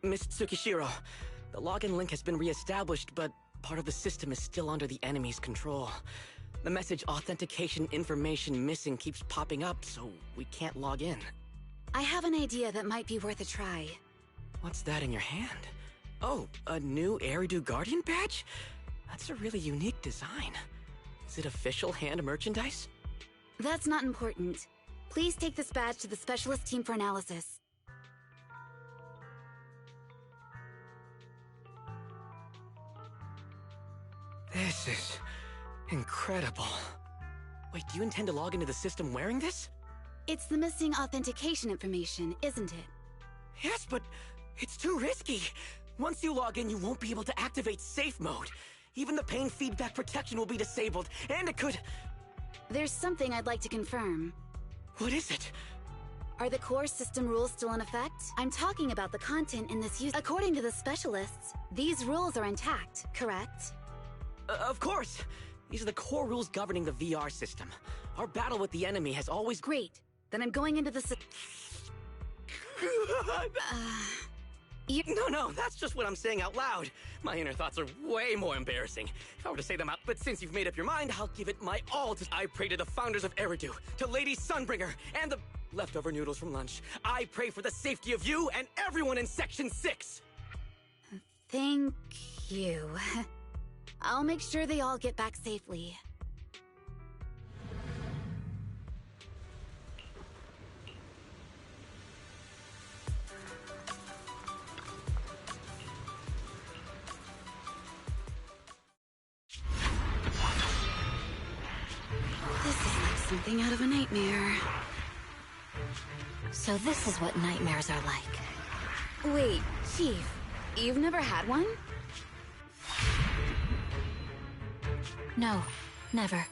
Miss Tsukishiro, the login link has been re-established, but part of the system is still under the enemy's control. The message authentication information missing keeps popping up, so we can't log in. I have an idea that might be worth a try. What's that in your hand? Oh, a new Eridu Guardian badge? That's a really unique design. Is it official hand merchandise? That's not important. Please take this badge to the specialist team for analysis. This is incredible. Wait, do you intend to log into the system wearing this? It's the missing authentication information, isn't it? Yes, but it's too risky. Once you log in, you won't be able to activate safe mode. Even the pain feedback protection will be disabled, and it could... There's something I'd like to confirm. What is it? Are the core system rules still in effect? I'm talking about the content in this use. According to the specialists, these rules are intact, correct? Of course! These are the core rules governing the VR system. Our battle with the enemy has always... Great. Then I'm going into the No, that's just what I'm saying out loud. My inner thoughts are way more embarrassing. If I were to say them out, but since you've made up your mind, I'll give it my all to... I pray to the founders of Eridu, to Lady Sunbringer, and the leftover noodles from lunch. I pray for the safety of you and everyone in Section 6! Thank you. I'll make sure they all get back safely. This is like something out of a nightmare. So this is what nightmares are like. Wait, Chief, you've never had one? No, never.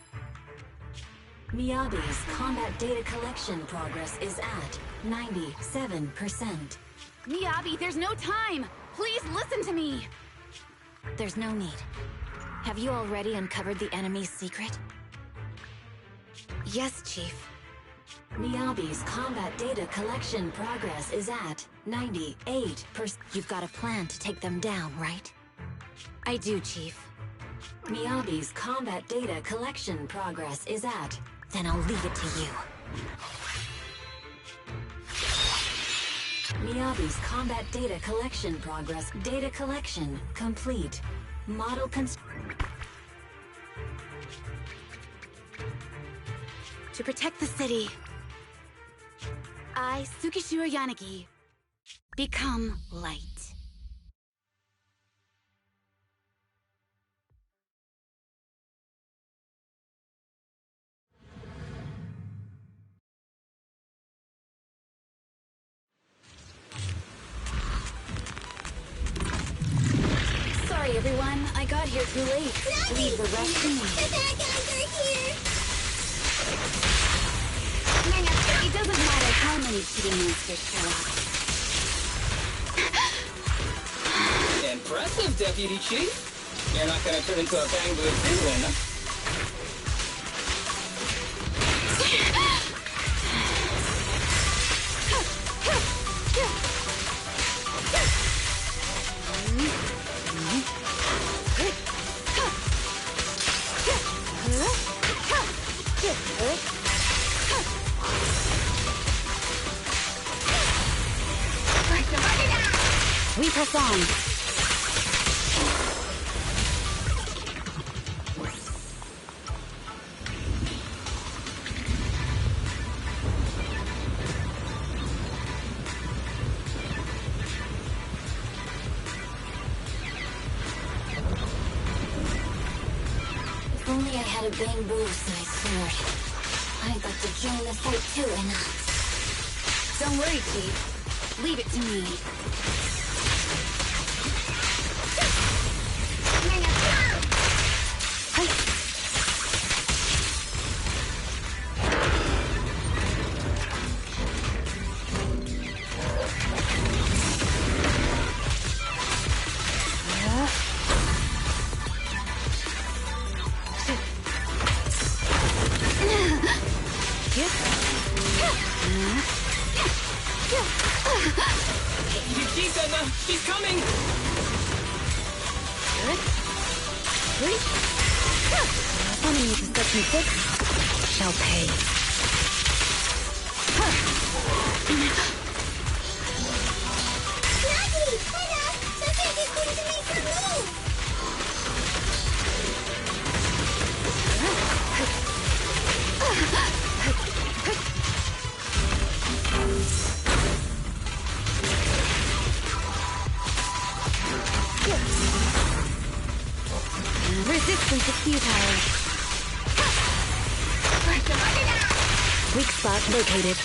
Miyabi's combat data collection progress is at 97%. Miyabi, there's no time! Please listen to me! There's no need. Have you already uncovered the enemy's secret? Yes, Chief. Miyabi's combat data collection progress is at 98%. You've got a plan to take them down, right? I do, Chief. Miyabi's combat data collection progress is at... Then I'll leave it to you. Miyabi's combat data collection progress. Data collection complete. Model To protect the city, I, Tsukishiro Yanagi, become light. Sorry, everyone. I got here too late. Leave the rest to me. The bad guys are here! It doesn't matter how many kitty monsters show up. Impressive, Deputy Chief. You're not gonna turn into a bang boo villain. We press on. If only I had a bamboo-sized sword. I'd like to join the fight too, and... Don't worry, Chief. Leave it to me. She's coming! Enemy to Section 6 shall pay. Nagi! Hana! The Resistance is futile. Weak spot located.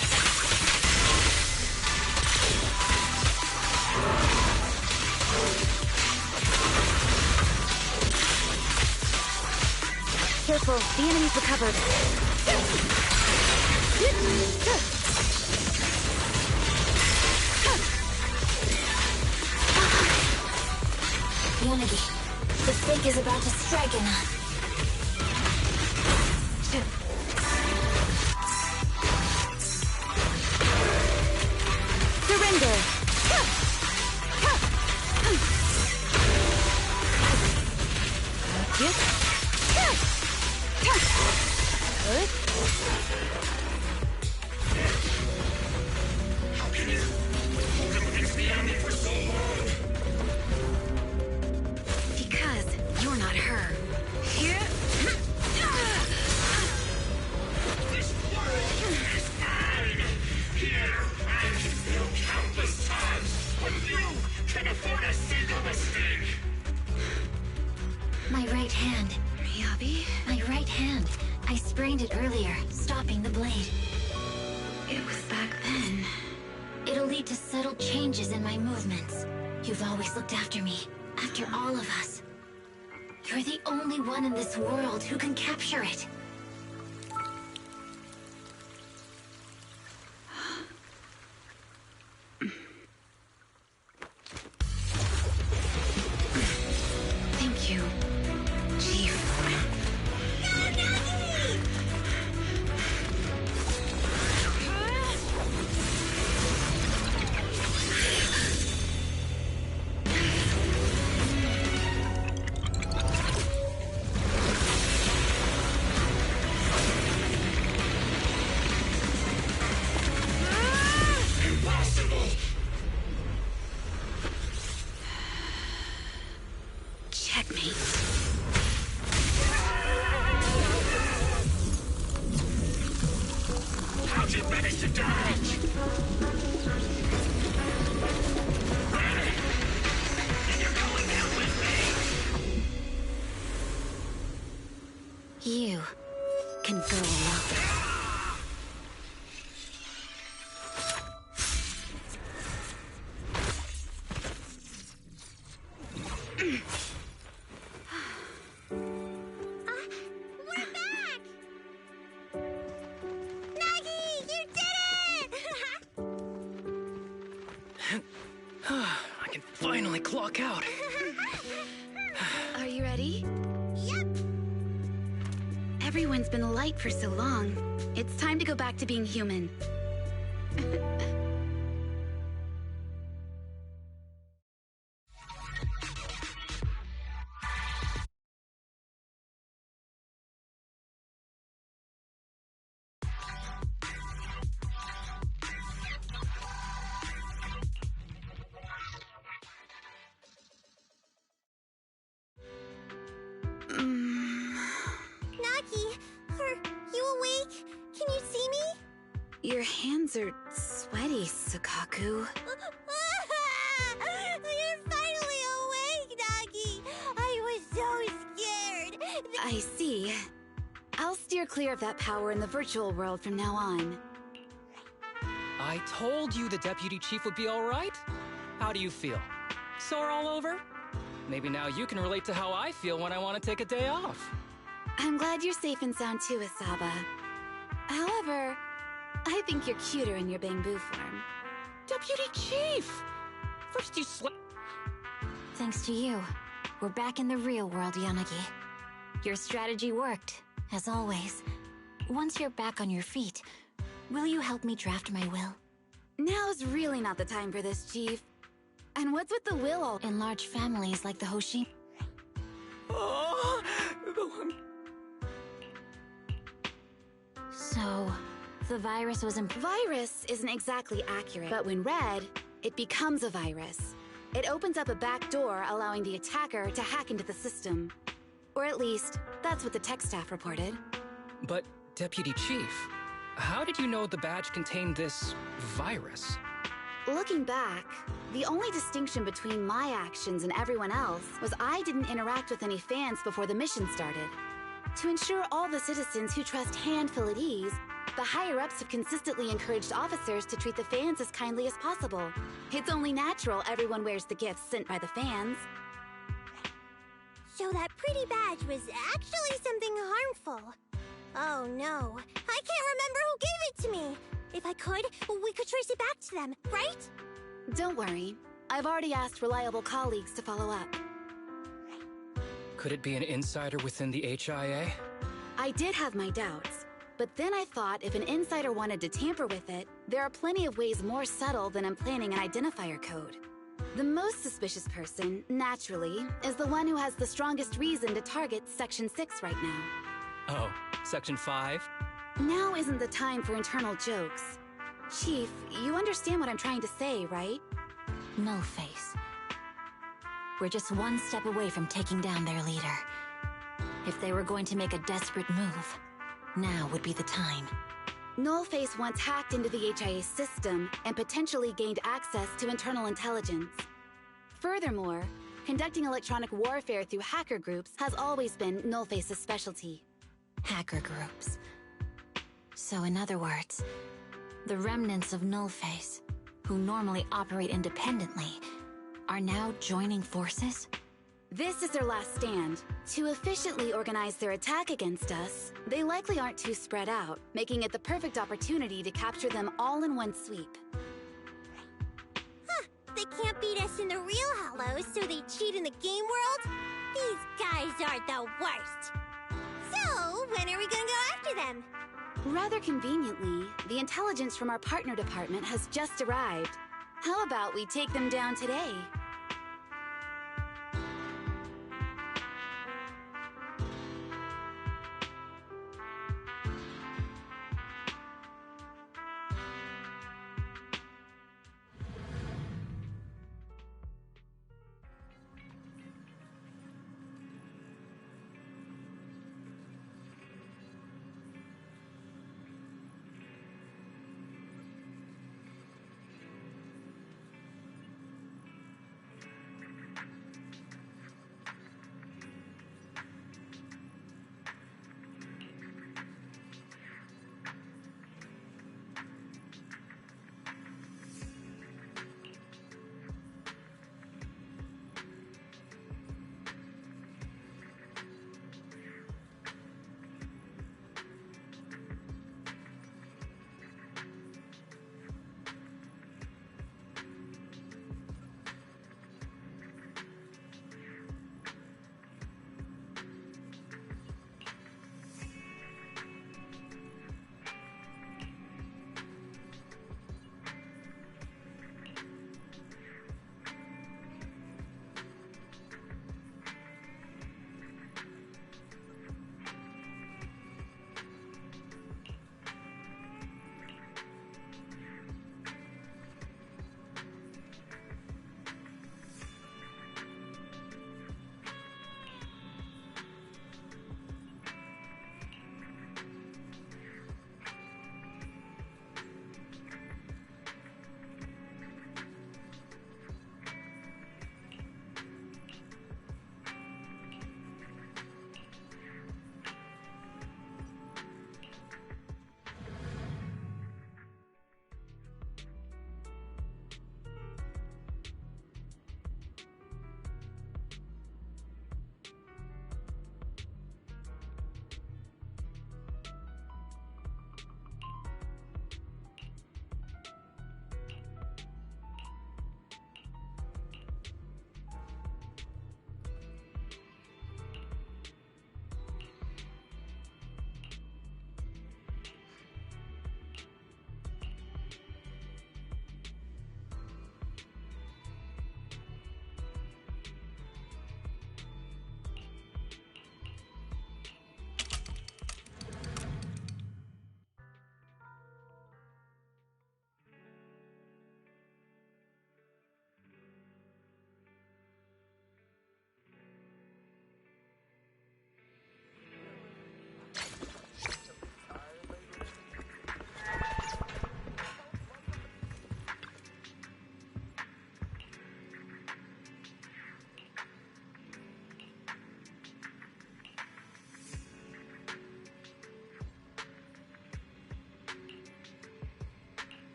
Careful, the enemy's recovered. Unity, the stake is about to strike enough. Surrender! How can you hold him against the enemy for so long? Because you're not her. This world is mine! Here, I can feel countless times when you can afford a single mistake! My right hand. Miyabi? My right hand. I sprained it earlier, stopping the blade. It was back then. It'll lead to subtle changes in my movements. You've always looked after me, after all of us. You're the only one in this world who can capture it. Thank you, Chief. Impossible! Checkmate. How'd you manage to dodge? And you're going down with me! You can go alone. We're back! Nagi, you did it! I can finally clock out. Are you ready? Yep. Everyone's been light for so long. It's time to go back to being human. Nagi, are you awake? Can you see me? Your hands are sweaty, Sukaku. You're finally awake, Nagi! I was so scared! I see. I'll steer clear of that power in the virtual world from now on. I told you the deputy chief would be all right. How do you feel? Sore all over? Maybe now you can relate to how I feel when I want to take a day off. I'm glad you're safe and sound too, Asaba. However, I think you're cuter in your bamboo form. Deputy chief! First you slept. Thanks to you, we're back in the real world, Yanagi. Your strategy worked, as always. Once you're back on your feet, will you help me draft my will? Now's really not the time for this, Chief. And what's with the will all- In large families like the Hoshi, Oh, the one. so the virus was Virus isn't exactly accurate, but when read, it becomes a virus. It opens up a back door, allowing the attacker to hack into the system. Or at least, that's what the tech staff reported. But, Deputy Chief, how did you know the badge contained this virus? Looking back, The only distinction between my actions and everyone else was I didn't interact with any fans before the mission started. To ensure all the citizens who trust Han feel at ease, the higher-ups have consistently encouraged officers to treat the fans as kindly as possible. It's only natural everyone wears the gifts sent by the fans. So that pretty badge was actually something harmful. Oh no, I can't remember who gave it to me. If I could, we could trace it back to them, right? Don't worry. I've already asked reliable colleagues to follow up. Could it be an insider within the HIA? I did have my doubts, but then I thought if an insider wanted to tamper with it, there are plenty of ways more subtle than implanting an identifier code. The most suspicious person, naturally, is the one who has the strongest reason to target Section 6 right now. Oh, Section 5? Now isn't the time for internal jokes. Chief, you understand what I'm trying to say, right? Nullface. We're just one step away from taking down their leader. If they were going to make a desperate move, now would be the time. Nullface once hacked into the HIA system and potentially gained access to internal intelligence. Furthermore, conducting electronic warfare through hacker groups has always been Nullface's specialty. Hacker groups. So in other words, the remnants of Nullface, who normally operate independently, are now joining forces? This is their last stand. To efficiently organize their attack against us, they likely aren't too spread out, making it the perfect opportunity to capture them all in one sweep. Huh, they can't beat us in the real Hollows, so they cheat in the game world? These guys are the worst. So, when are we gonna go after them? Rather conveniently, the intelligence from our partner department has just arrived. How about we take them down today?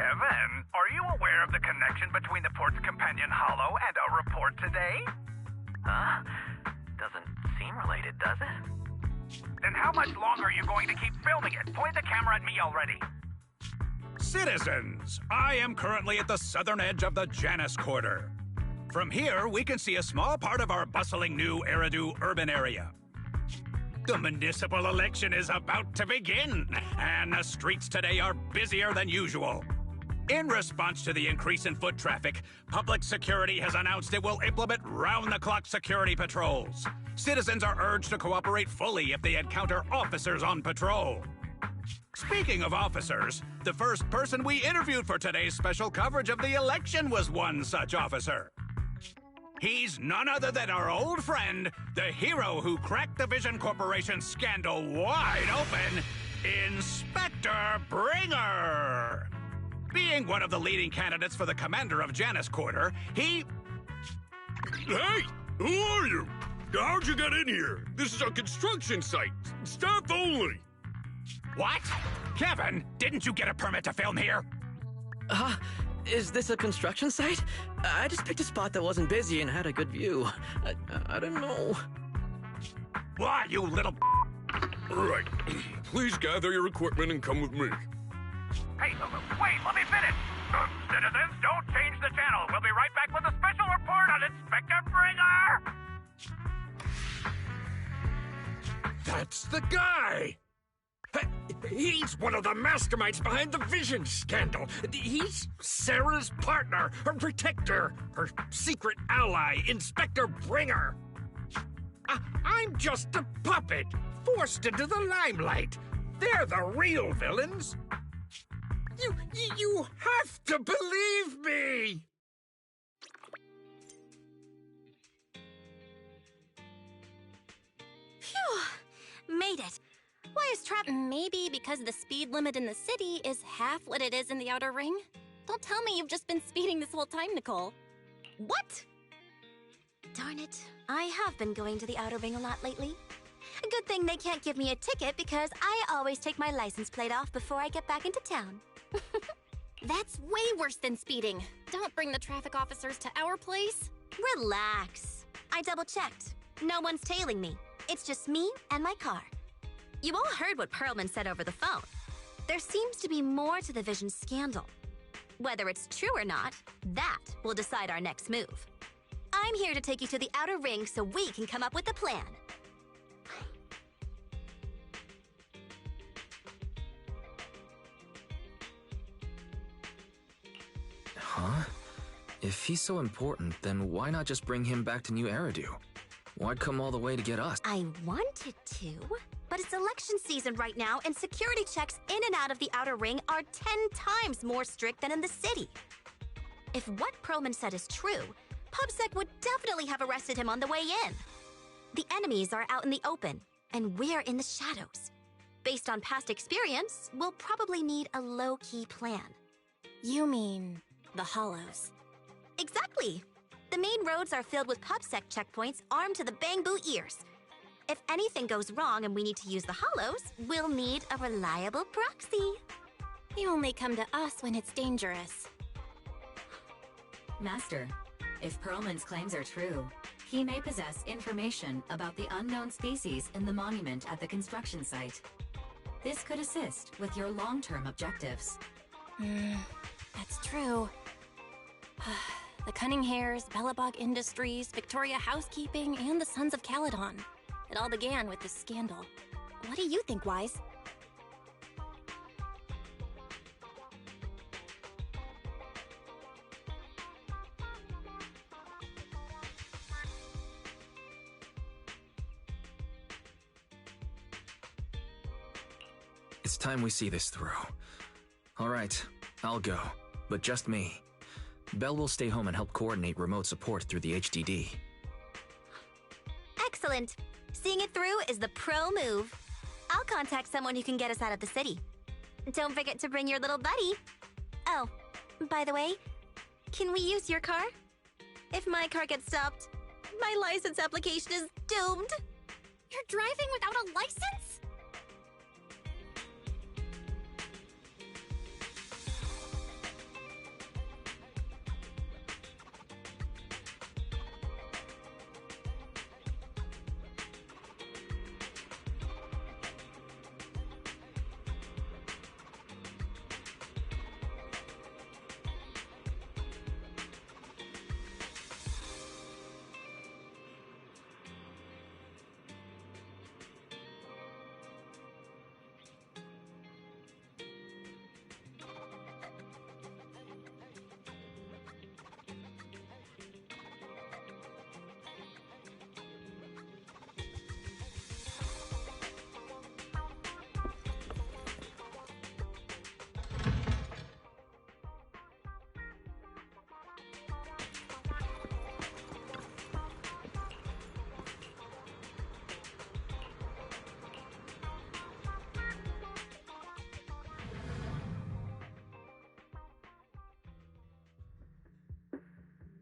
Kevin, are you aware of the connection between the port's companion Hollow and our report today? Huh? Doesn't seem related, does it? Then how much longer are you going to keep filming it? Point the camera at me already. Citizens, I am currently at the southern edge of the Janus Quarter. From here, we can see a small part of our bustling new Eridu urban area. The municipal election is about to begin, and the streets today are busier than usual. In response to the increase in foot traffic, public security has announced it will implement round-the-clock security patrols. Citizens are urged to cooperate fully if they encounter officers on patrol. Speaking of officers, the first person we interviewed for today's special coverage of the election was one such officer. He's none other than our old friend, the hero who cracked the Vision Corporation scandal wide open, Inspector Bringer! Being one of the leading candidates for the commander of Janus Quarter, he... Hey! Who are you? How'd you get in here? This is a construction site. Staff only. What? Kevin, didn't you get a permit to film here? Is this a construction site? I just picked a spot that wasn't busy and had a good view. I don't know. Why, you little... Right. Please gather your equipment and come with me. Hey, wait, let me finish. Citizens, don't change the channel. We'll be right back with a special report on Inspector Bringer! That's the guy! He's one of the masterminds behind the Vision scandal. He's Sarah's partner, her protector, her secret ally, Inspector Bringer. I'm just a puppet, forced into the limelight. They're the real villains. You have to believe me! Phew! Made it. Why is traffic? Maybe because the speed limit in the city is half what it is in the outer ring? Don't tell me you've just been speeding this whole time, Nicole. What? Darn it. I have been going to the outer ring a lot lately. A good thing they can't give me a ticket because I always take my license plate off before I get back into town. That's way worse than speeding. Don't bring the traffic officers to our place. Relax. I double-checked. No one's tailing me. It's just me and my car. You all heard what Perlman said over the phone. There seems to be more to the Vision scandal. Whether it's true or not, that will decide our next move. I'm here to take you to the outer ring so we can come up with a plan. Huh? If he's so important, then why not just bring him back to New Eridu? Why come all the way to get us? I wanted to, but it's election season right now, and security checks in and out of the outer ring are 10 times more strict than in the city. If what Perlman said is true, PubSec would definitely have arrested him on the way in. The enemies are out in the open, and we're in the shadows. Based on past experience, we'll probably need a low-key plan. You mean the Hollows? Exactly! The main roads are filled with PubSec checkpoints armed to the bang-boo ears. If anything goes wrong and we need to use the Hollows, we'll need a reliable proxy. You only come to us when it's dangerous. Master, if Perlman's claims are true, he may possess information about the unknown species in the monument at the construction site. This could assist with your long-term objectives. That's true. The Cunning Hares, Bellabog Industries, Victoria Housekeeping, and the Sons of Caledon. It all began with this scandal. What do you think, Wise? It's time we see this through. All right, I'll go, but just me. Belle will stay home and help coordinate remote support through the HDD. Excellent. Seeing it through is the pro move. I'll contact someone who can get us out of the city. Don't forget to bring your little buddy. Oh, by the way, can we use your car? If my car gets stopped, my license application is doomed. You're driving without a license?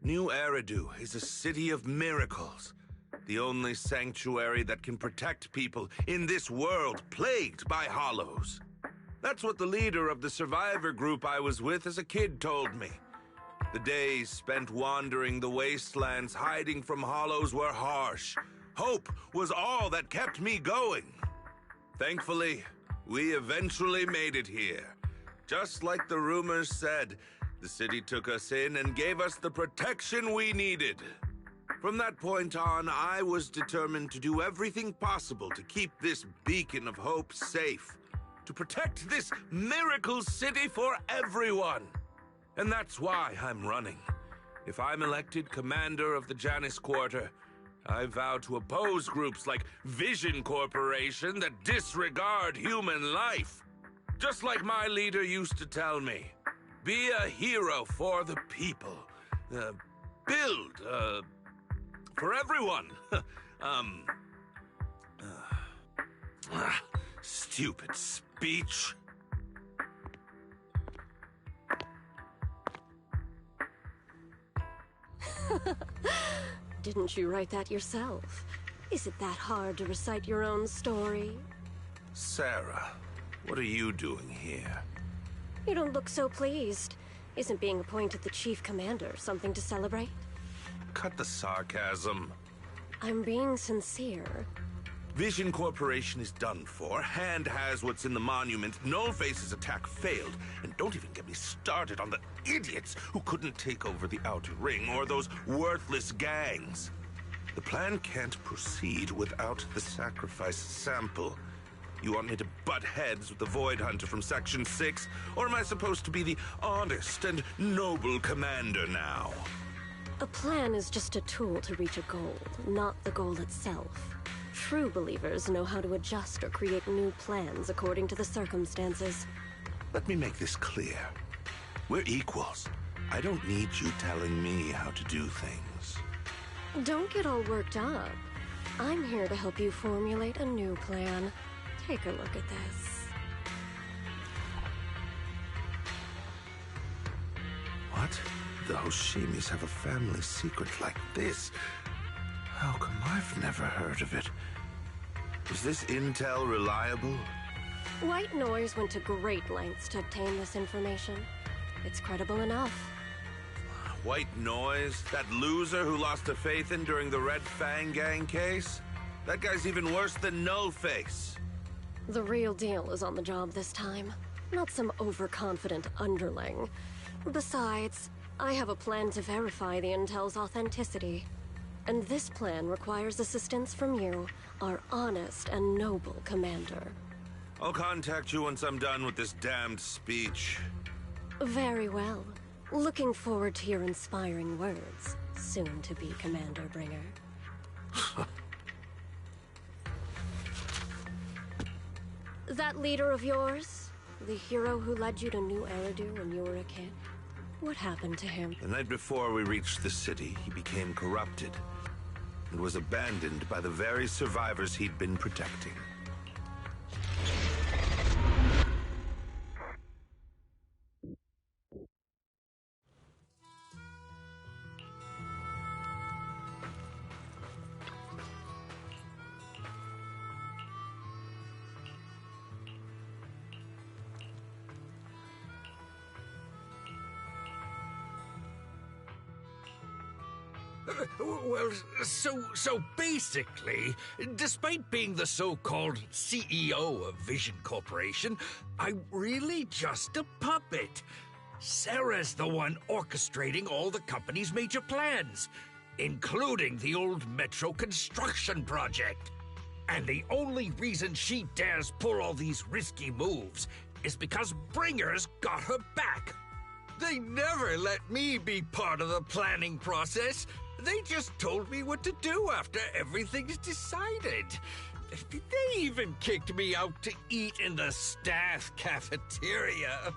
New Eridu is a city of miracles. The only sanctuary that can protect people in this world plagued by hollows. That's what the leader of the survivor group I was with as a kid told me. The days spent wandering the wastelands hiding from hollows were harsh. Hope was all that kept me going. Thankfully, we eventually made it here. Just like the rumors said, the city took us in and gave us the protection we needed. From that point on, I was determined to do everything possible to keep this beacon of hope safe, to protect this miracle city for everyone. And that's why I'm running. If I'm elected commander of the Janus Quarter, I vow to oppose groups like Vision Corporation that disregard human life. Just like my leader used to tell me, be a hero for the people. Build, for everyone. Stupid speech. Didn't you write that yourself? Is it that hard to recite your own story? Sarah, what are you doing here? You don't look so pleased. Isn't being appointed the chief commander something to celebrate? Cut the sarcasm. I'm being sincere. Vision Corporation is done for. Hand has what's in the monument. Nullface's attack failed. And don't even get me started on the idiots who couldn't take over the Outer Ring or those worthless gangs. The plan can't proceed without the sacrifice sample. You want me to butt heads with the Void Hunter from Section 6? Or am I supposed to be the honest and noble commander now? A plan is just a tool to reach a goal, not the goal itself. True believers know how to adjust or create new plans according to the circumstances. Let me make this clear. We're equals. I don't need you telling me how to do things. Don't get all worked up. I'm here to help you formulate a new plan. Take a look at this. What? The Hoshimis have a family secret like this? How come I've never heard of it? Is this intel reliable? White Noise went to great lengths to obtain this information. It's credible enough. White Noise? That loser who lost a faith in during the Red Fang Gang case? That guy's even worse than Nullface. The real deal is on the job this time, not some overconfident underling. Besides, I have a plan to verify the intel's authenticity. And this plan requires assistance from you, our honest and noble commander. I'll contact you once I'm done with this damned speech. Very well. Looking forward to your inspiring words, soon to be Commander Bringer. That leader of yours, the hero who led you to New Eridu when you were a kid, what happened to him? The night before we reached the city, he became corrupted and was abandoned by the very survivors he'd been protecting. Well, so basically, despite being the so-called CEO of Vision Corporation, I'm really just a puppet. Sarah's the one orchestrating all the company's major plans, including the old metro construction project. And the only reason she dares pull all these risky moves is because Bringer's got her back. They never let me be part of the planning process. They just told me what to do after everything's decided. They even kicked me out to eat in the staff cafeteria.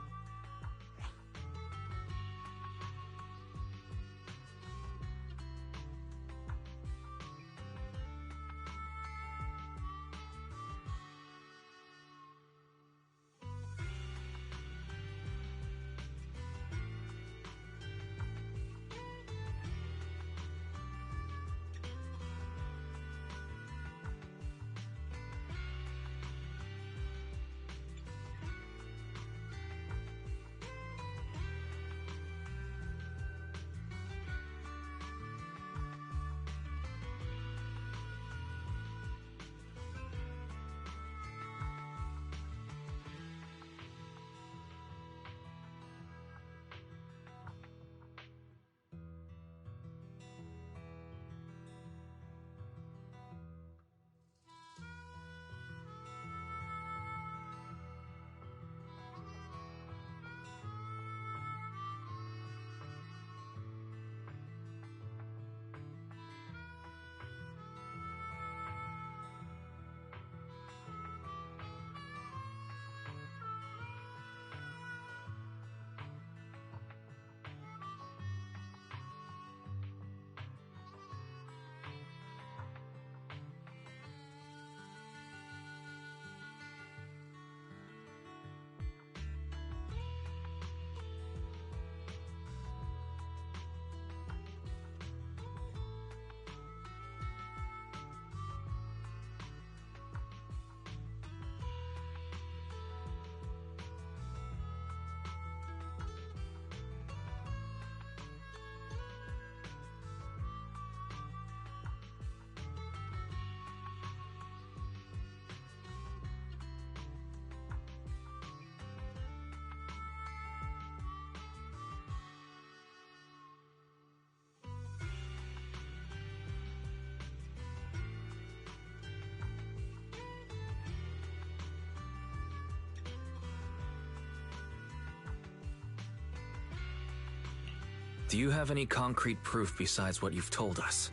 Do you have any concrete proof besides what you've told us?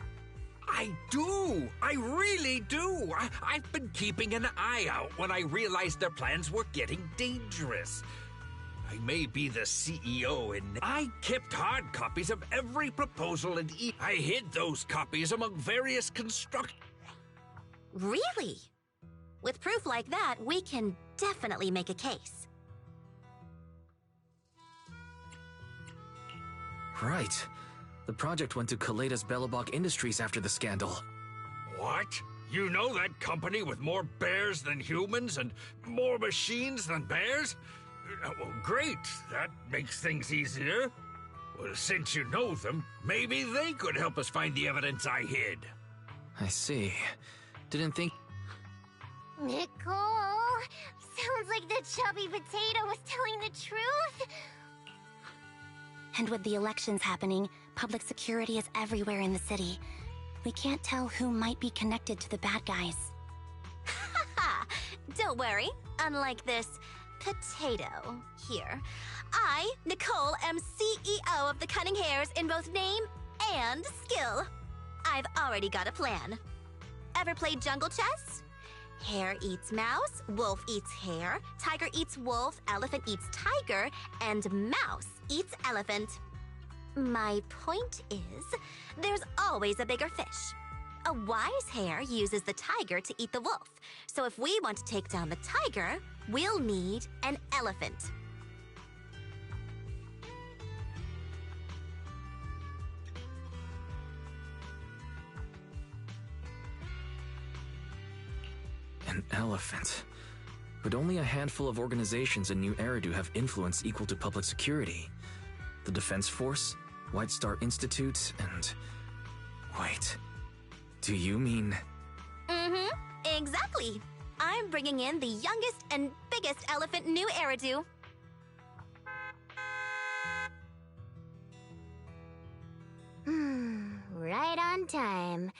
I do! I really do! I've been keeping an eye out when I realized their plans were getting dangerous. I may be the CEO and I kept hard copies of every proposal and I hid those copies among various Really? With proof like that, we can definitely make a case. Right. The project went to Kaleda's Belobog Industries after the scandal. What? You know that company with more bears than humans and more machines than bears? Well, great. That makes things easier. Well, since you know them, maybe they could help us find the evidence I hid. I see. Didn't think... Nicole! Sounds like the chubby potato was telling the truth! And with the elections happening, public security is everywhere in the city. We can't tell who might be connected to the bad guys. Haha! Don't worry. Unlike this potato here, I, Nicole, am CEO of the Cunning Hares in both name and skill. I've already got a plan. Ever played jungle chess? Hare eats mouse, wolf eats hare, tiger eats wolf, elephant eats tiger, and mouse eats elephant. My point is, there's always a bigger fish. A wise hare uses the tiger to eat the wolf. So if we want to take down the tiger, we'll need an elephant. An elephant. But only a handful of organizations in New Eridu have influence equal to public security. The Defense Force, White Star Institute, and... Wait. Do you mean... Mm-hmm. Exactly. I'm bringing in the youngest and biggest elephant in New Eridu. Right on time.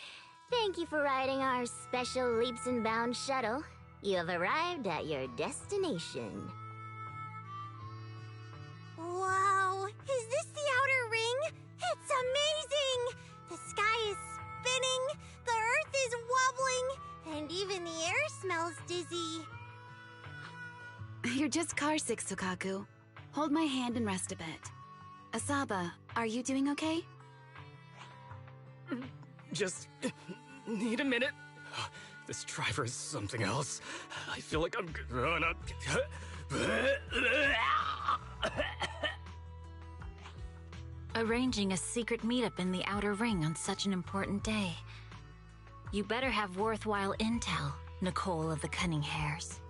Thank you for riding our special leaps and bounds shuttle. You have arrived at your destination. Wow! Is this the outer ring? It's amazing! The sky is spinning, the earth is wobbling, and even the air smells dizzy. You're just carsick, Sukaku. Hold my hand and rest a bit. Asaba, are you doing okay? Just need a minute. This driver is something else. I feel like I'm gonna... Arranging a secret meetup in the Outer Ring on such an important day. You better have worthwhile intel, Nicole of the Cunning Hares.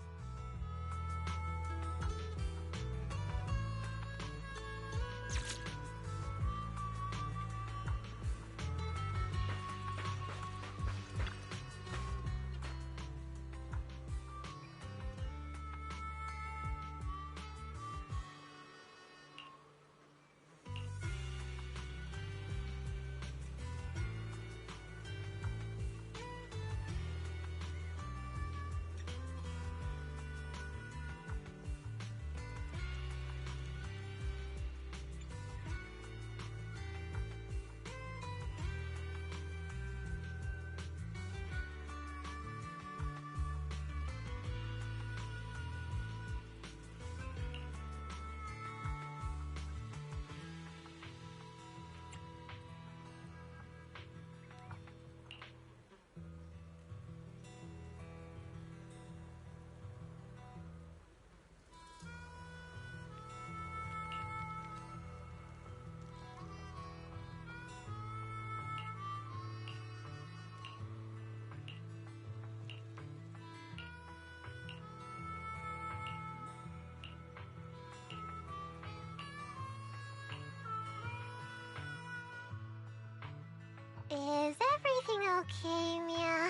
Is everything okay, Mia?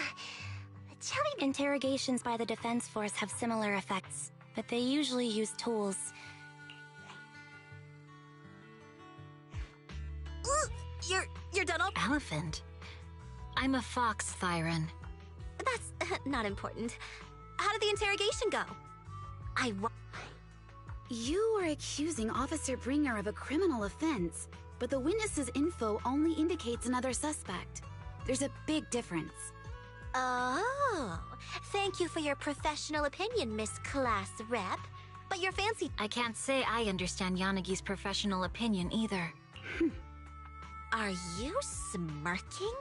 Interrogations by the Defense Force have similar effects, but they usually use tools. You're done all— Elephant? I'm a fox, Thyron. That's not important. How did the interrogation go? You are accusing Officer Bringer of a criminal offense. but the witness's info only indicates another suspect. There's a big difference. Oh, thank you for your professional opinion, Miss Class Rep. But your fancy... I can't say I understand Yanagi's professional opinion either. Are you smirking?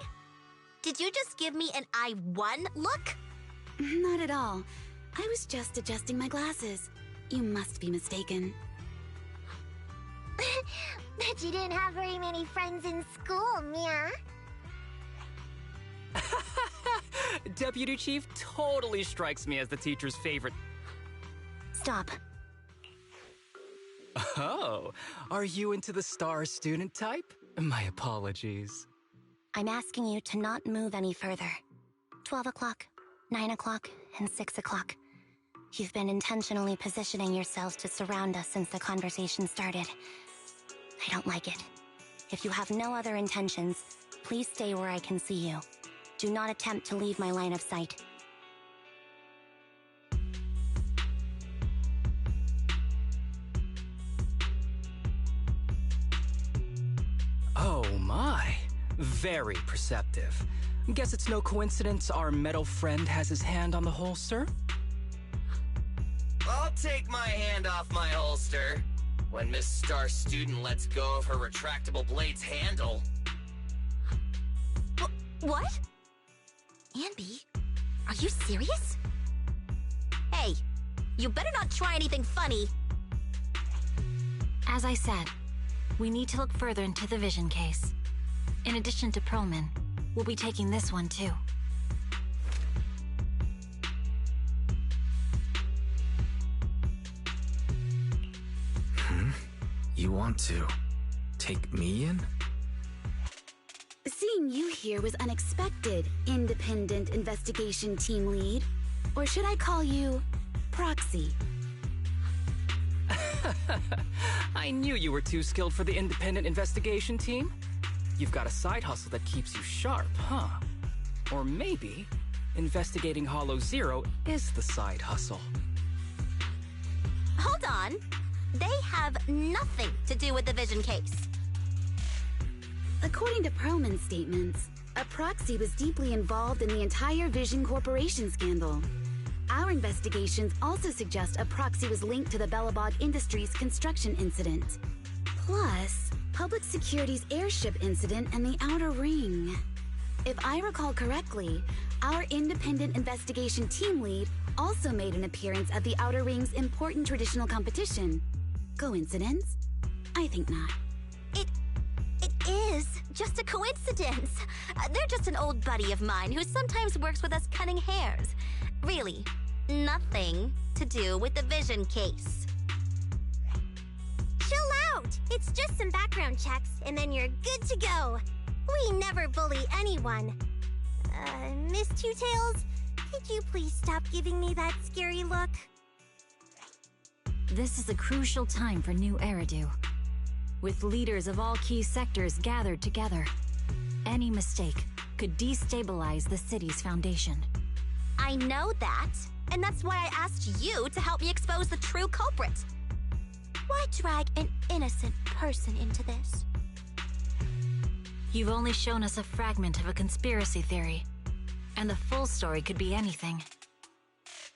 Did you just give me an I won look? Not at all. I was just adjusting my glasses. You must be mistaken. Bet you didn't have very many friends in school, Mia. Deputy Chief totally strikes me as the teacher's favorite. Stop. Oh, are you into the star student type? My apologies. I'm asking you to not move any further. 12 o'clock, 9 o'clock, and 6 o'clock. You've been intentionally positioning yourselves to surround us since the conversation started. I don't like it. If you have no other intentions, please stay where I can see you. Do not attempt to leave my line of sight. Oh my, very perceptive. Guess it's no coincidence our metal friend has his hand on the holster? I'll take my hand off my holster when Miss Star Student lets go of her retractable blade's handle. What? Anby, are you serious? Hey, you better not try anything funny. As I said, we need to look further into the vision case. In addition to Perlman, we'll be taking this one too. You want to take me in? Seeing you here was unexpected, Independent Investigation Team Lead. Or should I call you Proxy? I knew you were too skilled for the independent investigation team. You've got a side hustle that keeps you sharp, huh? Or maybe investigating Hollow Zero is the side hustle. Hold on. They have nothing to do with the vision case. According to Perlman's statements, a proxy was deeply involved in the entire Vision Corporation scandal. Our investigations also suggest a proxy was linked to the Bellabog Industries construction incident. Plus, Public Security's airship incident and the Outer Ring. If I recall correctly, our independent investigation team lead also made an appearance at the Outer Ring's important traditional competition. Coincidence? I think not. It is just a coincidence. They're just an old buddy of mine who sometimes works with us cutting hairs. Really, nothing to do with the vision case. Chill out! It's just some background checks, and then you're good to go. We never bully anyone. Miss Two Tails, could you please stop giving me that scary look? This is a crucial time for New Eridu. With leaders of all key sectors gathered together, any mistake could destabilize the city's foundation. I know that, and that's why I asked you to help me expose the true culprit. Why drag an innocent person into this? You've only shown us a fragment of a conspiracy theory, and the full story could be anything.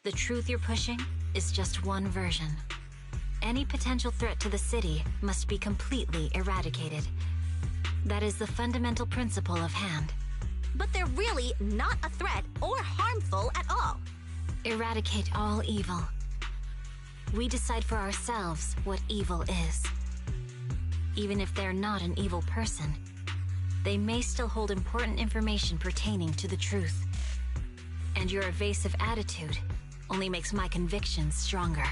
The truth you're pushing is just one version. Any potential threat to the city must be completely eradicated. That is the fundamental principle of Hand. But they're really not a threat or harmful at all. Eradicate all evil. We decide for ourselves what evil is. Even if they're not an evil person, they may still hold important information pertaining to the truth. And your evasive attitude only makes my convictions stronger.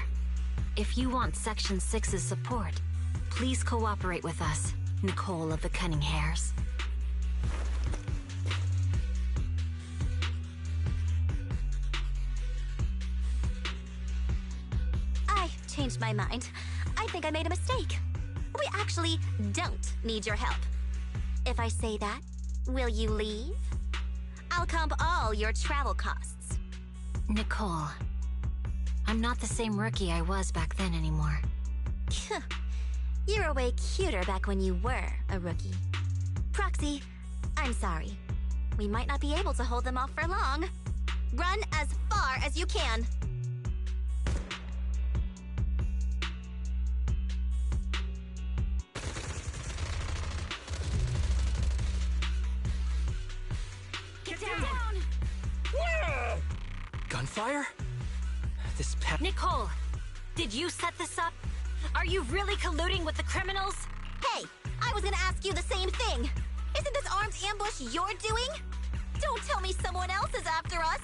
If you want Section 6's support, please cooperate with us, Nicole of the Cunning Hairs. I changed my mind. I think I made a mistake. We actually don't need your help. If I say that, will you leave? I'll comp all your travel costs. Nicole, I'm not the same rookie I was back then anymore. You were way cuter back when you were a rookie. Proxy, I'm sorry. We might not be able to hold them off for long. Run as far as you can. Get down! Gunfire? This pet. Nicole, did you set this up? Are you really colluding with the criminals? Hey, I was gonna ask you the same thing. Isn't this armed ambush you're doing? Don't tell me someone else is after us.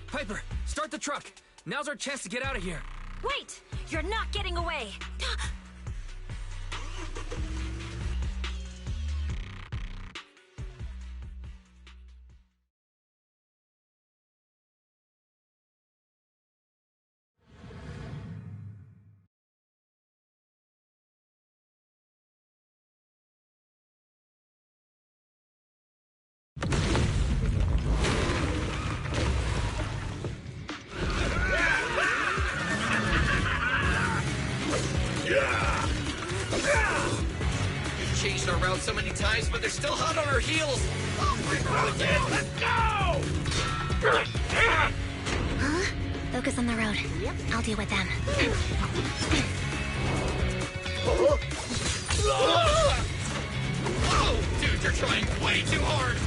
Piper, start the truck. Now's our chance to get out of here. Wait! You're not getting away! We've changed our route so many times, but they're still hot on our heels. Let's go! Huh? Focus on the road. Yep. I'll deal with them. Whoa! Dude, you're trying way too hard!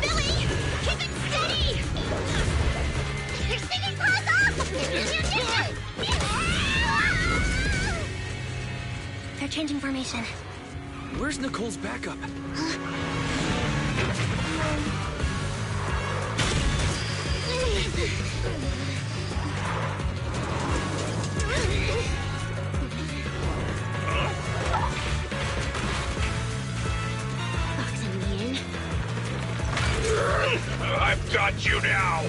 Billy! Keep it steady! You're sticking close up! They're changing formation. Where's Nicole's backup? Boxing me in. I've got you now!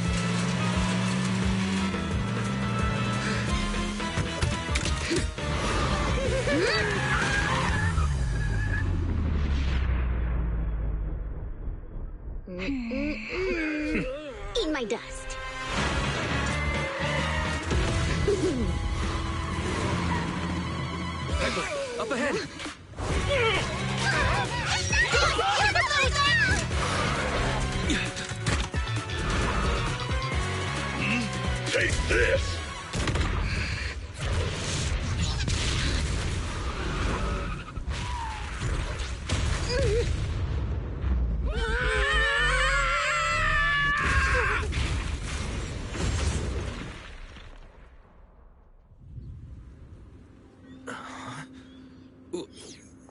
Eat my dust. Piper, up ahead! Take this!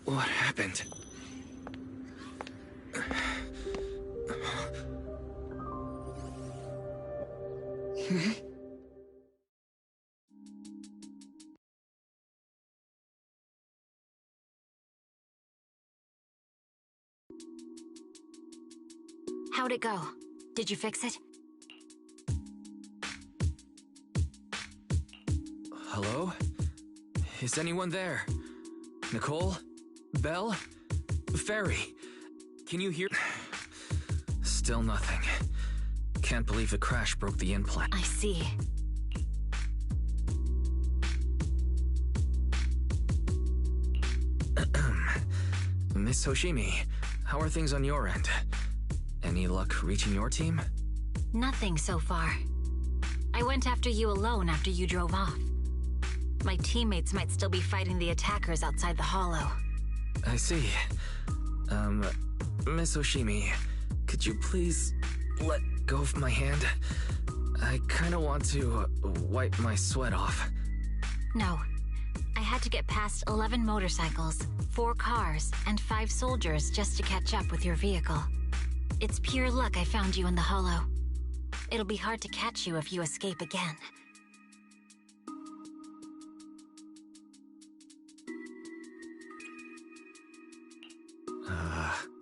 What happened? How'd it go? Did you fix it? Hello? Is anyone there? Nicole? Belle? Ferry? Can you hear? Still nothing. Can't believe the crash broke the implant. I see. Miss Hoshimi, how are things on your end? Any luck reaching your team? Nothing so far. I went after you alone after you drove off. My teammates might still be fighting the attackers outside the hollow. I see. Miss Hoshimi, could you please let go of my hand? I kinda want to wipe my sweat off. No. I had to get past 11 motorcycles, 4 cars, and 5 soldiers just to catch up with your vehicle. It's pure luck I found you in the hollow. It'll be hard to catch you if you escape again.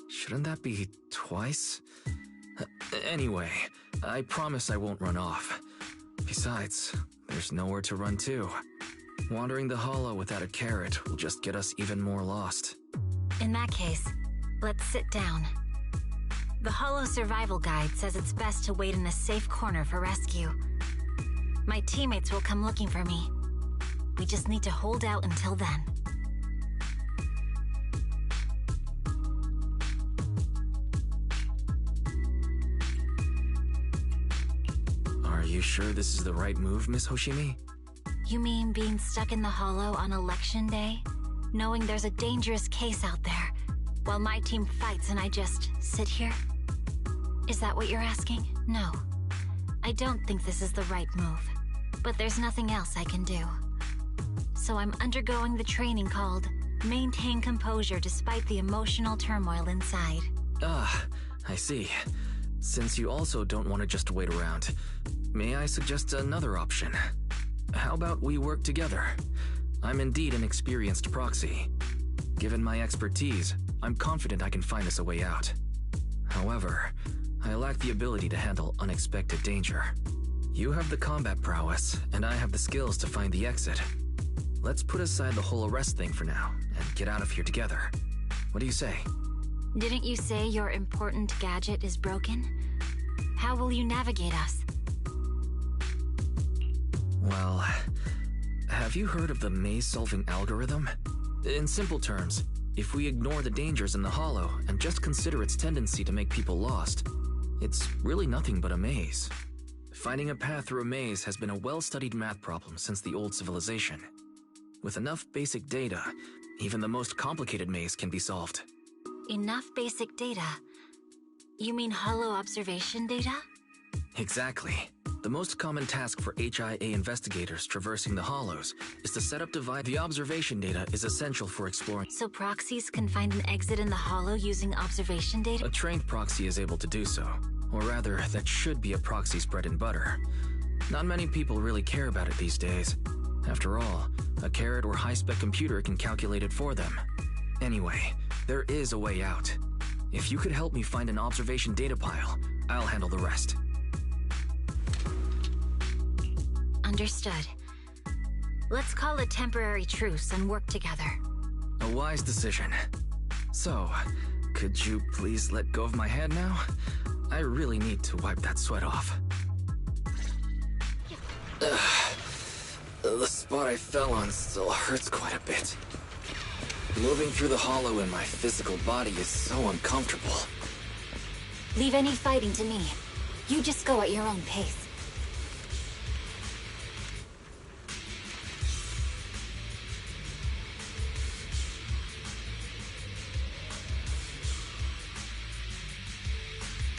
Shouldn't that be twice? Anyway, I promise I won't run off. Besides, there's nowhere to run to. Wandering the hollow without a carrot will just get us even more lost. In that case, let's sit down. The Hollow Survival Guide says it's best to wait in a safe corner for rescue. My teammates will come looking for me. We just need to hold out until then. Are you sure this is the right move, Miss Hoshimi? You mean being stuck in the hollow on election day? Knowing there's a dangerous case out there, while my team fights and I just sit here? Is that what you're asking? No. I don't think this is the right move. But there's nothing else I can do. So I'm undergoing the training called Maintain Composure Despite the Emotional Turmoil Inside. Ah, I see. Since you also don't want to just wait around, may I suggest another option? How about we work together? I'm indeed an experienced proxy. Given my expertise, I'm confident I can find us a way out. However, I lack the ability to handle unexpected danger. You have the combat prowess, and I have the skills to find the exit. Let's put aside the whole arrest thing for now, and get out of here together. What do you say? Didn't you say your important gadget is broken? How will you navigate us? Well, have you heard of the maze-solving algorithm? In simple terms, if we ignore the dangers in the hollow and just consider its tendency to make people lost, it's really nothing but a maze. Finding a path through a maze has been a well-studied math problem since the old civilization. With enough basic data, even the most complicated maze can be solved. Enough basic data? You mean hollow observation data? Exactly. The most common task for HIA investigators traversing the hollows is to set up devices. The observation data is essential for exploring. So proxies can find an exit in the hollow using observation data? A trained proxy is able to do so. Or rather, that should be a proxy's bread and butter. Not many people really care about it these days. After all, a carrot or high-spec computer can calculate it for them. Anyway, there is a way out. If you could help me find an observation data pile, I'll handle the rest. Understood. Let's call a temporary truce and work together. A wise decision. So, could you please let go of my hand now? I really need to wipe that sweat off. The spot I fell on still hurts quite a bit. Moving through the hollow in my physical body is so uncomfortable. Leave any fighting to me. You just go at your own pace.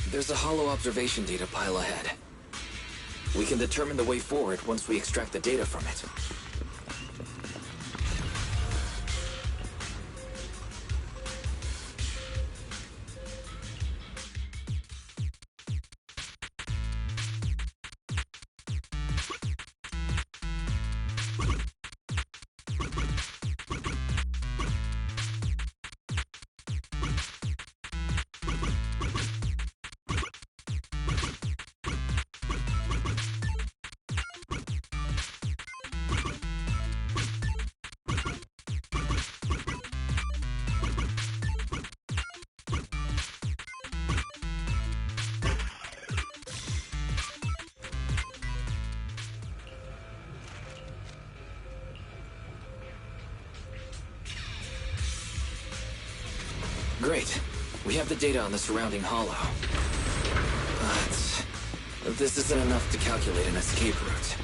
There's a hollow observation data pile ahead. We can determine the way forward once we extract the data from it. Great. We have the data on the surrounding hollow. But this isn't enough to calculate an escape route.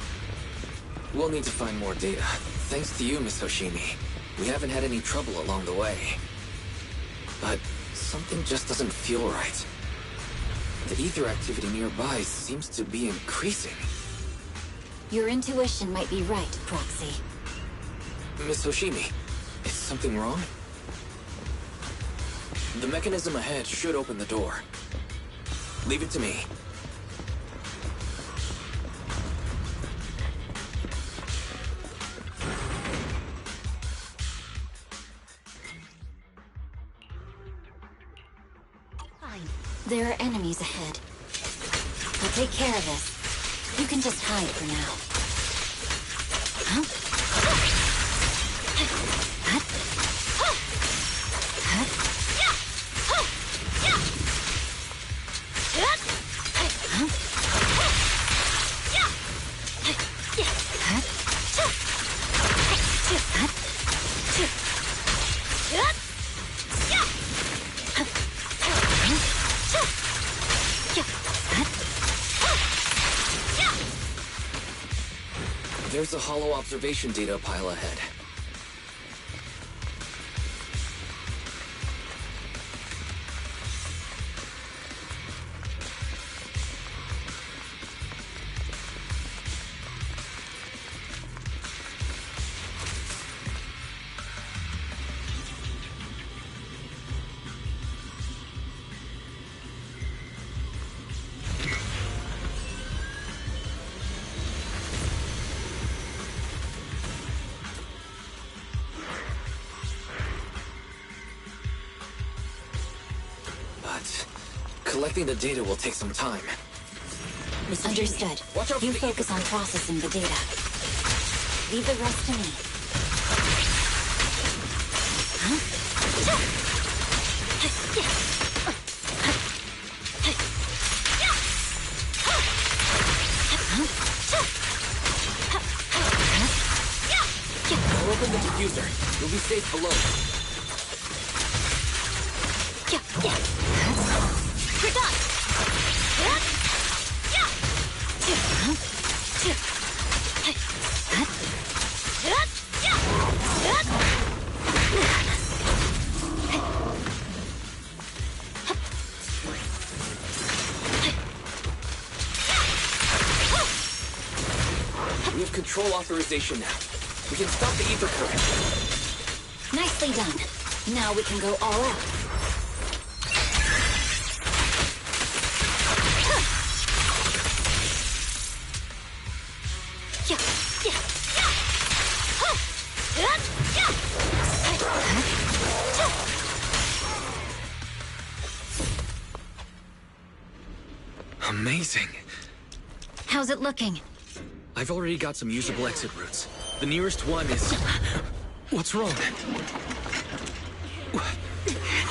We'll need to find more data. Thanks to you, Miss Hoshimi. We haven't had any trouble along the way. But something just doesn't feel right. The ether activity nearby seems to be increasing. Your intuition might be right, Proxy. Miss Hoshimi, is something wrong? The mechanism ahead should open the door. Leave it to me. Fine. There are enemies ahead. I'll take care of this. You can just hide for now. Huh? There's a holo observation data pile ahead. Collecting the data will take some time. Understood. You focus on processing the data. Leave the rest to me. I'll open the diffuser. You'll be safe below. We're done! We have control authorization now. We can stop the ether current. Nicely done. Now we can go all out. Amazing. How's it looking? I've already got some usable exit routes. The nearest one is... What's wrong?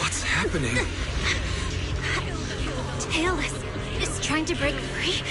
What's happening? Tailless is trying to break free.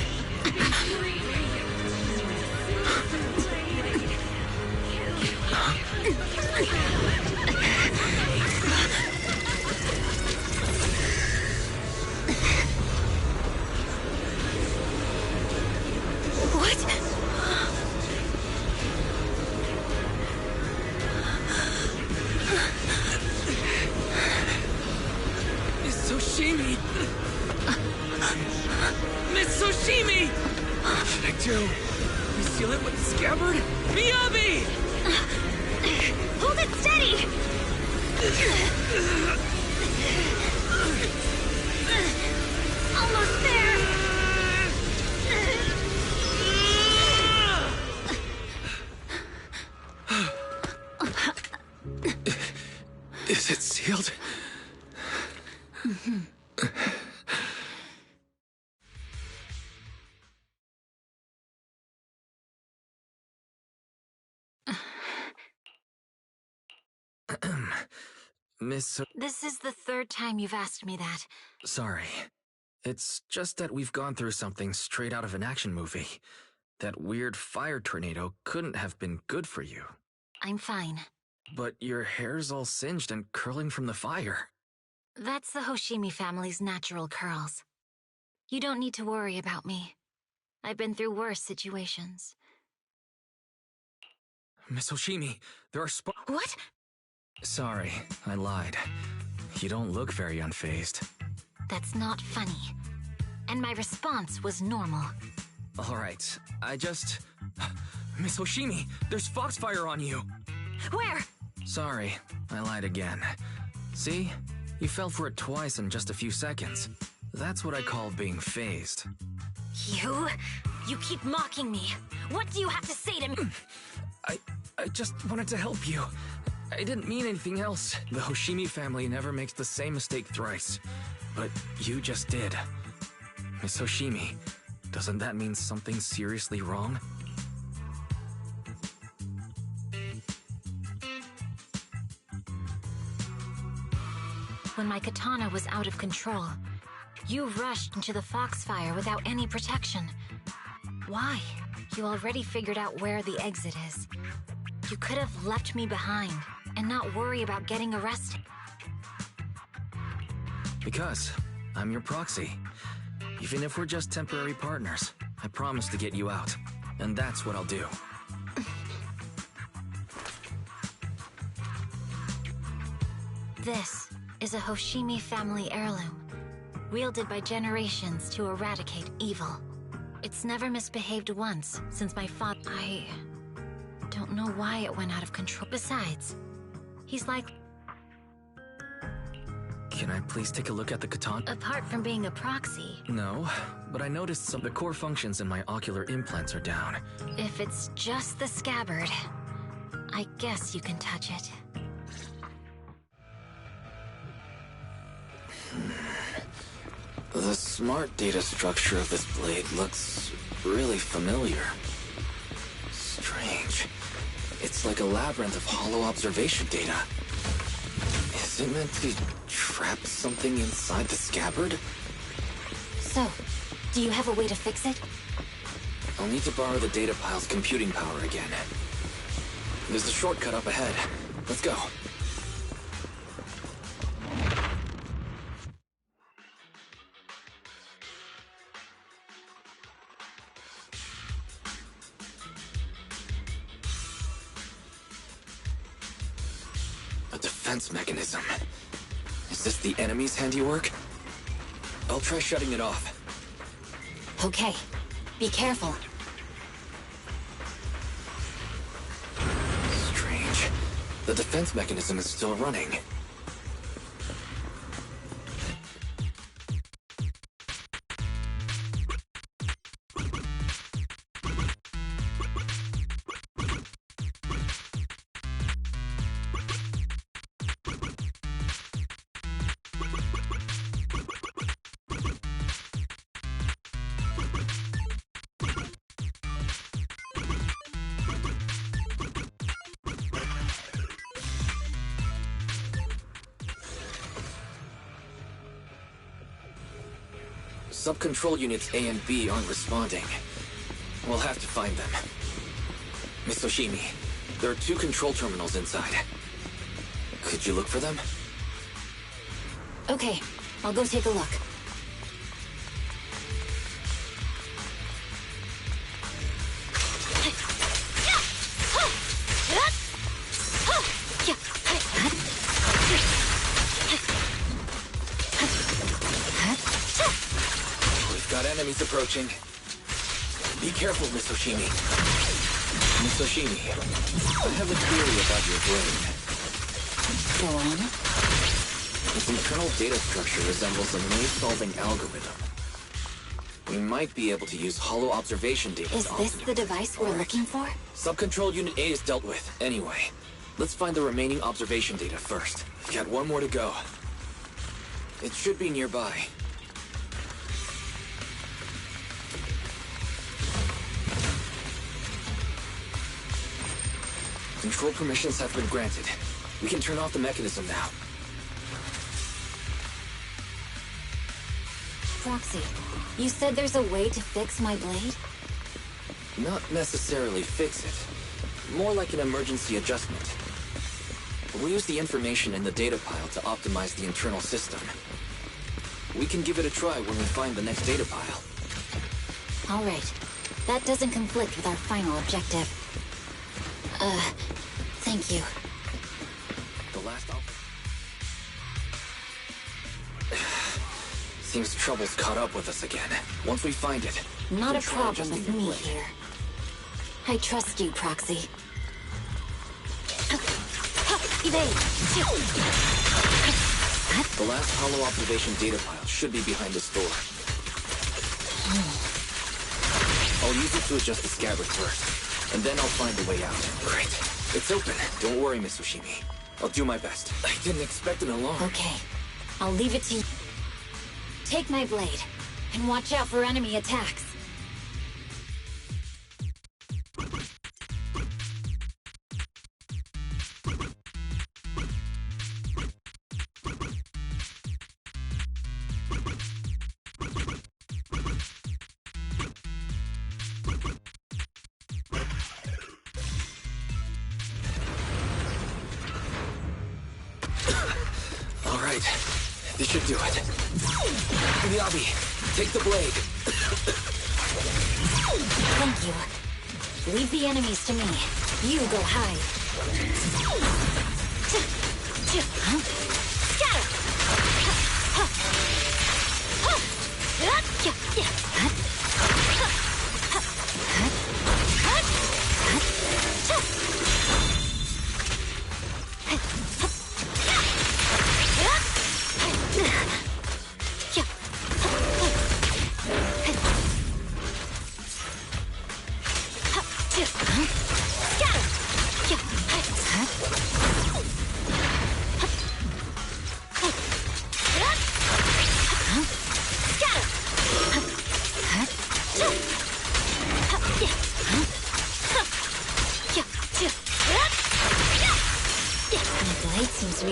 Miss Tsushimi! What should I do? Reseal it with the scabbard? Miyabi! Hold it steady! Almost there! Is it sealed? Miss... This is the third time you've asked me that. Sorry. It's just that we've gone through something straight out of an action movie. That weird fire tornado couldn't have been good for you. I'm fine. But your hair's all singed and curling from the fire. That's the Hoshimi family's natural curls. You don't need to worry about me. I've been through worse situations. Miss Hoshimi, there are What? Sorry, I lied. You don't look very unfazed. That's not funny. And my response was normal. Alright, Miss Hoshimi, there's foxfire on you! Where? Sorry, I lied again. See? You fell for it twice in just a few seconds. That's what I call being phased. You keep mocking me. What do you have to say to me? I just wanted to help you. I didn't mean anything else. The Hoshimi family never makes the same mistake thrice. But you just did. Miss Hoshimi, doesn't that mean something seriously wrong? When my katana was out of control, you rushed into the foxfire without any protection. Why? You already figured out where the exit is. You could have left me behind and not worry about getting arrested. Because I'm your proxy. Even if we're just temporary partners, I promise to get you out. And that's what I'll do. This is a Hoshimi family heirloom, wielded by generations to eradicate evil. It's never misbehaved once since my father... I don't know why it went out of control. Besides, he's like... Can I please take a look at the katana? Apart from being a proxy... No, but I noticed some of the core functions in my ocular implants are down. If it's just the scabbard, I guess you can touch it. The smart data structure of this blade looks really familiar. Strange. It's like a labyrinth of hollow observation data. Is it meant to trap something inside the scabbard? So, do you have a way to fix it? I'll need to borrow the data pile's computing power again. There's a shortcut up ahead. Let's go. A defense mechanism. Is this the enemy's handiwork? I'll try shutting it off. Okay. Be careful. Strange. The defense mechanism is still running. Sub-control units A and B aren't responding. We'll have to find them. Miss Oshimi, there are 2 control terminals inside. Could you look for them? Okay, I'll go take a look. Enemies approaching. Be careful, Miss Oshimi. Miss Oshimi, I have a theory about your brain. Go on. Its internal data structure resembles a maze-solving algorithm. We might be able to use hollow observation data. Is this the device we're looking for? Sub-control unit A is dealt with. Anyway, let's find the remaining observation data first. We've got 1 more to go. It should be nearby. Control permissions have been granted. We can turn off the mechanism now. Proxy, you said there's a way to fix my blade? Not necessarily fix it. More like an emergency adjustment. We'll use the information in the data pile to optimize the internal system. We can give it a try when we find the next data pile. All right. That doesn't conflict with our final objective. Thank you. The last Seems trouble's caught up with us again. Once we find it... Not a problem with me here. I trust you, Proxy. Evade! The last hollow observation data pile should be behind this door. I'll use it to adjust the scabbard first, and then I'll find a way out. Great. It's open. Don't worry, Miss Oshimi. I'll do my best. I didn't expect an alarm. Okay. I'll leave it to you. Take my blade, and watch out for enemy attacks. All right. This should do it. Miyabi, take the blade. Thank you. Leave the enemies to me. You go hide.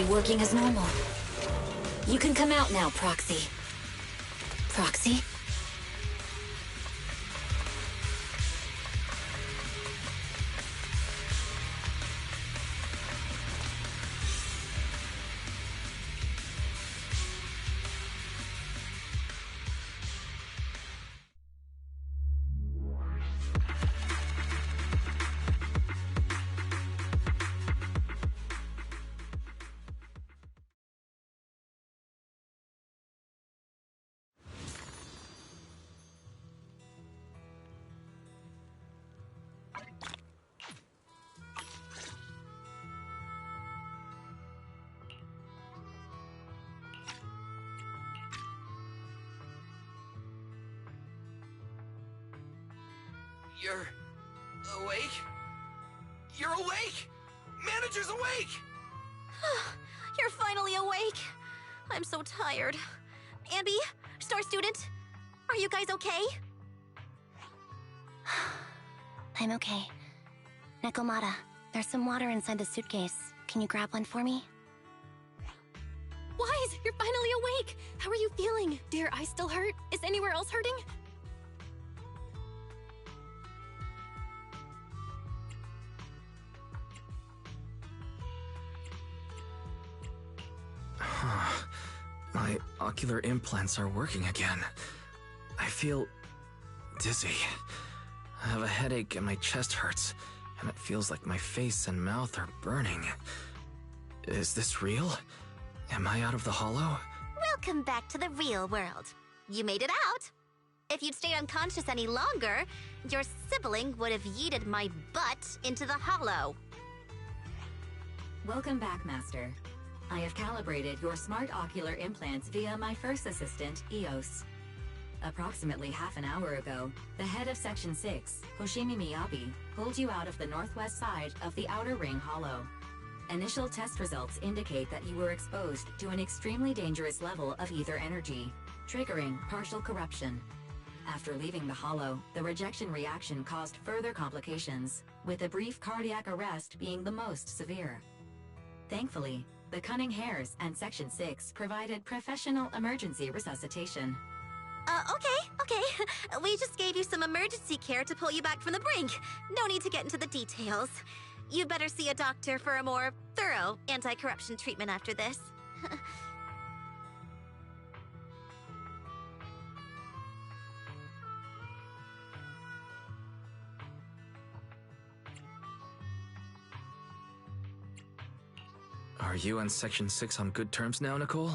Working as normal. You can come out now, Proxy. Proxy? You're awake? You're awake! Manager's awake! You're finally awake. I'm so tired. Ambi, Star Student, are you guys okay? I'm okay. Nekomata, there's some water inside the suitcase. Can you grab one for me? Wise, you're finally awake! How are you feeling? Do your eyes still hurt? Is anywhere else hurting? My ocular implants are working again. I feel dizzy. I have a headache and my chest hurts, and it feels like my face and mouth are burning. Is this real? Am I out of the hollow? Welcome back to the real world. You made it out. If you'd stayed unconscious any longer, your sibling would have yeeted my butt into the hollow. Welcome back, Master. I have calibrated your smart ocular implants via my first assistant, EOS. Approximately half an hour ago, the head of Section 6, Hoshimi Miyabi, pulled you out of the northwest side of the Outer Ring Hollow. Initial test results indicate that you were exposed to an extremely dangerous level of ether energy, triggering partial corruption. After leaving the hollow, the rejection reaction caused further complications, with a brief cardiac arrest being the most severe. Thankfully, the Cunning Hares and Section 6 provided professional emergency resuscitation. Okay. We just gave you some emergency care to pull you back from the brink. No need to get into the details. You'd better see a doctor for a more thorough anti-corruption treatment after this. Are you and Section 6 on good terms now, Nicole?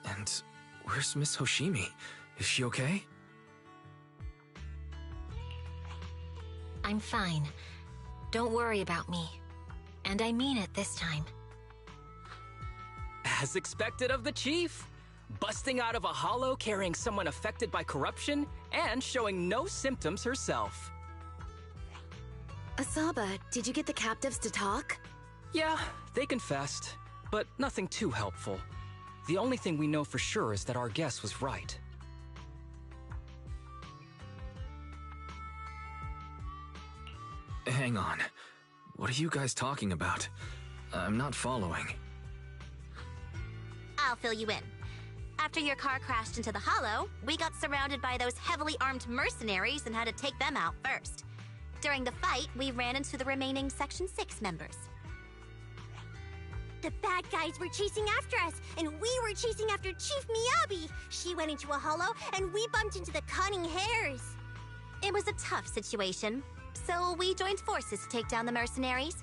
And where's Miss Hoshimi? Is she okay? I'm fine. Don't worry about me. And I mean it this time. As expected of the Chief. Busting out of a hollow carrying someone affected by corruption and showing no symptoms herself. Asaba, did you get the captives to talk? Yeah, they confessed, but nothing too helpful. The only thing we know for sure is that our guess was right. Hang on. What are you guys talking about? I'm not following. I'll fill you in. After your car crashed into the hollow, we got surrounded by those heavily armed mercenaries and had to take them out first. During the fight, we ran into the remaining Section 6 members. The bad guys were chasing after us, and we were chasing after Chief Miyabi. She went into a hollow, and we bumped into the Cunning Hares. It was a tough situation, so we joined forces to take down the mercenaries.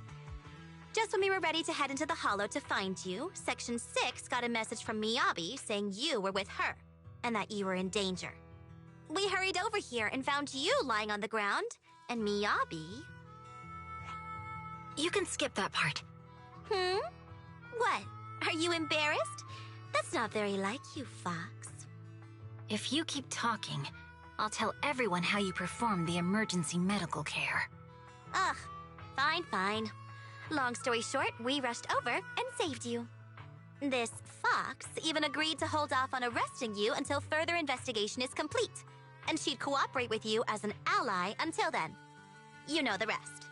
Just when we were ready to head into the hollow to find you, Section 6 got a message from Miyabi saying you were with her, and that you were in danger. We hurried over here and found you lying on the ground, and Miyabi. You can skip that part. What? Are you embarrassed? That's not very like you, Fox. If you keep talking, I'll tell everyone how you performed the emergency medical care. Ugh, fine. Long story short, we rushed over and saved you. This Fox even agreed to hold off on arresting you until further investigation is complete, and she'd cooperate with you as an ally until then. You know the rest.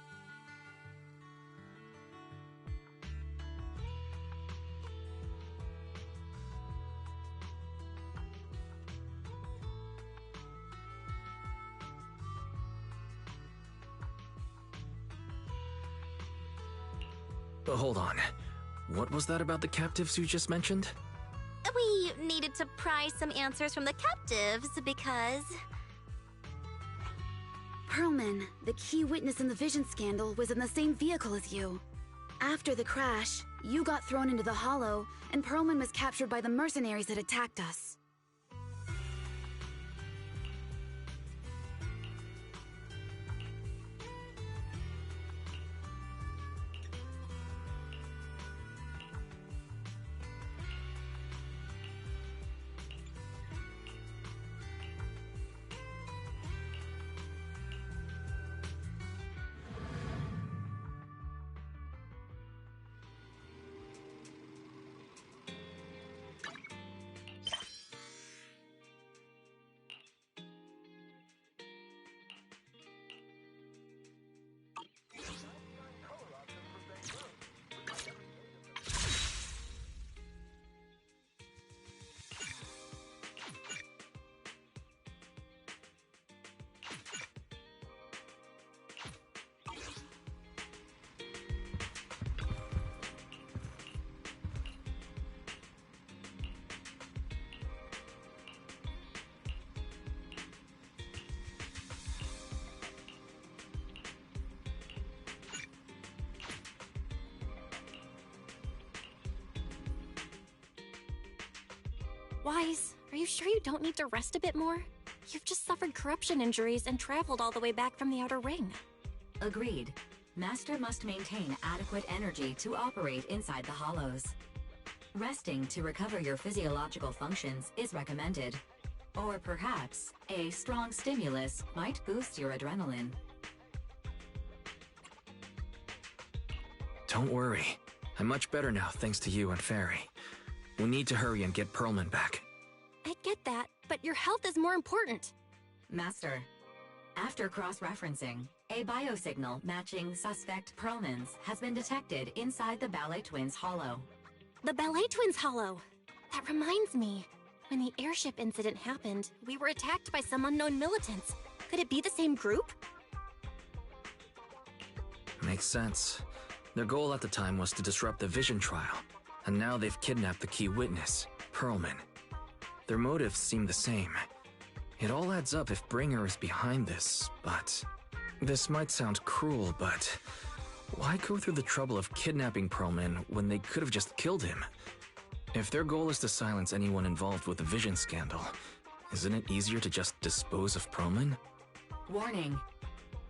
Hold on. What was that about the captives you just mentioned? We needed to pry some answers from the captives because... Perlman, the key witness in the Vision scandal, was in the same vehicle as you. After the crash, you got thrown into the Hollow, and Perlman was captured by the mercenaries that attacked us. Wise, are you sure you don't need to rest a bit more? You've just suffered corruption injuries and traveled all the way back from the Outer Ring. Agreed. Master must maintain adequate energy to operate inside the hollows. Resting to recover your physiological functions is recommended. Or perhaps, a strong stimulus might boost your adrenaline. Don't worry. I'm much better now thanks to you and Fairy. We need to hurry and get Perlman back. I get that, but your health is more important. Master, after cross-referencing, a biosignal matching suspect Perlman's has been detected inside the Ballet Twins Hollow. The Ballet Twins Hollow! That reminds me. When the airship incident happened, we were attacked by some unknown militants. Could it be the same group? Makes sense. Their goal at the time was to disrupt the Vision trial. And now they've kidnapped the key witness, Perlman. Their motives seem the same. It all adds up if Bringer is behind this, but... This might sound cruel, but... Why go through the trouble of kidnapping Perlman when they could have just killed him? If their goal is to silence anyone involved with the Vision scandal, isn't it easier to just dispose of Perlman? Warning.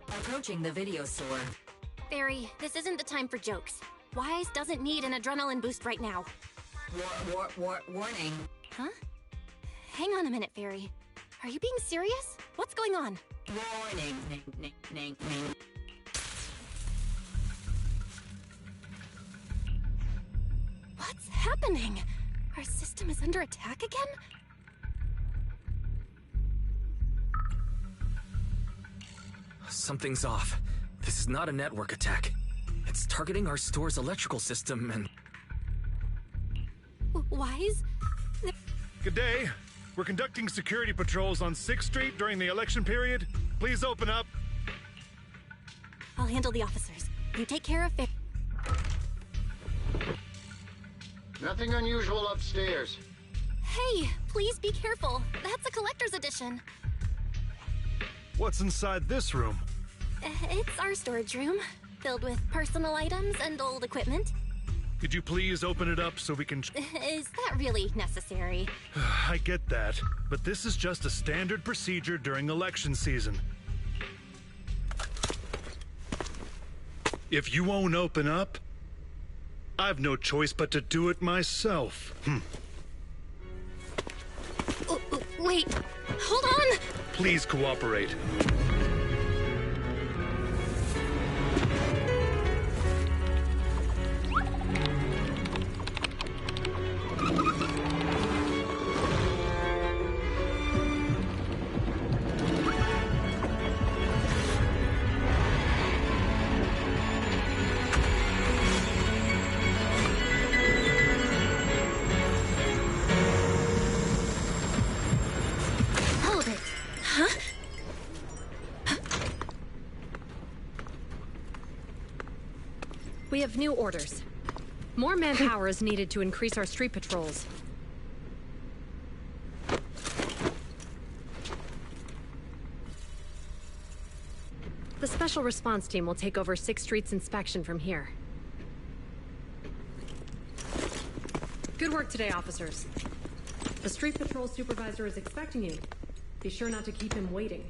Approaching the video store. Fairy, this isn't the time for jokes. Wise doesn't need an adrenaline boost right now. Warning. Huh? Hang on a minute, Fairy. Are you being serious? What's going on? Warning. What's happening? Our system is under attack again? Something's off. This is not a network attack. It's targeting our store's electrical system and... Wise? Good day. We're conducting security patrols on 6th Street during the election period. Please open up. I'll handle the officers. You take care of it. Nothing unusual upstairs. Hey, please be careful. That's a collector's edition. What's inside this room? It's our storage room, filled with personal items and old equipment. Could you please open it up so we can... Is that really necessary? I get that, but this is just a standard procedure during election season. If you won't open up, I've no choice but to do it myself. Wait, hold on! Please cooperate. We have new orders. More manpower is needed to increase our street patrols. The Special Response Team will take over 6th Street's inspection from here. Good work today, officers. The Street Patrol Supervisor is expecting you. Be sure not to keep him waiting.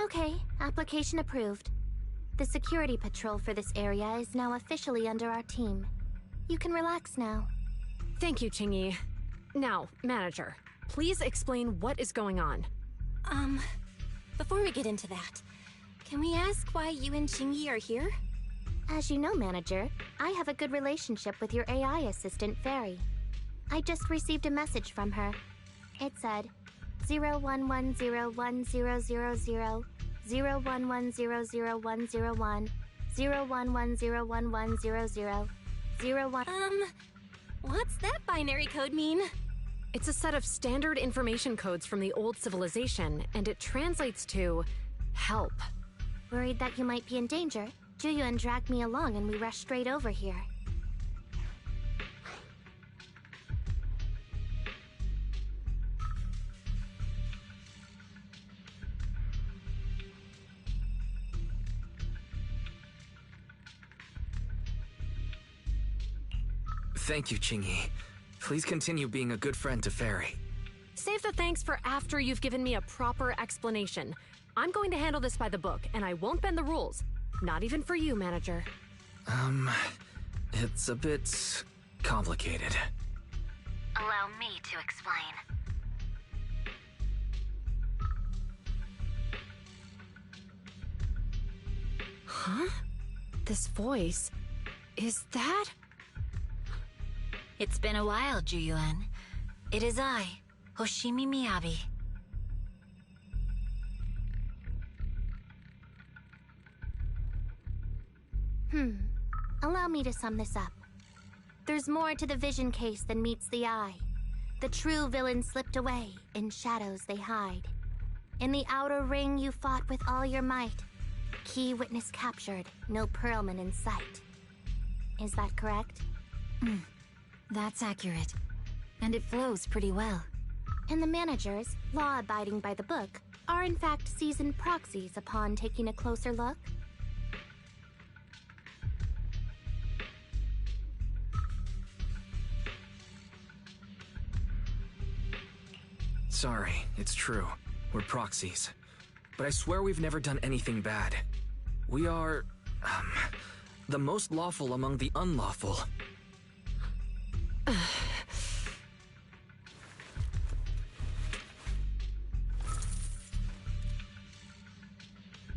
Okay, application approved. The security patrol for this area is now officially under our team. You can relax now. Thank you, Qingyi. Now, Manager, please explain what is going on. Before we get into that, can we ask why you and Qingyi are here? As you know, Manager, I have a good relationship with your AI assistant, Fairy. I just received a message from her. It said, 01101000, 01100101, 01101100, 01... What's that binary code mean? It's a set of standard information codes from the old civilization, and it translates to... help. Worried that you might be in danger, Juyuan dragged me along and we rushed straight over here. Thank you, Qingyi. Please continue being a good friend to Fairy. Save the thanks for after you've given me a proper explanation. I'm going to handle this by the book, and I won't bend the rules. Not even for you, Manager. It's a bit... complicated. Allow me to explain. Huh? This voice... is that... It's been a while, Juyuan. It is I, Hoshimi Miyabi. Allow me to sum this up. There's more to the vision case than meets the eye. The true villain slipped away, in shadows they hide. In the outer ring you fought with all your might. Key witness captured, no Pearlman in sight. Is that correct? That's accurate. And it flows pretty well. And the managers, law-abiding by the book, are in fact seasoned proxies upon taking a closer look? Sorry, it's true. We're proxies. But I swear we've never done anything bad. We are... the most lawful among the unlawful.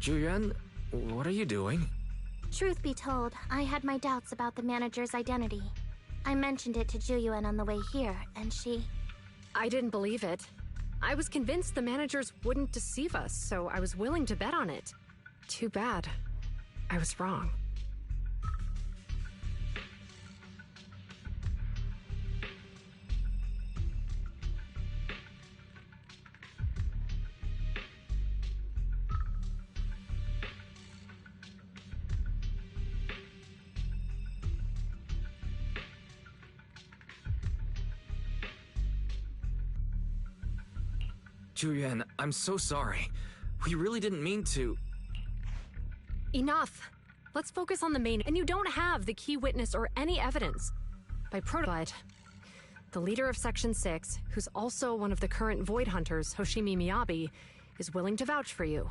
Juyuan, What are you doing? Truth be told, I had my doubts about the manager's identity. I mentioned it to Juyuan on the way here, and she... I didn't believe it. I was convinced the managers wouldn't deceive us, so I was willing to bet on it. Too bad. I was wrong. Juyuan, I'm so sorry. We really didn't mean to... Enough! Let's focus on the main, and you don't have the key witness or any evidence. By Protobite, the leader of Section 6, who's also one of the current Void Hunters, Hoshimi Miyabi, is willing to vouch for you.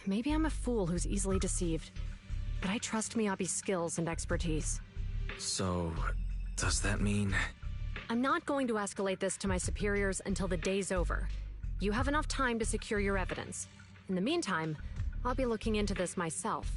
Maybe I'm a fool who's easily deceived, but I trust Miyabi's skills and expertise. So, does that mean... I'm not going to escalate this to my superiors until the day's over. You have enough time to secure your evidence. In the meantime, I'll be looking into this myself.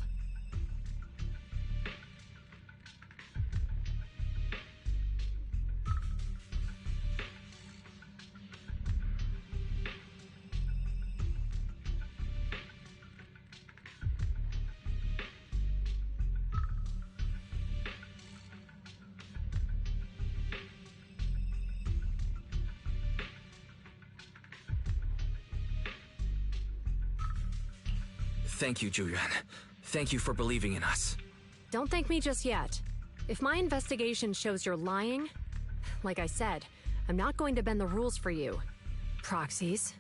Thank you, Juyuan. Thank you for believing in us. Don't thank me just yet. If my investigation shows you're lying, like I said, I'm not going to bend the rules for you. Proxies.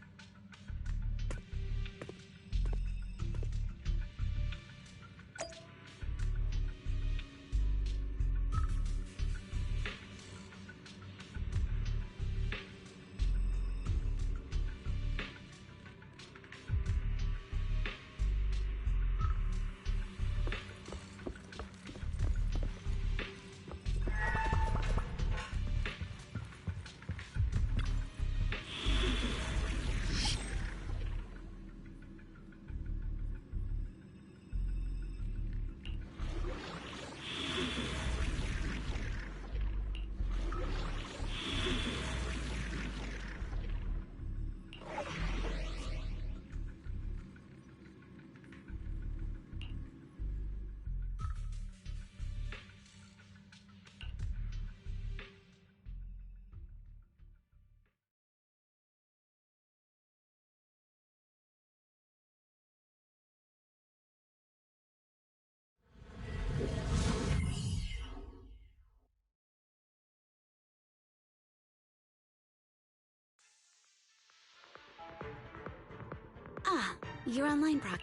Ah, you're online, Brock.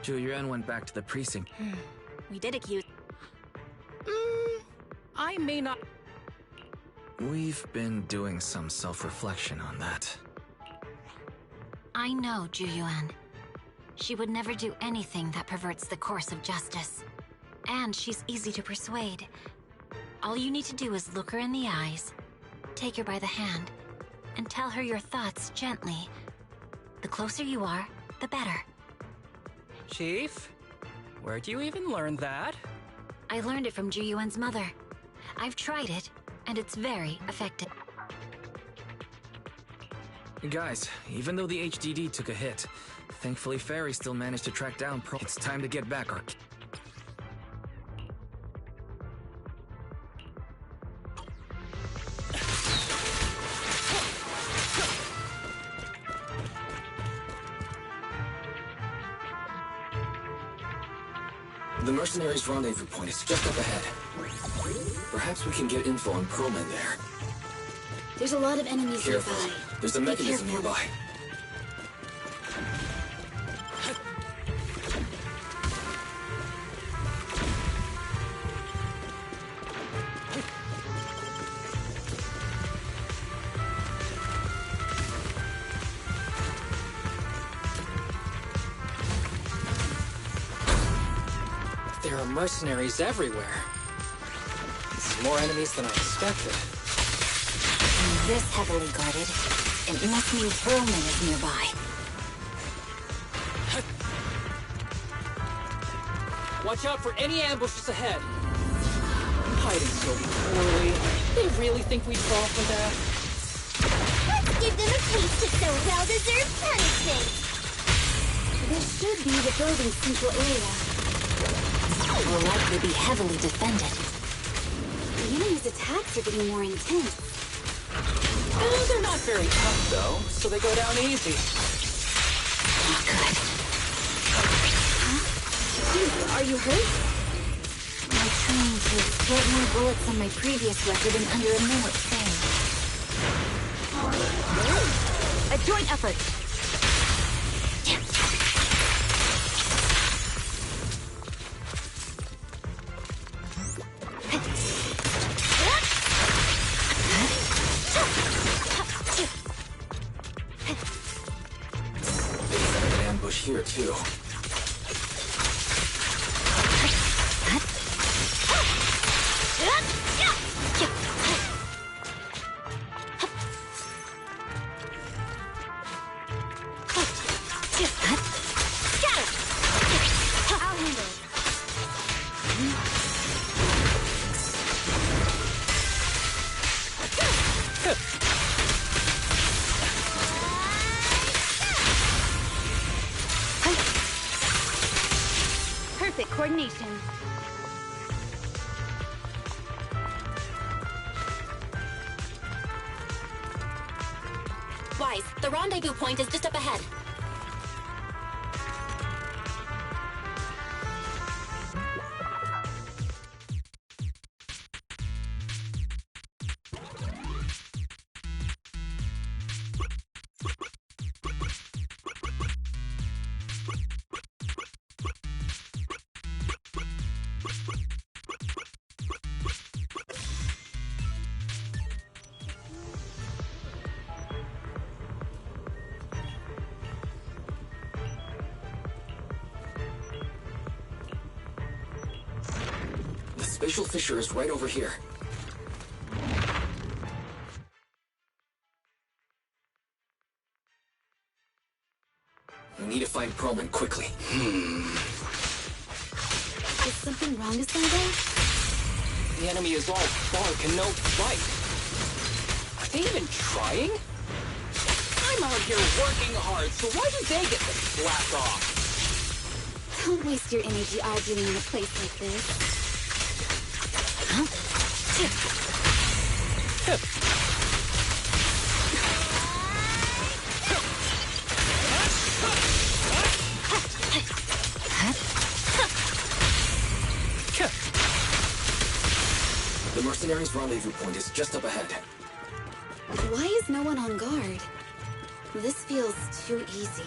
Juyuan went back to the precinct. We did accuse... I may not... We've been doing some self-reflection on that. I know Juyuan. She would never do anything that perverts the course of justice. And she's easy to persuade. All you need to do is look her in the eyes, take her by the hand, and tell her your thoughts gently. The closer you are, the better. Chief? Where'd you even learn that? I learned it from Juyuan's mother. I've tried it, and it's very effective. Guys, even though the HDD took a hit, thankfully Fairy still managed to track down Pro. It's time to get back our... The mercenaries' rendezvous point is just up ahead. Perhaps we can get info on Pearlman there. There's a lot of enemies Careful. nearby. There's a mechanism nearby. There are mercenaries everywhere. This is more enemies than I expected. This heavily guarded. It must mean Pearlman is nearby. Watch out for any ambushes ahead. Hiding so poorly. They really think we'd fall for that? Let's give them a taste of some well-deserved punishment. This should be the building's central area. It will likely be heavily defended. The enemy's attacks are getting more intense. They're not very tough, though, so they go down easy. Oh, good. Huh? Dude, are you hurt? My training to get more bullets than my previous record and under a minute failed. A joint effort. Here too. Coordination. Wise, the rendezvous point is just up ahead. Spatial fissure is right over here. We need to find Perlman quickly. Is something wrong, Asada? The enemy is all bark and no fight. Are they even trying? I'm out here working hard, so why do they get to slack off? Don't waste your energy arguing in a place like this. Huh? The mercenaries' rendezvous point is just up ahead. Why is no one on guard? This feels too easy.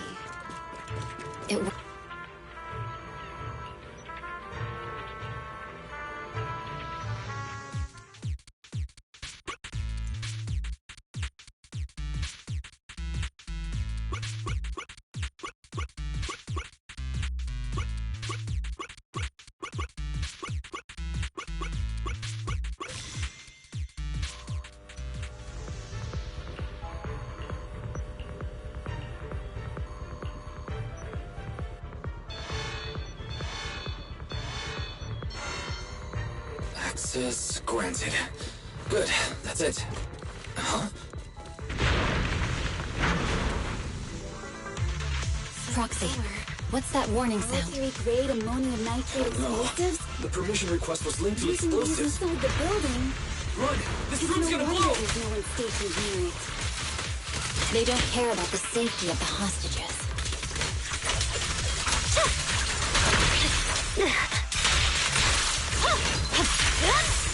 Access granted. Good, that's it. Huh? Proxy, what's that warning sound? Military-grade ammonium nitrate explosives? The permission request was linked to Using these explosives. inside the building? Run! This It's room's no gonna wonder blow! there's no one stationed near it. They don't care about the safety of the hostages.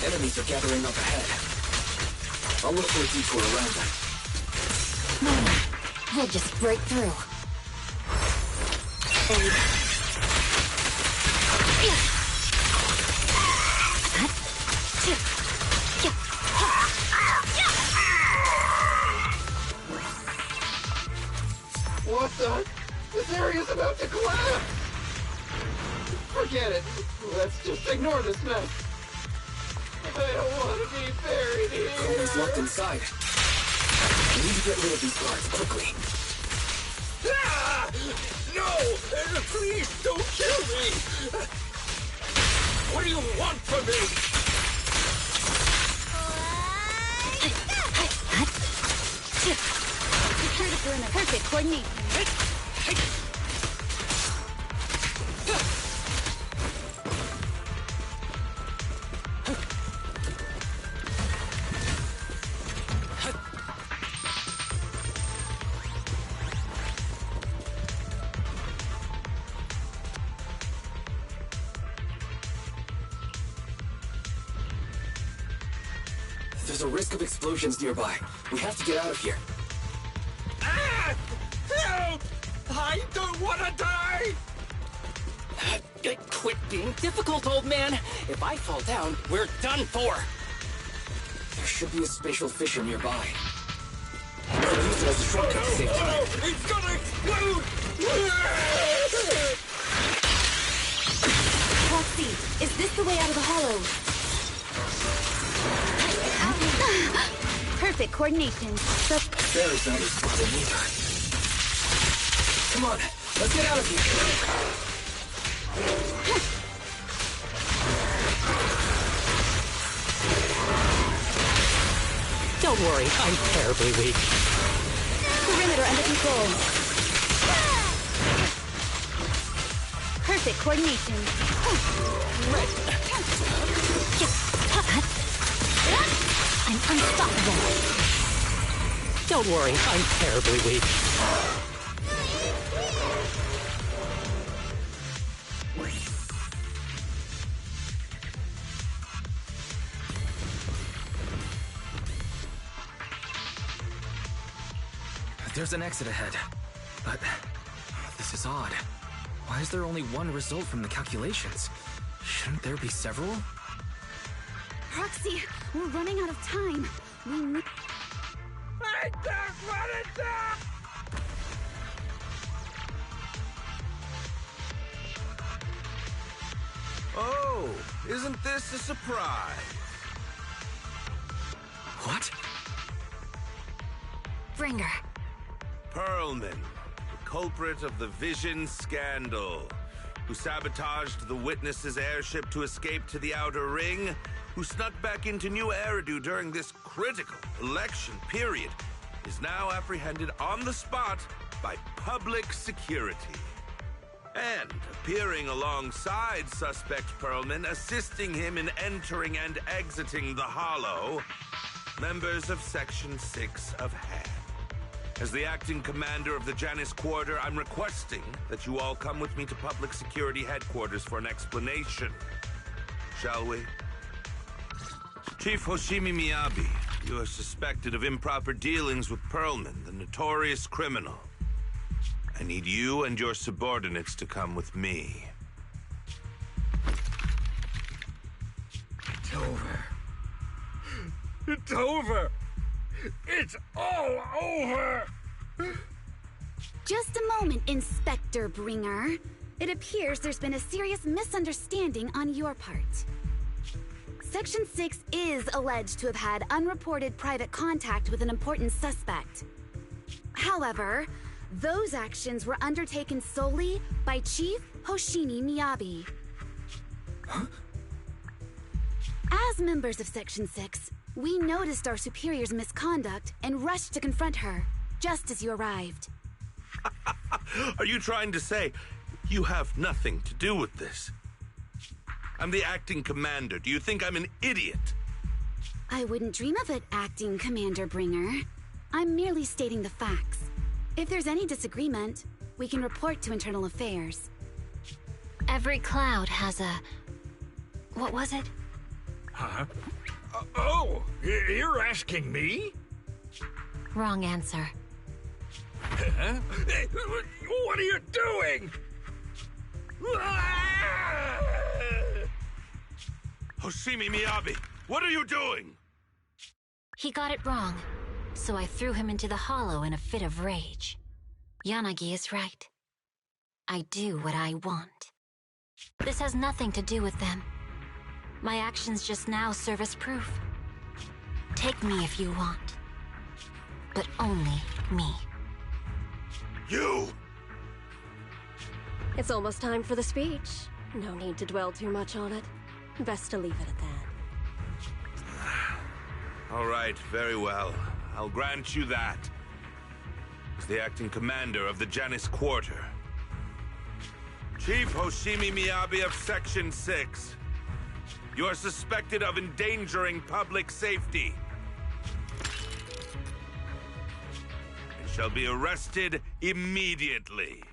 Enemies are gathering up ahead. I'll look for a detour around them. No, we'll just break through. What the? This area's about to collapse! Forget it. Let's just ignore this mess. I don't want to be buried here. Coleman's locked inside. We need to get rid of these guards quickly. Ah! No! Please don't kill me! What do you want from me? Secure the perimeter. Perfect coordination. There's a risk of explosions nearby. We have to get out of here. Ah! Help! I don't want to die! Quit being difficult, old man. If I fall down, we're done for. There should be a spatial fissure nearby. We'll use it as a shortcut to save time. It's gonna explode! Proxy, is this the way out of the hollow? Perfect coordination. There's that spot in need. Come on, let's get out of here. Don't worry, I'm terribly weak. Perimeter under control. Perfect coordination. I'm unstoppable. Don't worry, I'm terribly weak. There's an exit ahead. But this is odd. Why is there only one result from the calculations? Shouldn't there be several? Proxy, we're running out of time. We need... I don't want to die! Oh, isn't this a surprise? What? Bringer. Perlman, the culprit of the Vision scandal, who sabotaged the Witness's airship to escape to the Outer Ring, who snuck back into New Eridu during this critical election period, is now apprehended on the spot by public security. And appearing alongside suspect Perlman, assisting him in entering and exiting the Hollow, members of Section 6 of HAD. As the acting commander of the Janus Quarter, I'm requesting that you all come with me to Public Security Headquarters for an explanation. Shall we? Chief Hoshimi Miyabi, you are suspected of improper dealings with Perlman, the notorious criminal. I need you and your subordinates to come with me. It's over. It's over. It's all over! Just a moment, Inspector Bringer. It appears there's been a serious misunderstanding on your part. Section 6 is alleged to have had unreported private contact with an important suspect. However, those actions were undertaken solely by Chief Hoshimi Miyabi. Huh? As members of Section 6, we noticed our superior's misconduct and rushed to confront her, just as you arrived. Are you trying to say you have nothing to do with this? I'm the acting commander. Do you think I'm an idiot? I wouldn't dream of it, Acting Commander Bringer. I'm merely stating the facts. If there's any disagreement, we can report to Internal Affairs. Every cloud has a... What was it? Huh? Oh, you're asking me? Wrong answer. Huh? What are you doing? Hoshimi Miyabi, what are you doing? He got it wrong, so I threw him into the hollow in a fit of rage. Yanagi is right. I do what I want. This has nothing to do with them. My actions just now serve as proof. Take me if you want. But only me. You! It's almost time for the speech. No need to dwell too much on it. Best to leave it at that. All right, very well. I'll grant you that. As the acting commander of the Janus Quarter. Chief Hoshimi Miyabi of Section 6. You are suspected of endangering public safety. And shall be arrested immediately.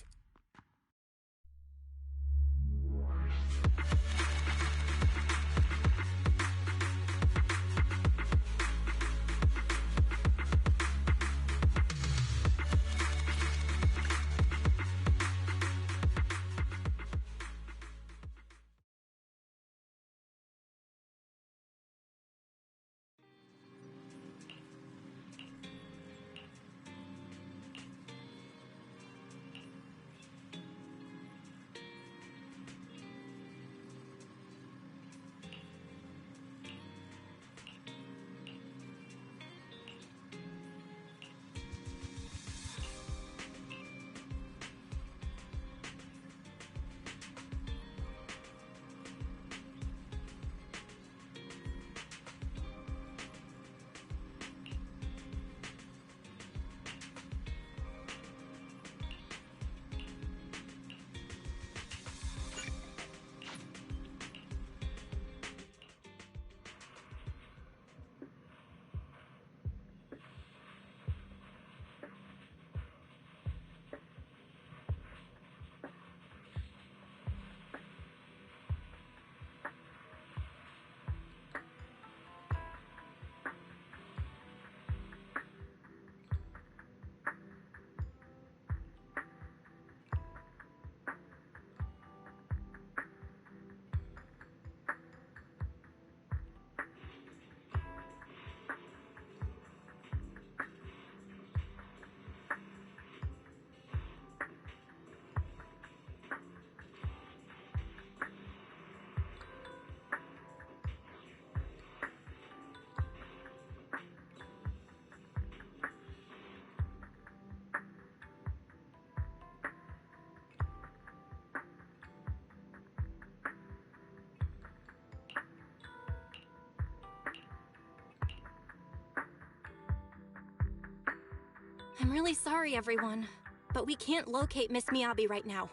I'm really sorry, everyone, but we can't locate Miss Miyabi right now.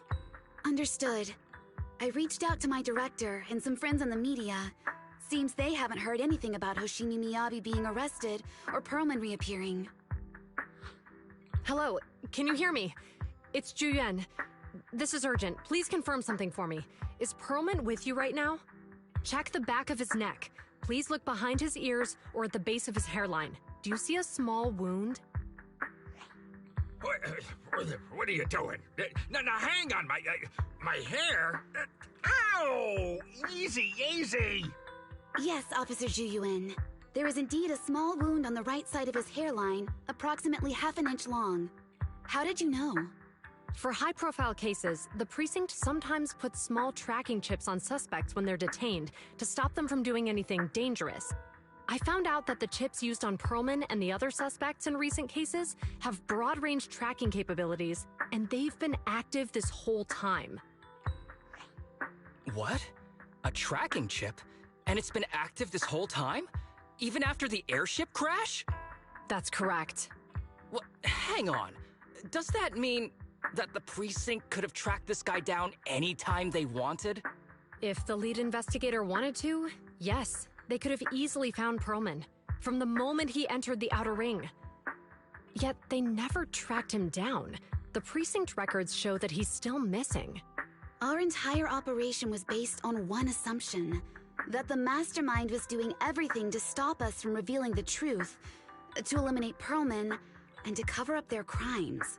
Understood. I reached out to my director and some friends in the media. Seems they haven't heard anything about Hoshimi Miyabi being arrested or Perlman reappearing. Hello, can you hear me? It's Juyuan. This is urgent. Please confirm something for me. Is Perlman with you right now? Check the back of his neck. Please look behind his ears or at the base of his hairline. Do you see a small wound? What are you doing? Now hang on, my hair. Ow! Easy, easy. Yes, Officer Juyuan. There is indeed a small wound on the right side of his hairline, approximately half an inch long. How did you know? For high-profile cases, the precinct sometimes puts small tracking chips on suspects when they're detained to stop them from doing anything dangerous. I found out that the chips used on Perlman and the other suspects in recent cases have broad-range tracking capabilities, and they've been active this whole time. What? A tracking chip? And it's been active this whole time? Even after the airship crash? That's correct. Well, hang on. Does that mean that the precinct could have tracked this guy down anytime they wanted? If the lead investigator wanted to, yes. They could have easily found Perlman from the moment he entered the outer ring. Yet they never tracked him down. The precinct records show that he's still missing. Our entire operation was based on one assumption, that the mastermind was doing everything to stop us from revealing the truth, to eliminate Perlman, and to cover up their crimes.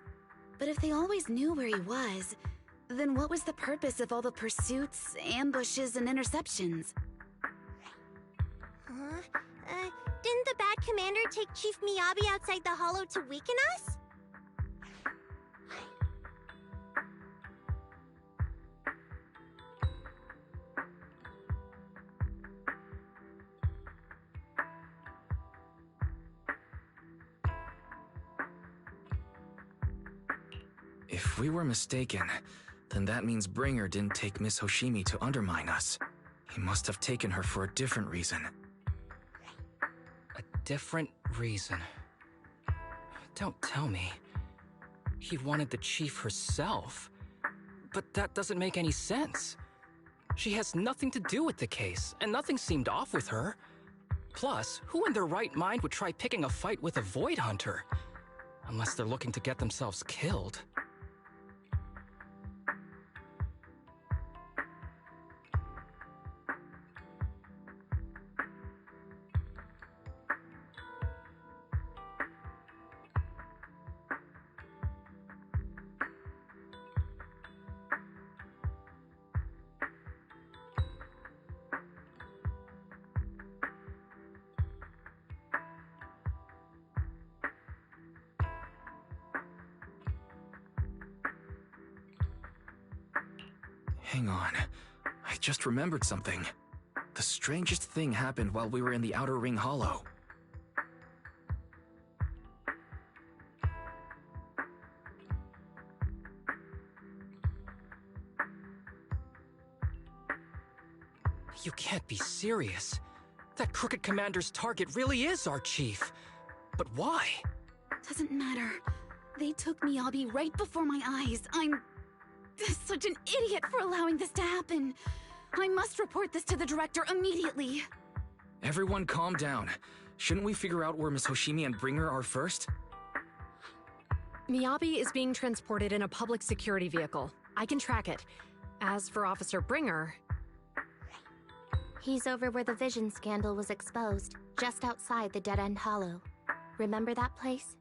But if they always knew where he was, then what was the purpose of all the pursuits, ambushes, and interceptions? Didn't the bad commander take Chief Miyabi outside the hollow to weaken us? If we were mistaken, then that means Bringer didn't take Miss Hoshimi to undermine us. He must have taken her for a different reason. A different reason? Don't tell me. He wanted the chief herself. But that doesn't make any sense. She has nothing to do with the case, and nothing seemed off with her. Plus, who in their right mind would try picking a fight with a Void Hunter? Unless they're looking to get themselves killed. Hang on. I just remembered something. The strangest thing happened while we were in the Outer Ring Hollow. You can't be serious. That Crooked Commander's target really is our chief. But why? Doesn't matter. They took Miyabi right before my eyes. I'm such an idiot for allowing this to happen. I must report this to the director immediately. Everyone calm down. Shouldn't we figure out where Miss Hoshimi and Bringer are first? Miyabi is being transported in a public security vehicle. I can track it. As for Officer Bringer... He's over where the Vision scandal was exposed, just outside the Dead End Hollow. Remember that place?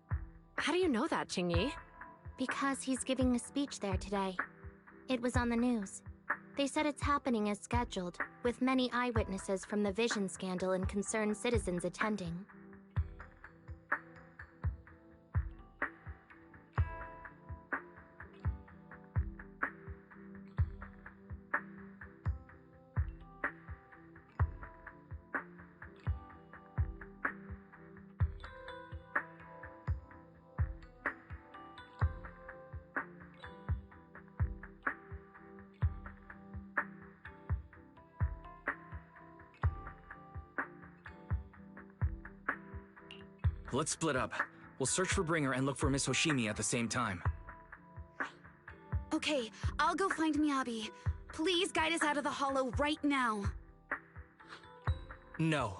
How do you know that, Qingyi? Because he's giving a speech there today. It was on the news. They said it's happening as scheduled, with many eyewitnesses from the Vision scandal and concerned citizens attending. Let's split up. We'll search for Bringer and look for Miss Hoshimi at the same time. Okay, I'll go find Miyabi. Please guide us out of the hollow right now. No.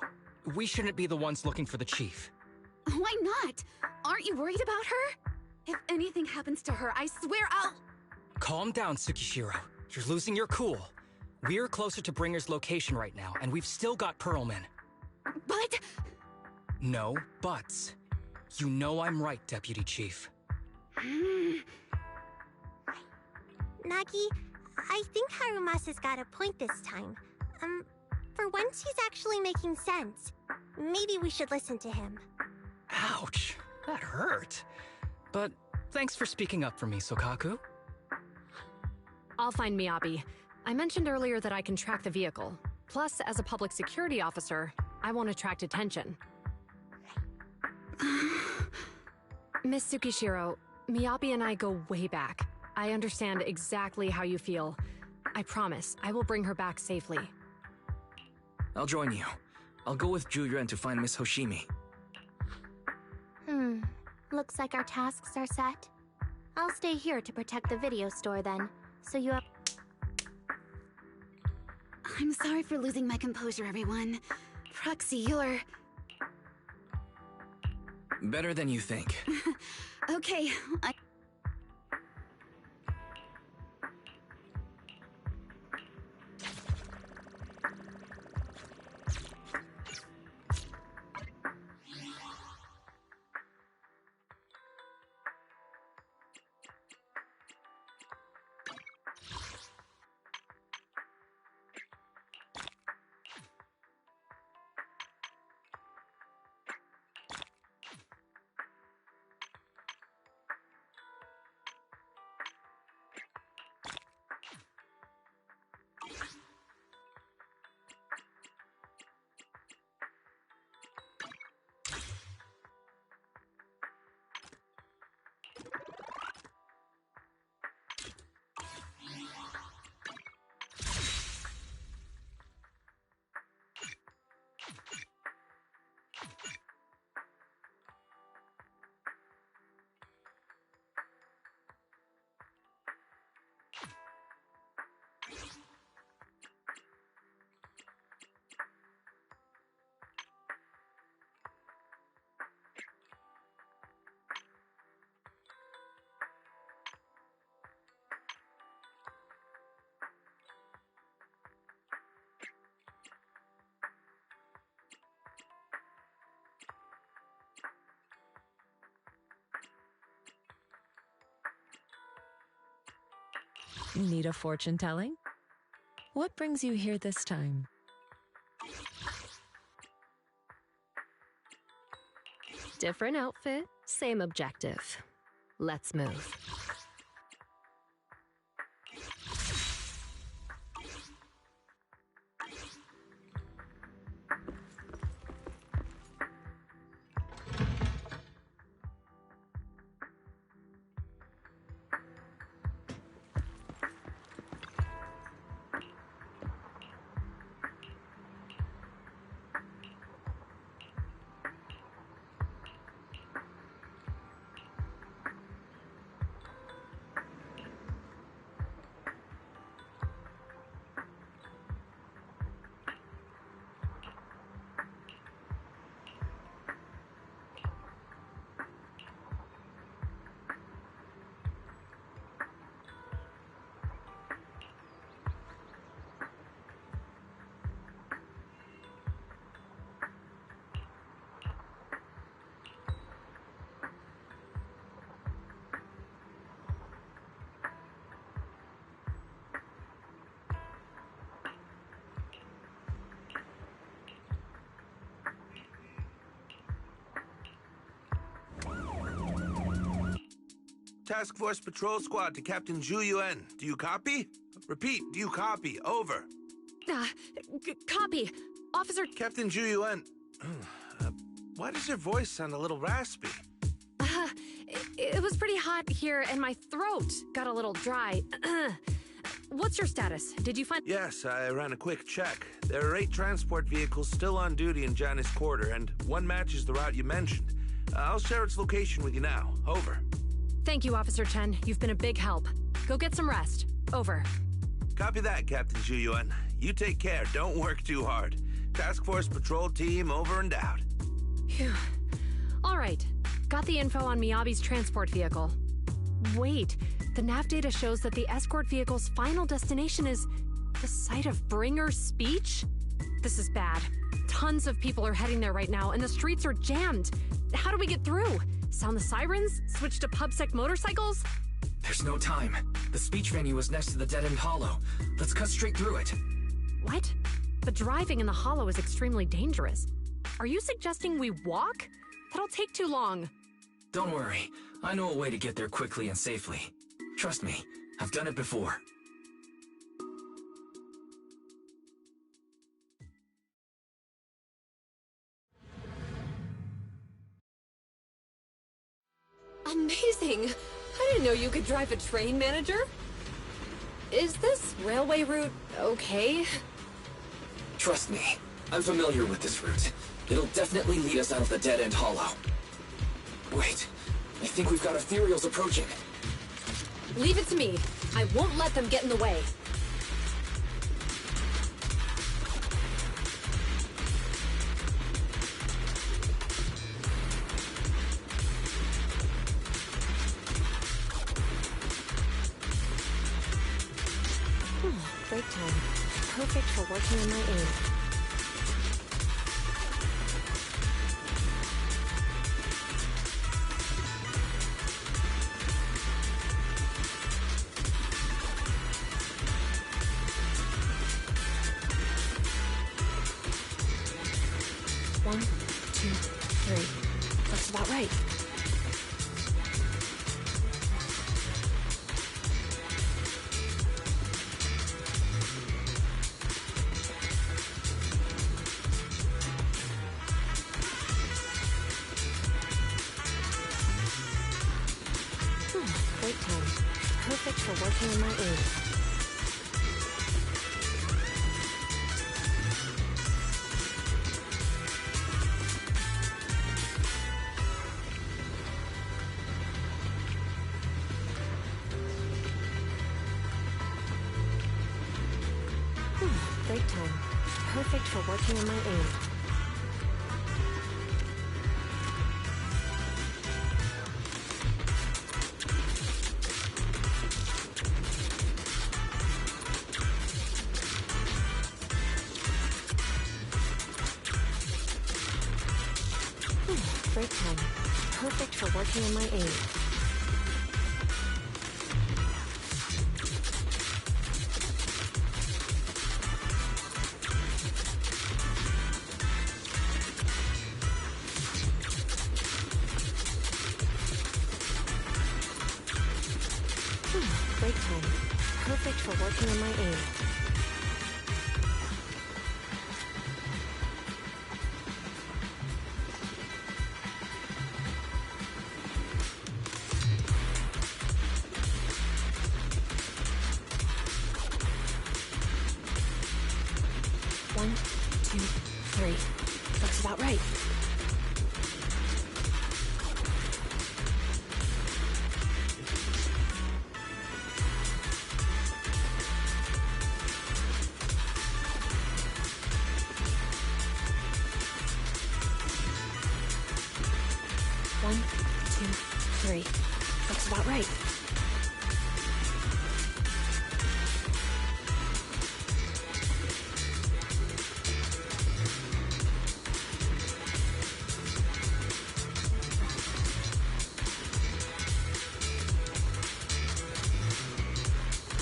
We shouldn't be the ones looking for the chief. Why not? Aren't you worried about her? If anything happens to her, I swear I'll... Calm down, Tsukishiro. You're losing your cool. We're closer to Bringer's location right now, and we've still got Pearlman. But... No buts. You know I'm right, Deputy Chief. Nagi, I think Harumasa's got a point this time. For once he's actually making sense. Maybe we should listen to him. Ouch, that hurt. But thanks for speaking up for me, Sokaku. I'll find Miyabi. I mentioned earlier that I can track the vehicle. Plus, as a public security officer, I won't attract attention. Miss Tsukishiro, Miyabi and I go way back. I understand exactly how you feel. I promise, I will bring her back safely. I'll join you. I'll go with Juyuan to find Miss Hoshimi. Looks like our tasks are set. I'll stay here to protect the video store then, so you have... I'm sorry for losing my composure, everyone. Proxy, you're... Better than you think. Okay, Need a fortune telling? What brings you here this time? Different outfit, same objective. Let's move. Task Force Patrol Squad to Captain Zhu Yuan. Do you copy? Repeat, do you copy? Over. Copy. Officer... Captain Zhu Yuan. Why does your voice sound a little raspy? It was pretty hot here, and my throat got a little dry. What's your status? Did you find... Yes, I ran a quick check. There are 8 transport vehicles still on duty in Janus Quarter, and one matches the route you mentioned. I'll share its location with you now. Over. Thank you, Officer Chen. You've been a big help. Go get some rest. Over. Copy that, Captain Zhu Yuan. You take care. Don't work too hard. Task Force Patrol Team over and out. Phew. All right. Got the info on Miyabi's transport vehicle. Wait. The nav data shows that the escort vehicle's final destination is the site of Bringer's speech? This is bad. Tons of people are heading there right now, and the streets are jammed. How do we get through? Sound the sirens? Switch to PubSec motorcycles? There's no time. The speech venue is next to the dead-end hollow. Let's cut straight through it. What? But driving in the hollow is extremely dangerous. Are you suggesting we walk? That'll take too long. Don't worry. I know a way to get there quickly and safely. Trust me, I've done it before. Amazing! I didn't know you could drive a train, Manager. Is this railway route okay? Trust me, I'm familiar with this route. It'll definitely lead us out of the dead-end hollow. Wait, I think we've got ethereals approaching. Leave it to me. I won't let them get in the way. Break time. Perfect for working on my aim. One, 2, 3. That's about right. Break time. Perfect for working on my aim. Break time. Perfect for working on my aim. Break time. Perfect for working on my aim. break time. Perfect for working on my aim. One, two, three. Looks about right. One, two, three. Looks about right.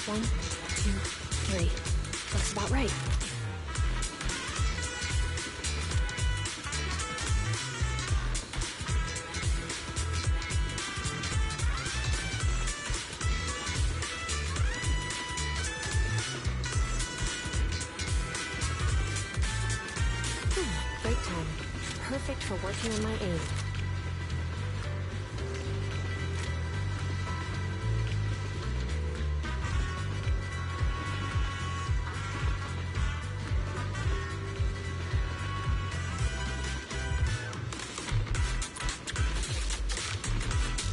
One, two, three. Looks about right. Break time. Perfect for working on my aim.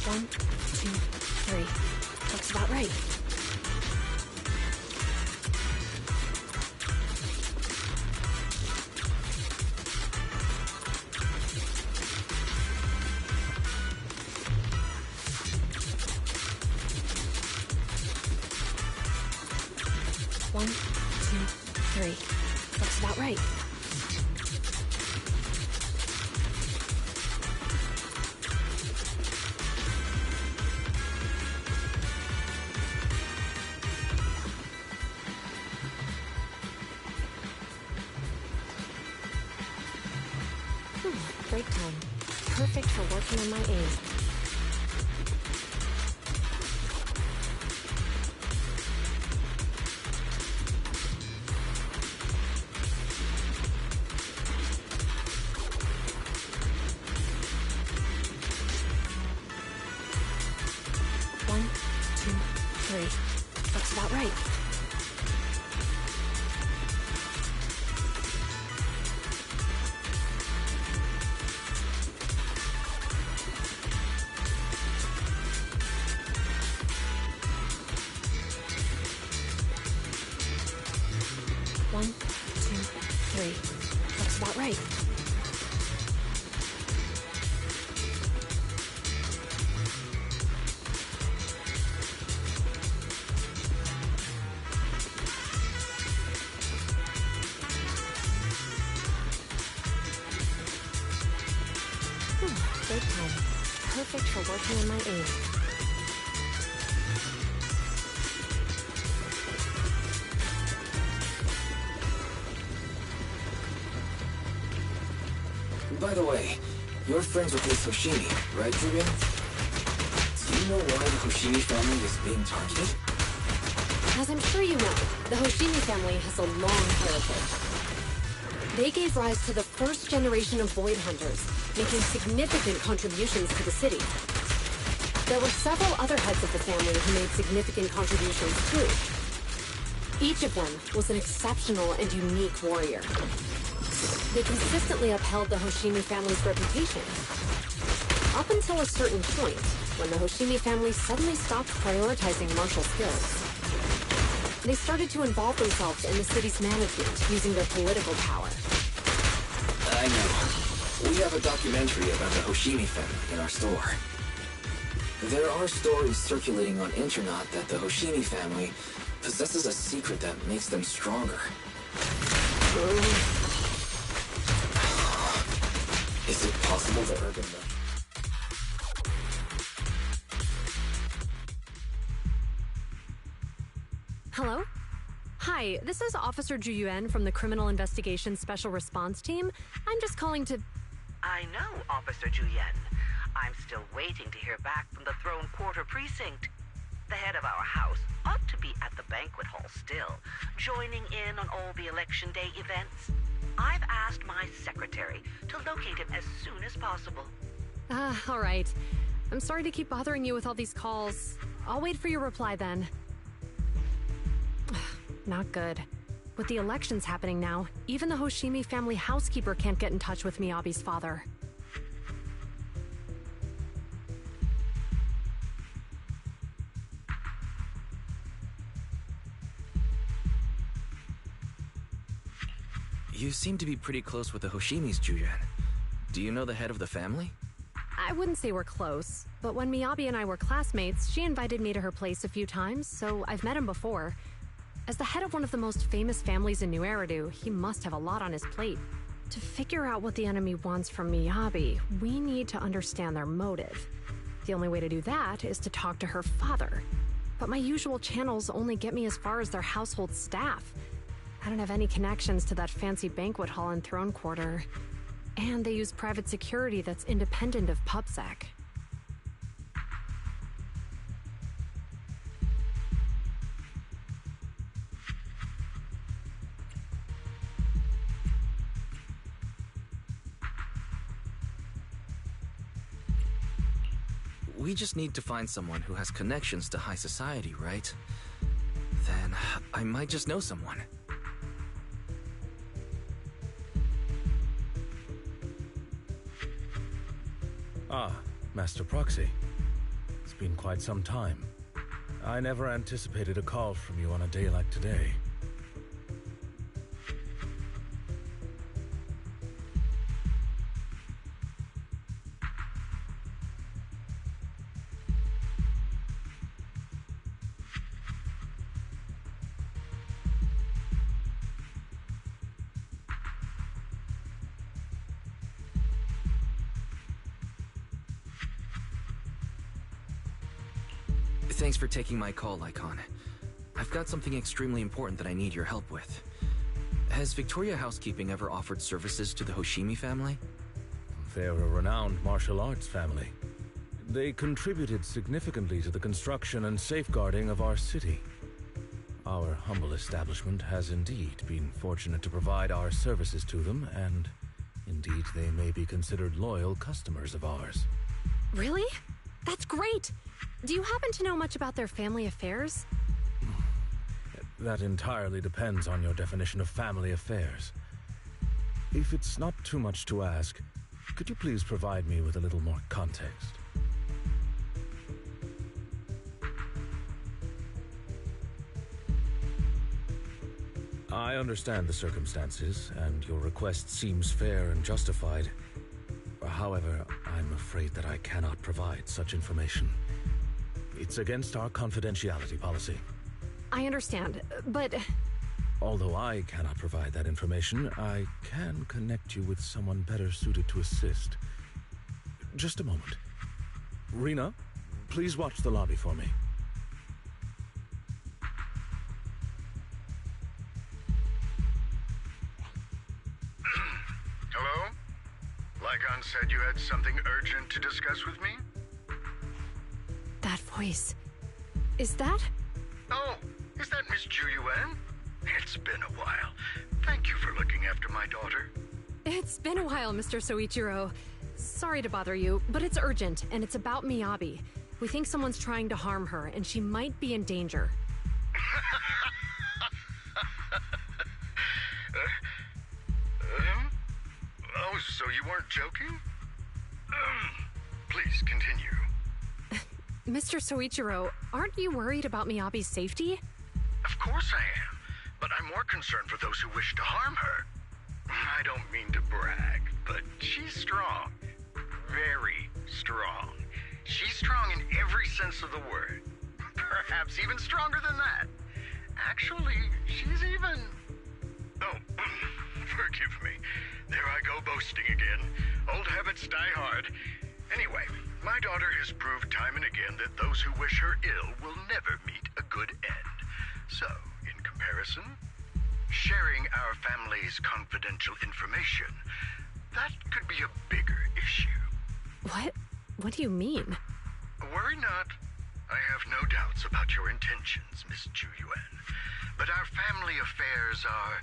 One, two, three. Looks about right. One, two, three. Looks about right. Break time. Perfect for working on my aim. One, two, three. Looks about right. One, two, three. Looks about right. Break time. Perfect for working on my aim. By the way, you're friends with Miss Hoshimi, right, Julian? Do you know why the Hoshimi family is being targeted? As I'm sure you know, the Hoshimi family has a long heritage. They gave rise to the first generation of Void Hunters, making significant contributions to the city. There were several other heads of the family who made significant contributions too. Each of them was an exceptional and unique warrior. They consistently upheld the Hoshimi family's reputation. Up until a certain point, when the Hoshimi family suddenly stopped prioritizing martial skills. They started to involve themselves in the city's management using their political power. I know. We have a documentary about the Hoshimi family in our store. There are stories circulating on internet that the Hoshimi family possesses a secret that makes them stronger. Is it possible that urban... Hello? Hi, this is Officer Ju Yuan from the Criminal Investigation Special Response Team. I'm just calling to... I know, Officer Ju Yuan. I'm still waiting to hear back from the Throne Quarter Precinct. the head of our house ought to be at the banquet hall still, joining in on all the election day events. I've asked my secretary to locate him as soon as possible. All right. I'm sorry to keep bothering you with all these calls. I'll wait for your reply then. Not good. With the elections happening now, even the Hoshimi family housekeeper can't get in touch with Miyabi's father. You seem to be pretty close with the Hoshimis, Juyan. Do you know the head of the family? I wouldn't say we're close, but when Miyabi and I were classmates, she invited me to her place a few times, so I've met him before. As the head of one of the most famous families in New Eridu, he must have a lot on his plate. To figure out what the enemy wants from Miyabi, we need to understand their motive. The only way to do that is to talk to her father. But my usual channels only get me as far as their household staff. I don't have any connections to that fancy banquet hall and throne quarter. And they use private security that's independent of PubSec. We just need to find someone who has connections to high society, right? Then I might just know someone. Ah, Master Proxy. It's been quite some time. I never anticipated a call from you on a day like today. Thanks for taking my call, Lycon. I've got something extremely important that I need your help with. Has Victoria Housekeeping ever offered services to the Hoshimi family? They're a renowned martial arts family. They contributed significantly to the construction and safeguarding of our city. Our humble establishment has indeed been fortunate to provide our services to them, and indeed they may be considered loyal customers of ours. Really? That's great! Do you happen to know much about their family affairs? That entirely depends on your definition of family affairs. If it's not too much to ask, could you please provide me with a little more context? I understand the circumstances, and your request seems fair and justified. However, I'm afraid that I cannot provide such information. It's against our confidentiality policy. I understand, but... Although I cannot provide that information, I can connect you with someone better suited to assist. Just a moment. Rena, please watch the lobby for me. Hello? Lycon said you had something urgent to discuss with me? That voice... Is that... Oh, is that Miss Ju-Yuan? It's been a while. Thank you for looking after my daughter. It's been a while, Mr. Soichiro. Sorry to bother you, but it's urgent, and it's about Miyabi. We think someone's trying to harm her, and she might be in danger. Oh, so you weren't joking? Please continue. Mr. Soichiro, aren't you worried about Miyabi's safety? Of course I am, but I'm more concerned for those who wish to harm her. I don't mean to brag, but she's strong. Very strong. She's strong in every sense of the word. Perhaps even stronger than that. Actually, she's even... Oh, forgive me. There I go boasting again. Old habits die hard. Anyway, my daughter has proved time and again that those who wish her ill will never meet a good end. So, in comparison, sharing our family's confidential information, that could be a bigger issue. What do you mean? Worry not. I have no doubts about your intentions, Miss Ju Yuan. But our family affairs are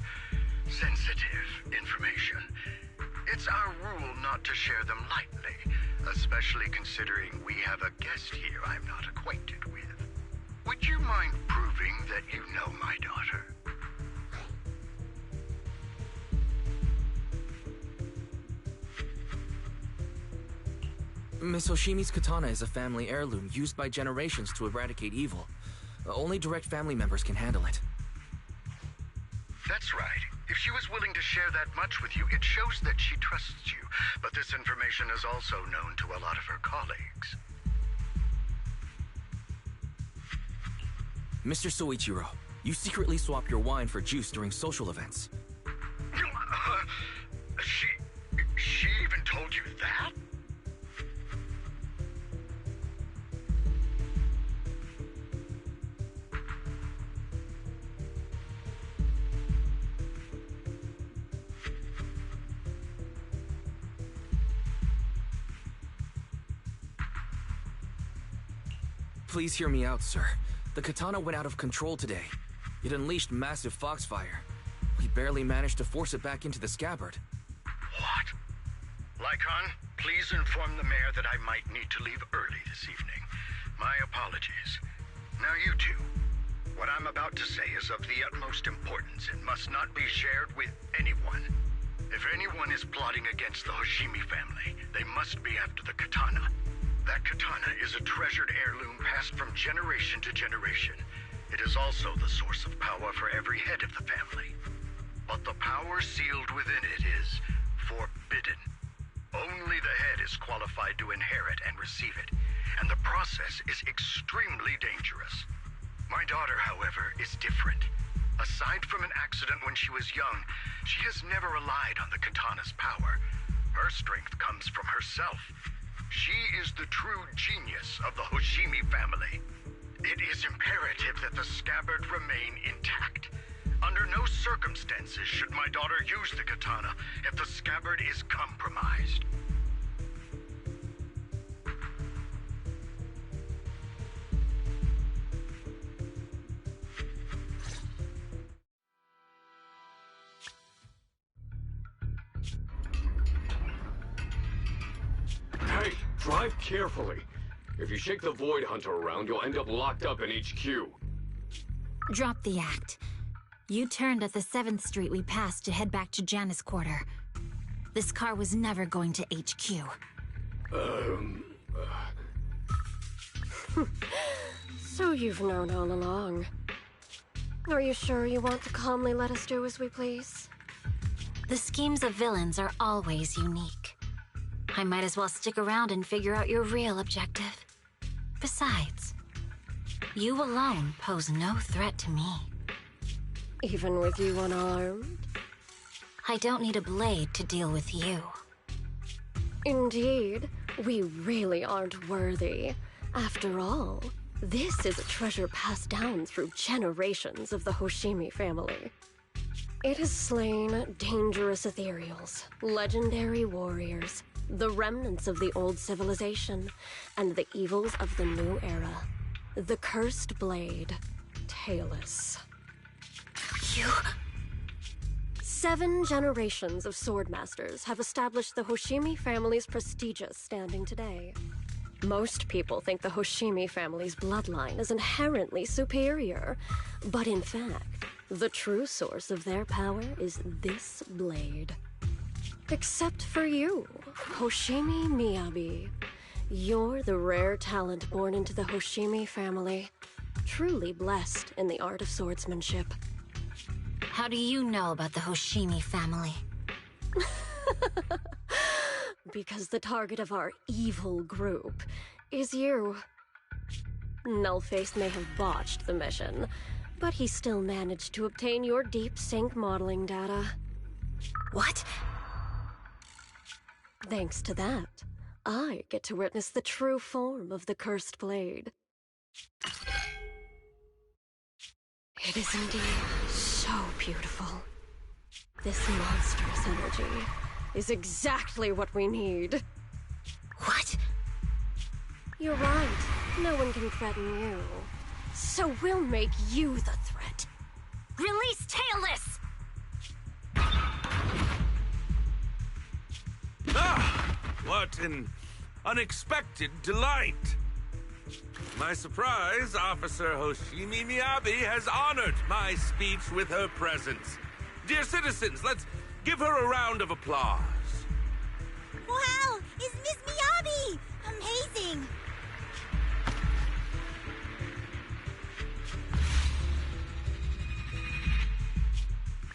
sensitive information. It's our rule not to share them lightly, especially considering we have a guest here I'm not acquainted with. Would you mind proving that you know my daughter? Miss Hoshimi's katana is a family heirloom used by generations to eradicate evil. Only direct family members can handle it. That's right. If she was willing to share that much with you, it shows that she trusts you. But this information is also known to a lot of her colleagues. Mr. Soichiro, you secretly swap your wine for juice during social events. She even told you that? Please hear me out, sir. The katana went out of control today. It unleashed massive foxfire. We barely managed to force it back into the scabbard. What? Lycon, please inform the mayor that I might need to leave early this evening. My apologies. Now you two, what I'm about to say is of the utmost importance and must not be shared with anyone. If anyone is plotting against the Hoshimi family, they must be after the katana. That katana is a treasured heirloom passed from generation to generation. It is also the source of power for every head of the family. But the power sealed within it is forbidden. Only the head is qualified to inherit and receive it, and the process is extremely dangerous. My daughter, however, is different. Aside from an accident when she was young, she has never relied on the katana's power. Her strength comes from herself. She is the true genius of the Hoshimi family. It is imperative that the scabbard remain intact. Under no circumstances should my daughter use the katana if the scabbard is compromised. Hey, drive carefully. If you shake the Void Hunter around, you'll end up locked up in HQ. Drop the act. You turned at the 7th Street we passed to head back to Janus Quarter. This car was never going to HQ. So you've known all along. Are you sure you want to calmly let us do as we please? The schemes of villains are always unique. I might as well stick around and figure out your real objective. Besides, you alone pose no threat to me. Even with you unarmed? I don't need a blade to deal with you. Indeed, we really aren't worthy. After all, this is a treasure passed down through generations of the Hoshimi family. It has slain dangerous ethereals, legendary warriors, the remnants of the old civilization, and the evils of the new era. The cursed blade, Talus. You... 7 generations of swordmasters have established the Hoshimi family's prestigious standing today. Most people think the Hoshimi family's bloodline is inherently superior, but in fact, the true source of their power is this blade. Except for you, Hoshimi Miyabi. You're the rare talent born into the Hoshimi family, truly blessed in the art of swordsmanship. How do you know about the Hoshimi family? Because the target of our evil group is you. Nullface may have botched the mission, but he still managed to obtain your deep sync modeling data. What? Thanks to that, I get to witness the true form of the cursed blade. It is indeed so beautiful. This monstrous energy is exactly what we need. What? You're right. No one can threaten you. So we'll make you the threat. Release Tailless! Ah! What an unexpected delight! My surprise, Officer Hoshimi Miyabi has honored my speech with her presence. Dear citizens, let's give her a round of applause. Wow! It's Miss Miyabi! Amazing!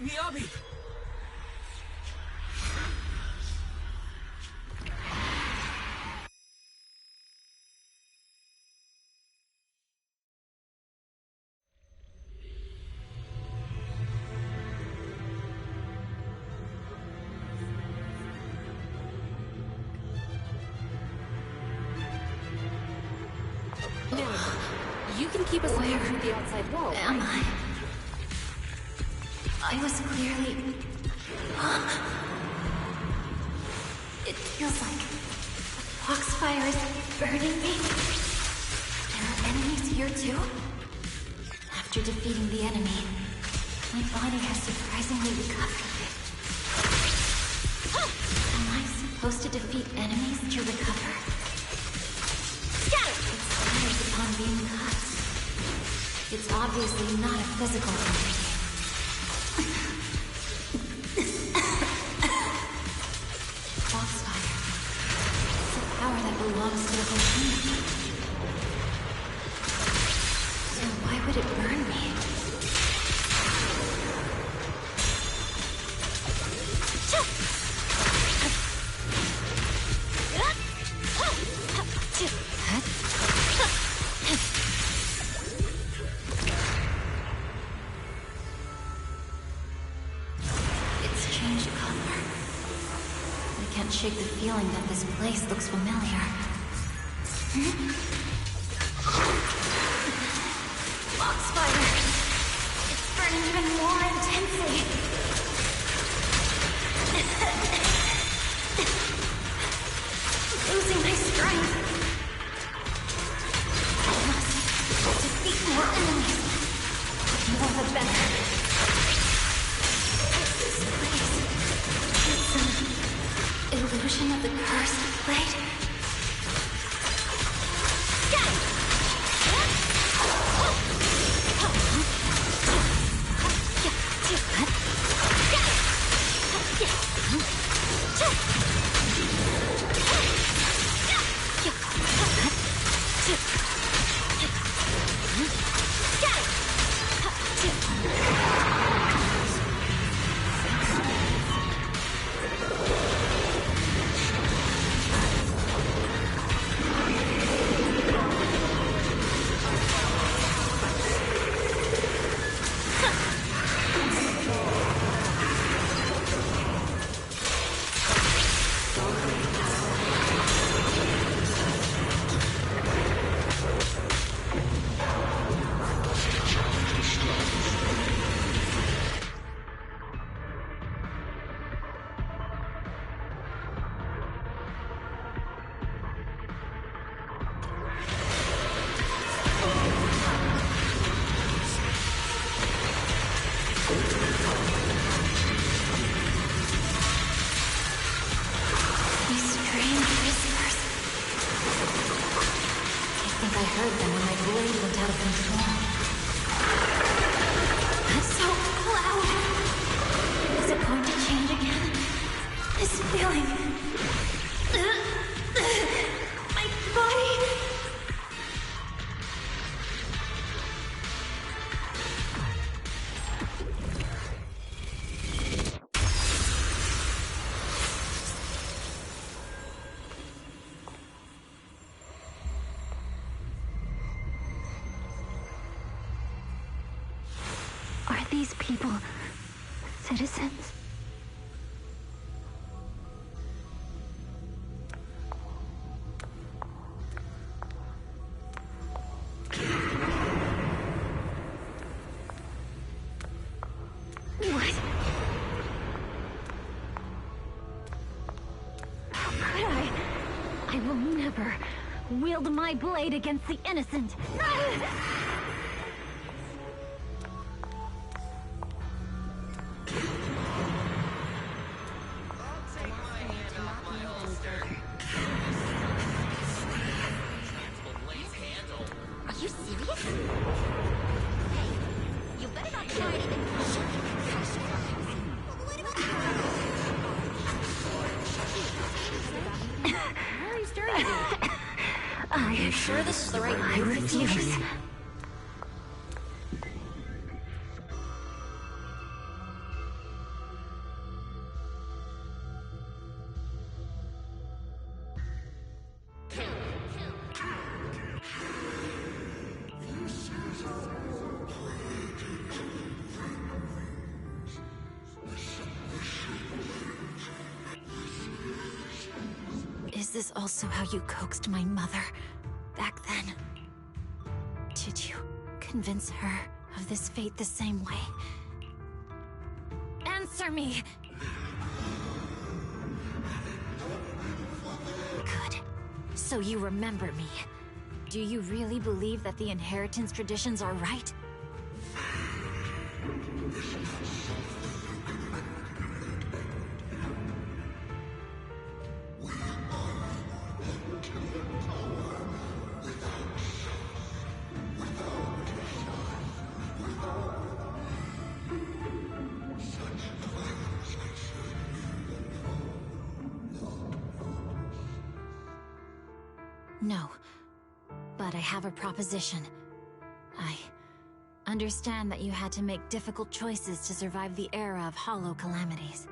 Miyabi! No, you can keep us away from the outside world. Am I? I was clearly... It feels like the foxfire is burning me. There are enemies here too? After defeating the enemy, my body has surprisingly recovered. Am I supposed to defeat enemies to recover? It staggers upon being cut. It's obviously not a physical injury. Foxfire. It's a power that belongs to the Hoshimi. So why would it burn me? It's changed color. I can't shake the feeling that this place looks familiar. Foxfire! It's burning even more intensely. Losing my strength. I must defeat more enemies. The more the better. This place. It's an illusion of the cursed blade. I heard them when my blade went out of control. That's so loud! Is it going to change again? This feeling... my body... Are these people citizens? What? How could I? I will never Wield my blade against the innocent! Are you serious? Hey, you better not try to even push it. Why are you staring at me? Are you sure this is the right way? I refuse. Is this also how you coaxed my mother back then? Did you convince her of this fate the same way? Answer me! Good. So you remember me. Do you really believe that the inheritance traditions are right? No, but I have a proposition. I understand that you had to make difficult choices to survive the era of hollow calamities.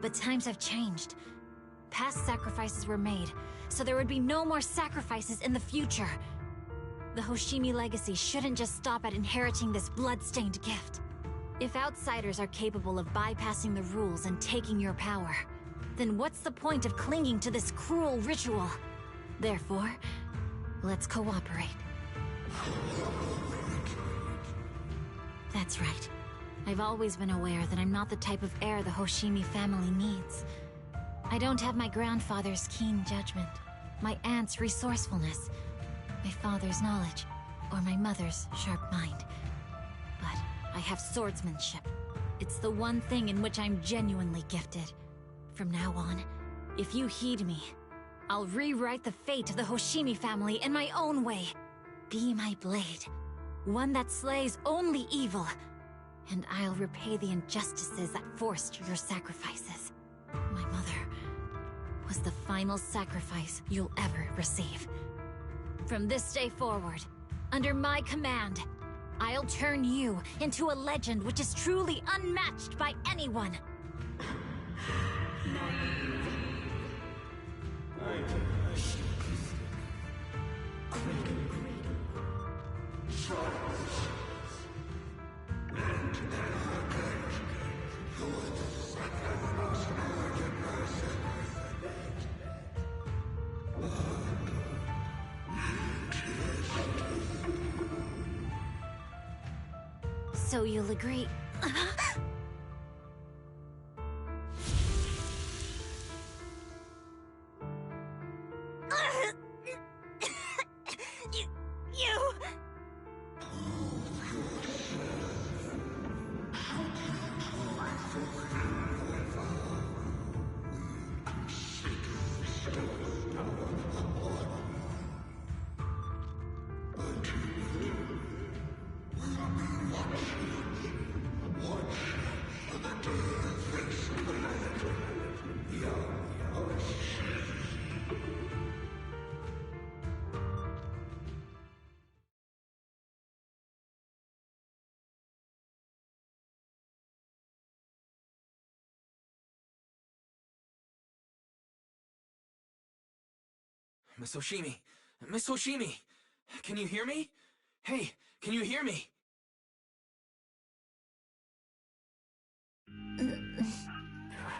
But times have changed. Past sacrifices were made, so there would be no more sacrifices in the future. The Hoshimi legacy shouldn't just stop at inheriting this blood-stained gift. If outsiders are capable of bypassing the rules and taking your power, then what's the point of clinging to this cruel ritual? Therefore, let's cooperate. That's right. I've always been aware that I'm not the type of heir the Hoshimi family needs. I don't have my grandfather's keen judgment, my aunt's resourcefulness, my father's knowledge, or my mother's sharp mind. But I have swordsmanship. It's the one thing in which I'm genuinely gifted. From now on, if you heed me, I'll rewrite the fate of the Hoshimi family in my own way. Be my blade, one that slays only evil, and I'll repay the injustices that forced your sacrifices. My mother was the final sacrifice you'll ever receive. From this day forward, under my command, I'll turn you into a legend which is truly unmatched by anyone. So you'll agree? You... Miss Hoshimi! Miss Hoshimi! Can you hear me? Hey, can you hear me?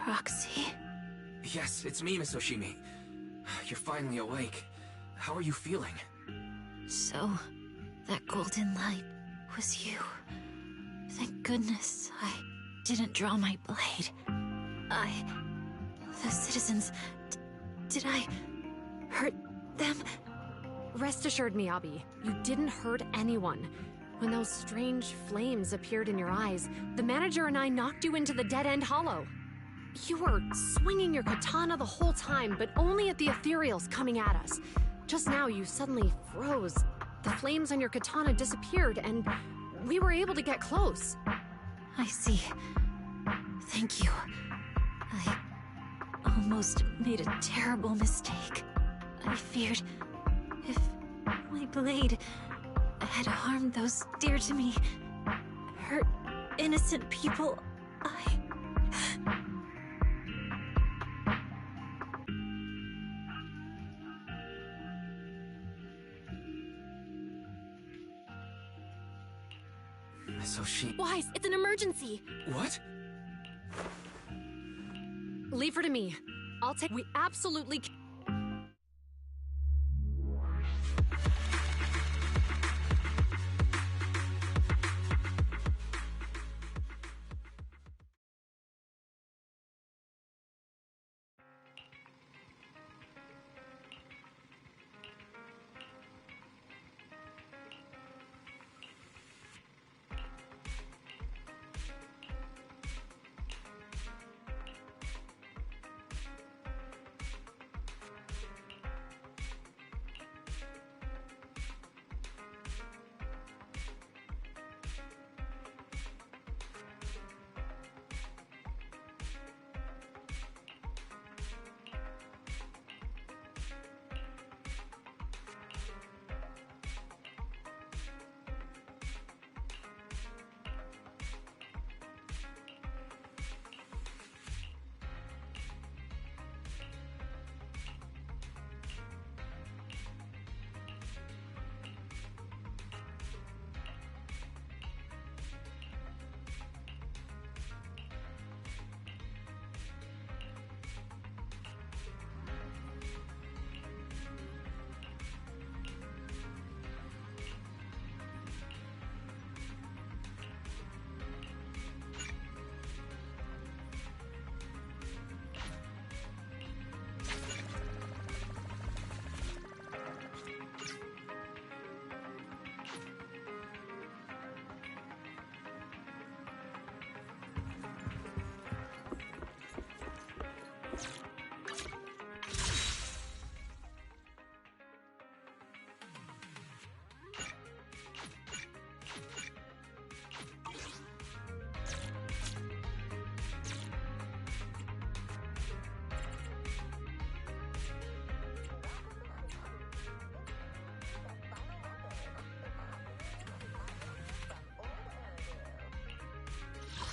Roxy? Yes, it's me, Miss Hoshimi. You're finally awake. How are you feeling? So, that golden light was you. Thank goodness I didn't draw my blade. The citizens... did I hurt them? Rest assured, Miyabi, you didn't hurt anyone. When those strange flames appeared in your eyes, the manager and I knocked you into the dead-end hollow. You were swinging your katana the whole time, but only at the ethereals coming at us. Just now, you suddenly froze. The flames on your katana disappeared, and we were able to get close. I see. Thank you. I almost made a terrible mistake. I feared if my blade had harmed those dear to me, hurt innocent people, So she... Wise, it's an emergency! What? Leave her to me. I'll take... We absolutely...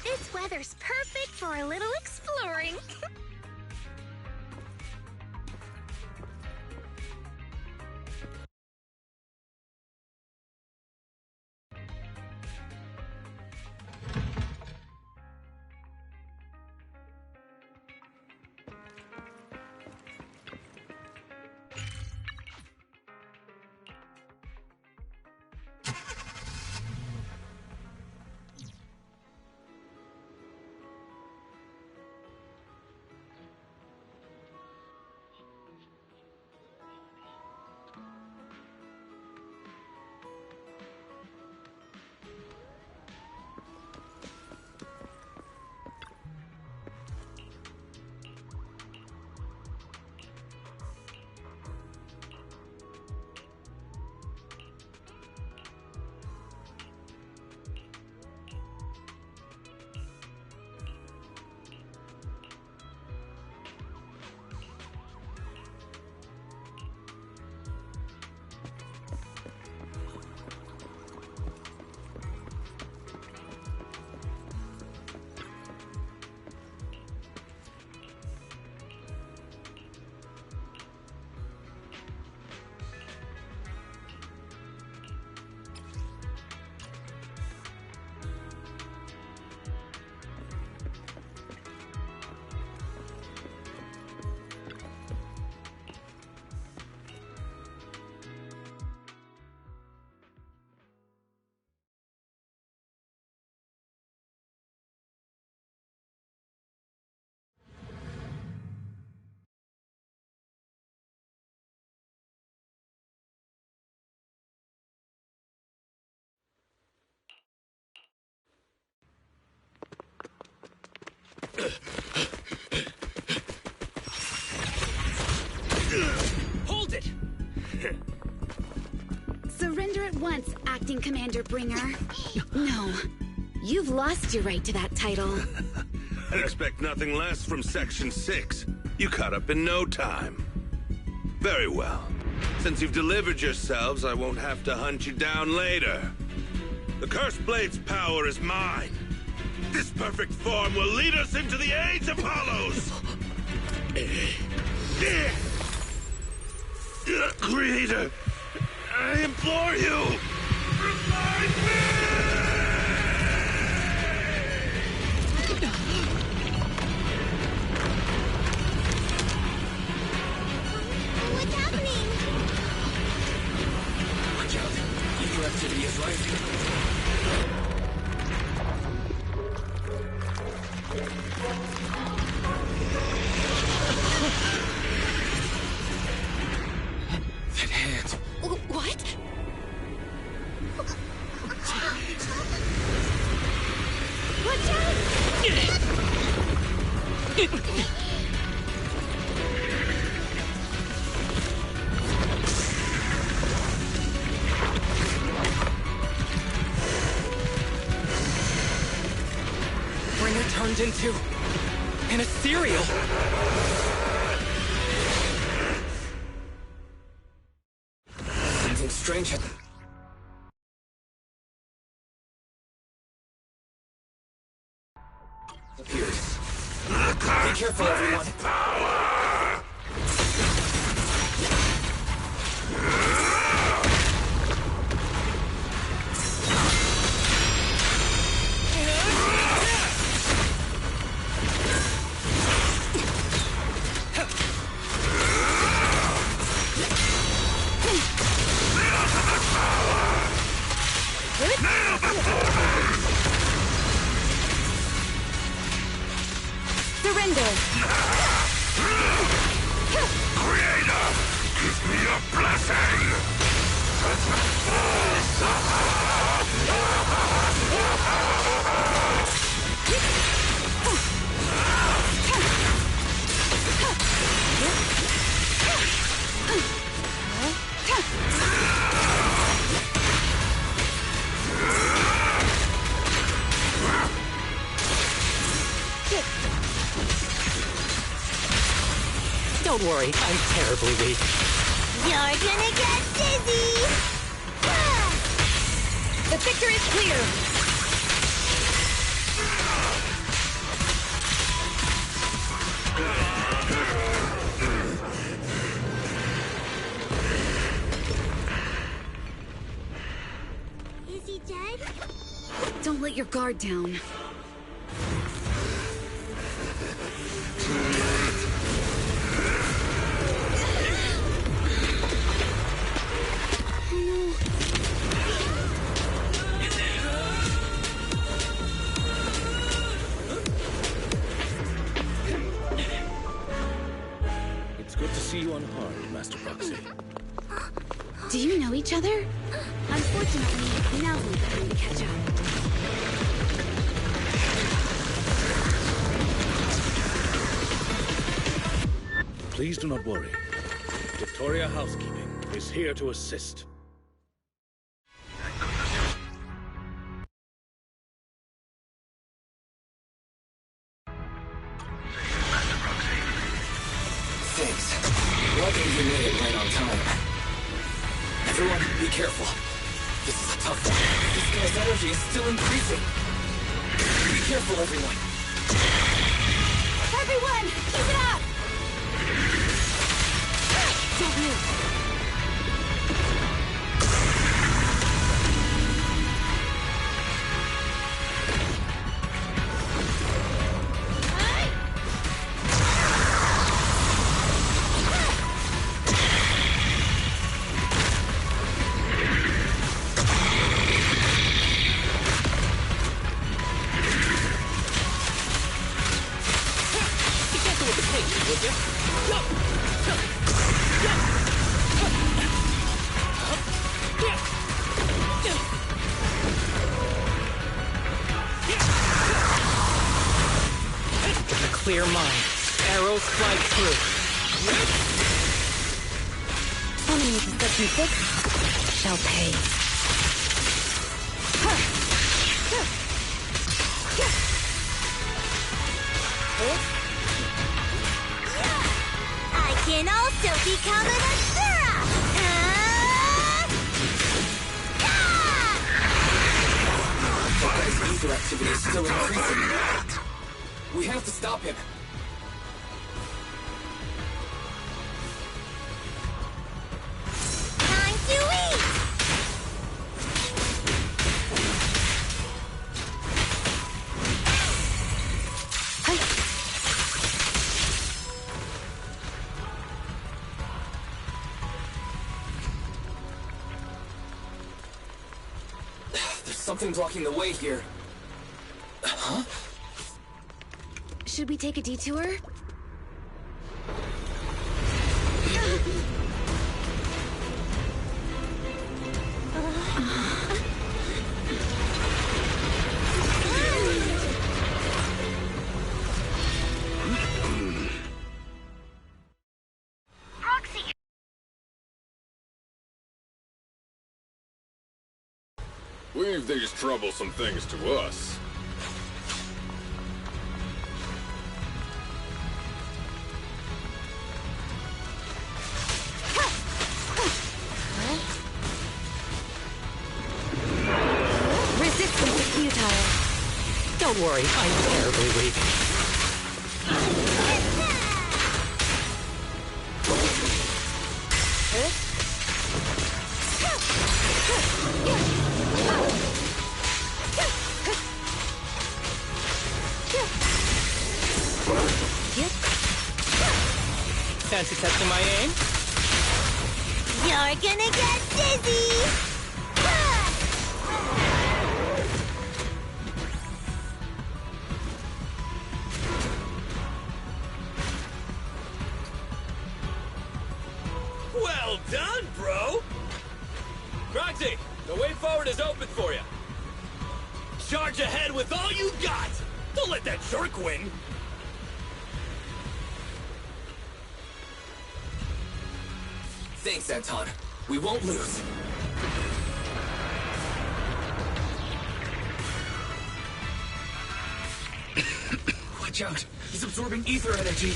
This weather's perfect for a little exploring. Hold it! Surrender at once, Acting Commander Bringer. No. You've lost your right to that title. I'd expect nothing less from Section 6. You caught up in no time. Very well. Since you've delivered yourselves, I won't have to hunt you down later. The Cursed Blade's power is mine. This perfect form will lead us into the Age of Hollows! Creator, I implore you! Revive me! What's happening? Watch out. Ether activity is rising. That hand. What? Watch out! Bringer turned into an ethereal. Something strange had... appears. Be careful, everyone. Surrender! Creator, give me your blessing! Don't worry, I'm terribly weak. You're gonna get dizzy! The victor is clear! Is he dead? Don't let your guard down. It's good to see you unharmed, Master Proxy. Do you know each other? Unfortunately, now's not the time to catch up. Please do not worry. Victoria Housekeeping is here to assist. Thanks. Lucky you made it right on time. Everyone, be careful. This is a tough one. This guy's energy is still increasing. Be careful, everyone. Everyone, keep it up! Don't move. clear mind. Arrows fly through. Enemies in Section 6 shall pay. I can also become an Asura! His ether activity is still increasing. We have to stop him. Time to eat! There's something blocking the way here. Huh? Should we take a detour? Proxy! Leave these troublesome things to us. Resistance is futile. Don't worry, I'm terribly weak. Fancy testing my aim? You're gonna get dizzy! Well done, bro! Proxy, the way forward is open for you. Charge ahead with all you got! Don't let that jerk win! Thanks, Anton. We won't lose. Watch out! He's absorbing ether energy.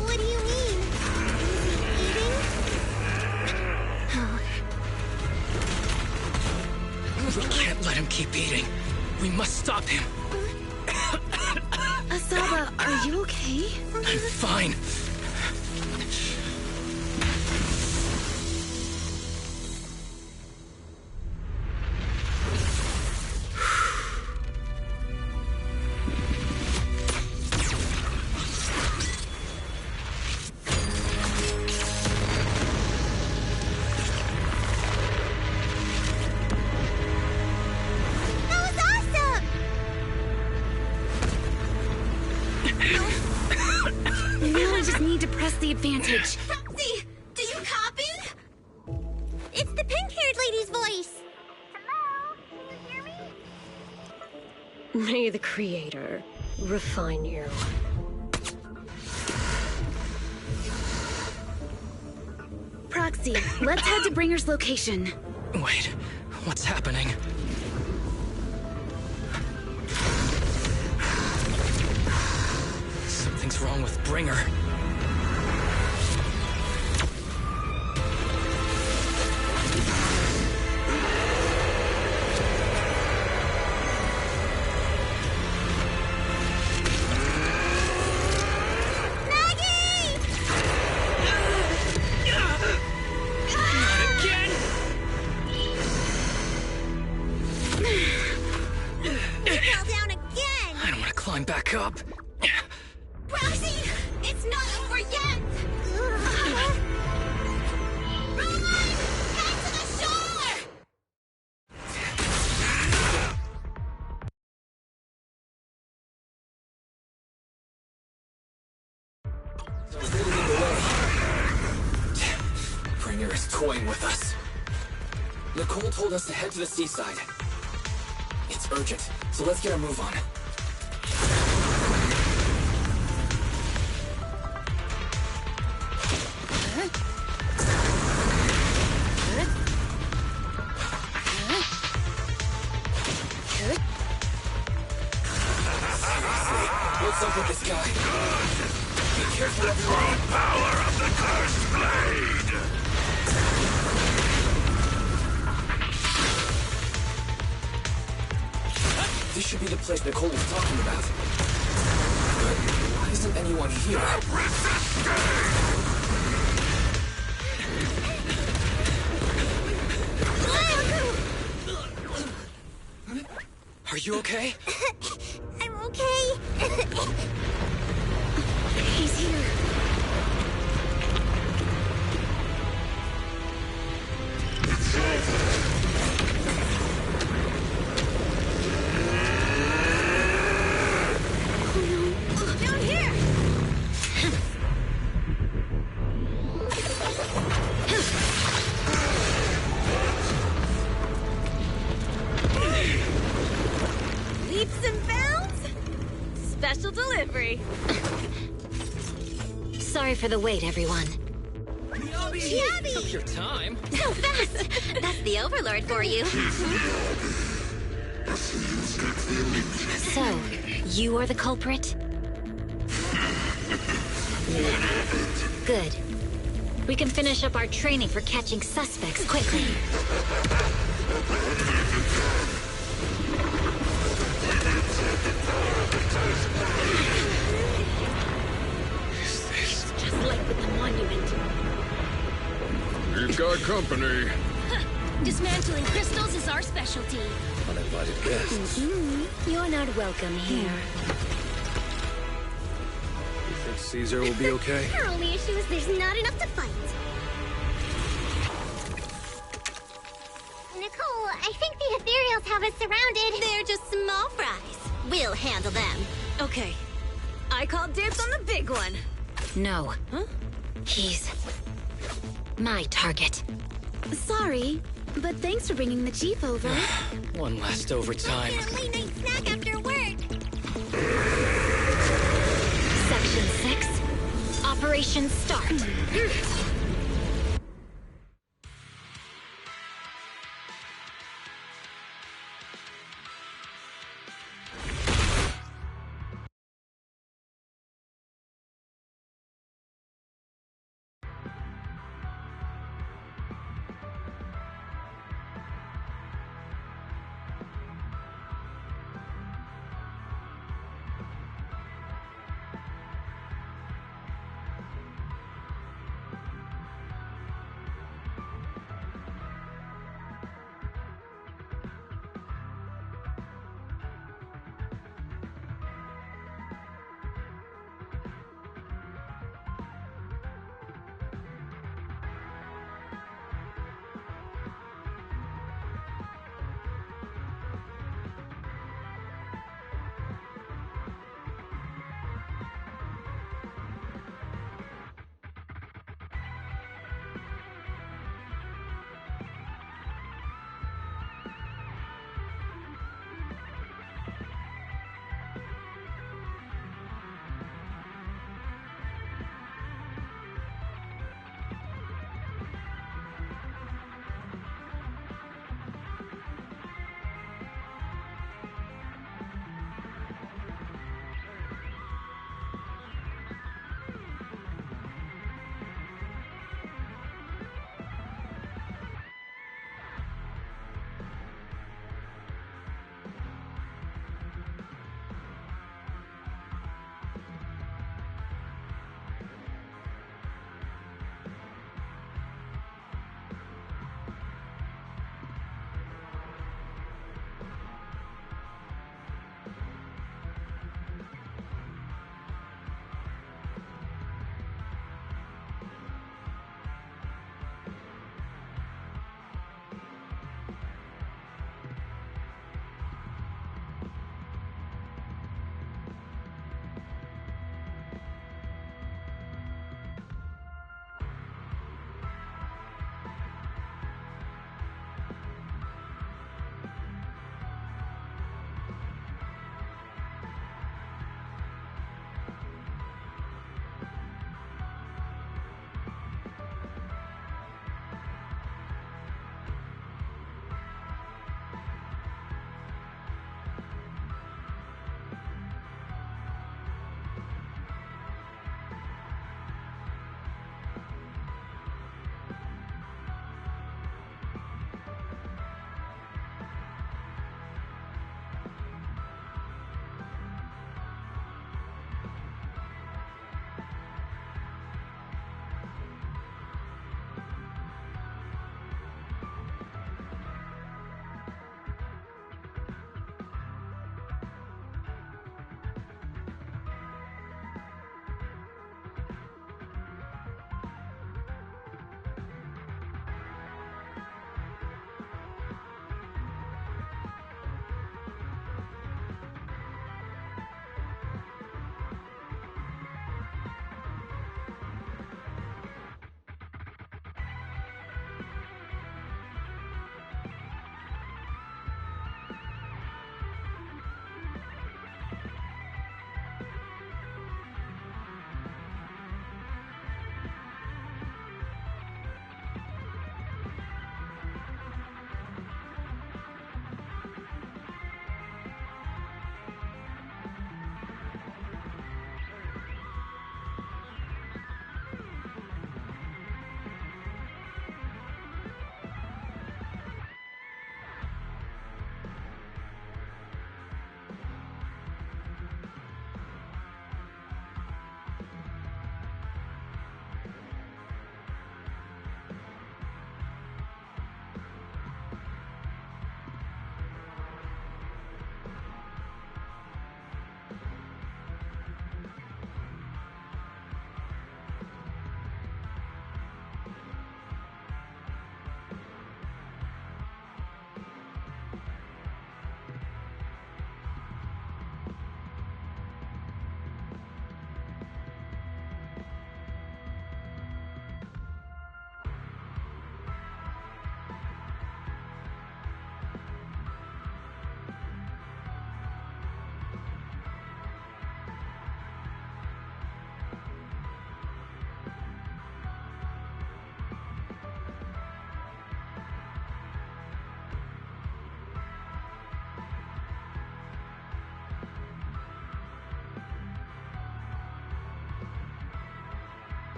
What do you mean? We can't let him keep eating. We must stop him. Asaba, are you okay? I'm fine. Now I just need to press the advantage. Proxy, do you copy? It's the pink-haired lady's voice. Hello? Can you hear me? May the Creator refine you. Proxy, let's head to Bringer's location. Wait, what's happening? Something's wrong with Bringer. Back up. Proxy, it's not over yet. Roman, back to the shore. Bringer is toying with us. Nicole told us to head to the seaside. It's urgent, so let's get a move on. with this guy. Be careful, everyone. Power of the cursed blade! This should be the place Nicole was talking about. But why isn't anyone here? Are you okay? I'm okay. He's here. Down here! Leaps and bounds? Special delivery. Sorry for the wait, everyone. Took your time. So fast! That's the Overlord for you. So, you are the culprit? Good. We can finish up our training for catching suspects quickly. Just like with the monument. We've got company. Dismantling crystals is our specialty. Uninvited guests. You're not welcome here. You think Caesar will be okay? Our only issue is there's not enough to fight. Nicole, I think the ethereals have us surrounded. They're just small fries. We'll handle them. Okay. I call dibs on the big one. No. Huh? He's my target. Sorry, but thanks for bringing the chief over. One last overtime. Get a late night snack after work. Section 6. Operation start.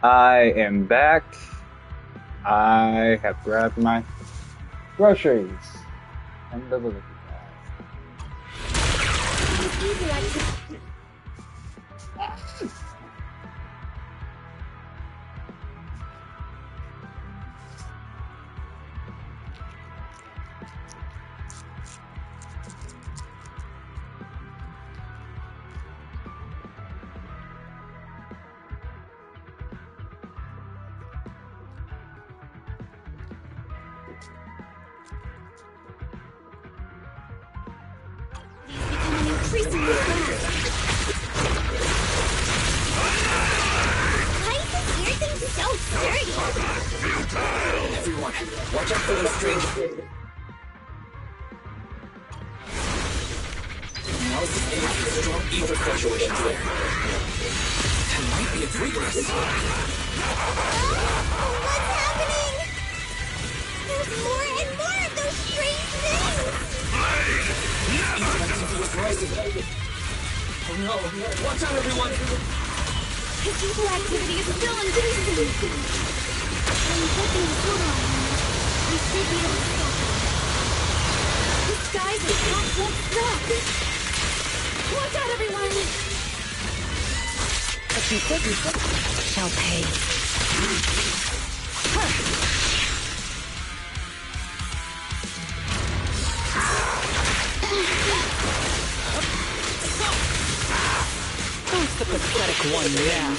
I am back. I have grabbed my groceries and delivered them. Increasingly fast. Why is this weird thing so sturdy? Everyone, watch out for those strange... Now's the stage for strong ether fluctuations there. That might be its weakness. What's happening? There's more and more of those strange things! Oh no! Watch out, everyone! His evil activity is still increasing! I'm getting the photo on him. We should be able to stop him. The skies and top won't stop! Watch out, everyone! What you think shall pay. Who's the pathetic one now?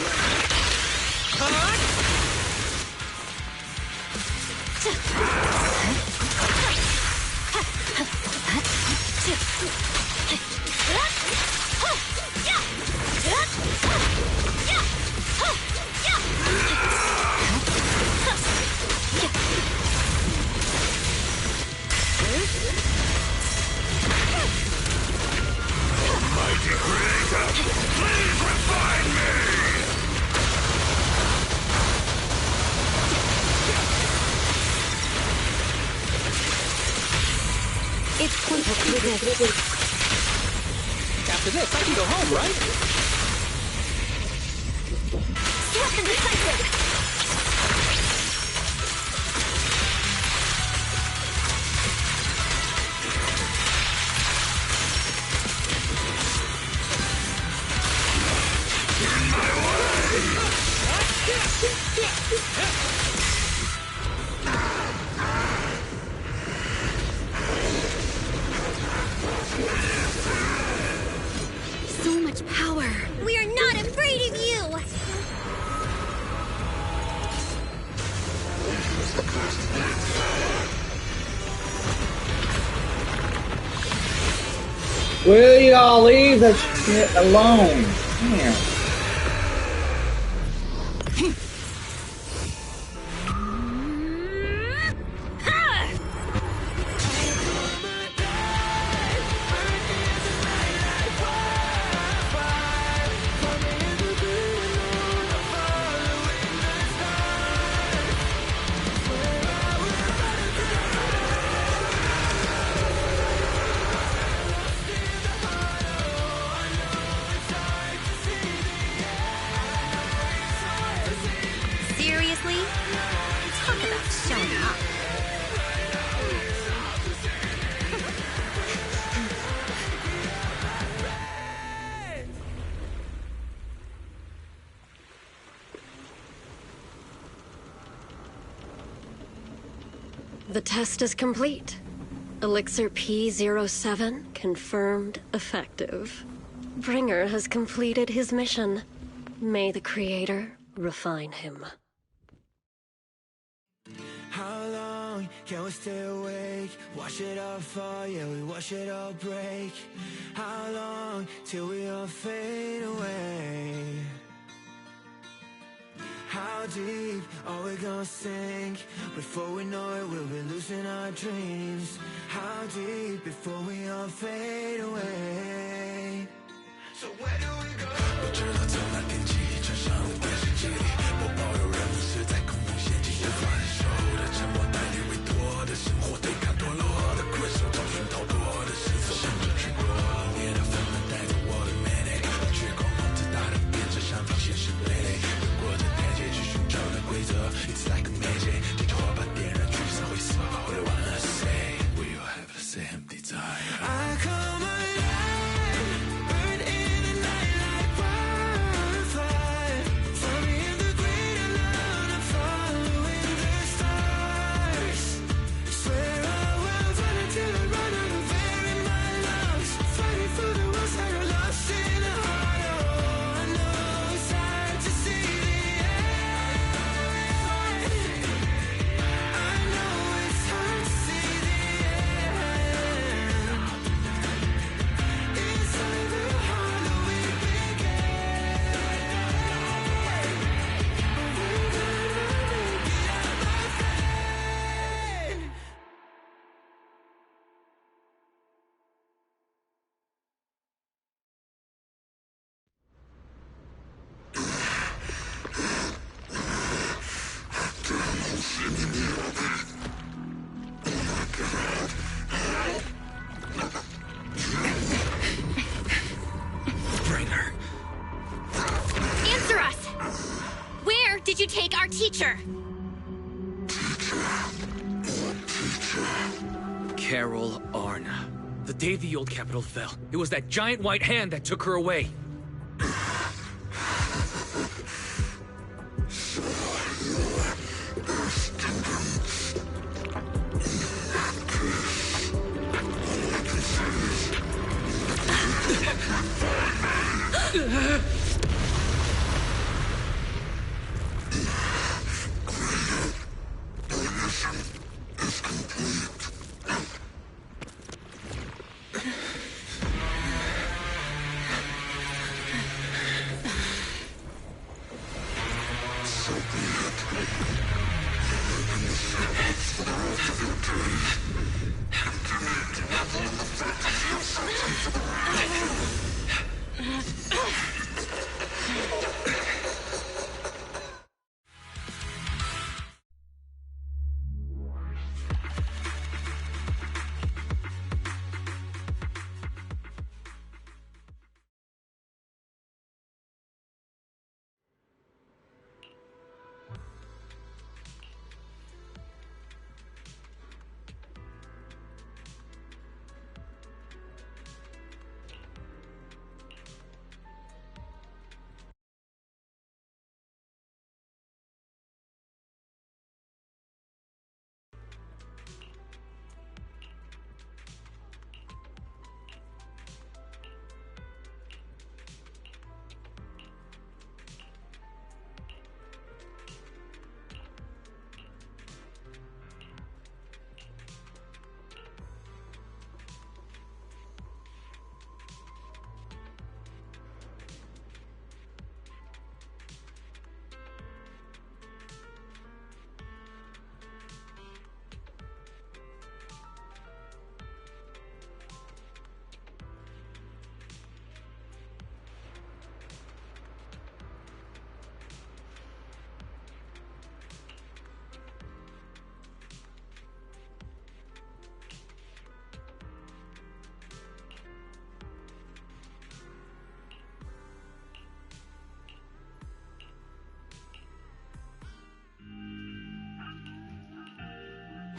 Mighty creator, please refine me! It's pointless to resist. After this, I can go home, right? Swift and decisive! So much power. We are not afraid of you! Will y'all leave that shit alone? Damn. Seriously? Talk about showing up. The test is complete. Elixir P07 confirmed effective. Bringer has completed his mission. May the Creator refine him. How long can we stay awake? Wash it all fall, yeah, we wash it all break. How long till we all fade away? How deep are we gonna sink? Before we know it, we'll be losing our dreams. How deep before we all fade away? So where do we go? 不知道从哪天起，穿上了电视机里，播报有人们是在空中陷阱的分手的沉默，代理委托的生活，对抗堕落的困兽，找寻逃脱的时速，甚至去过冷冽的纷纷带着我的 manic，绝狂妄自大的变着想法，现实累累，回过的台阶继续。to take our teacher! Carol Arna. The day the old capital fell, it was that giant white hand that took her away.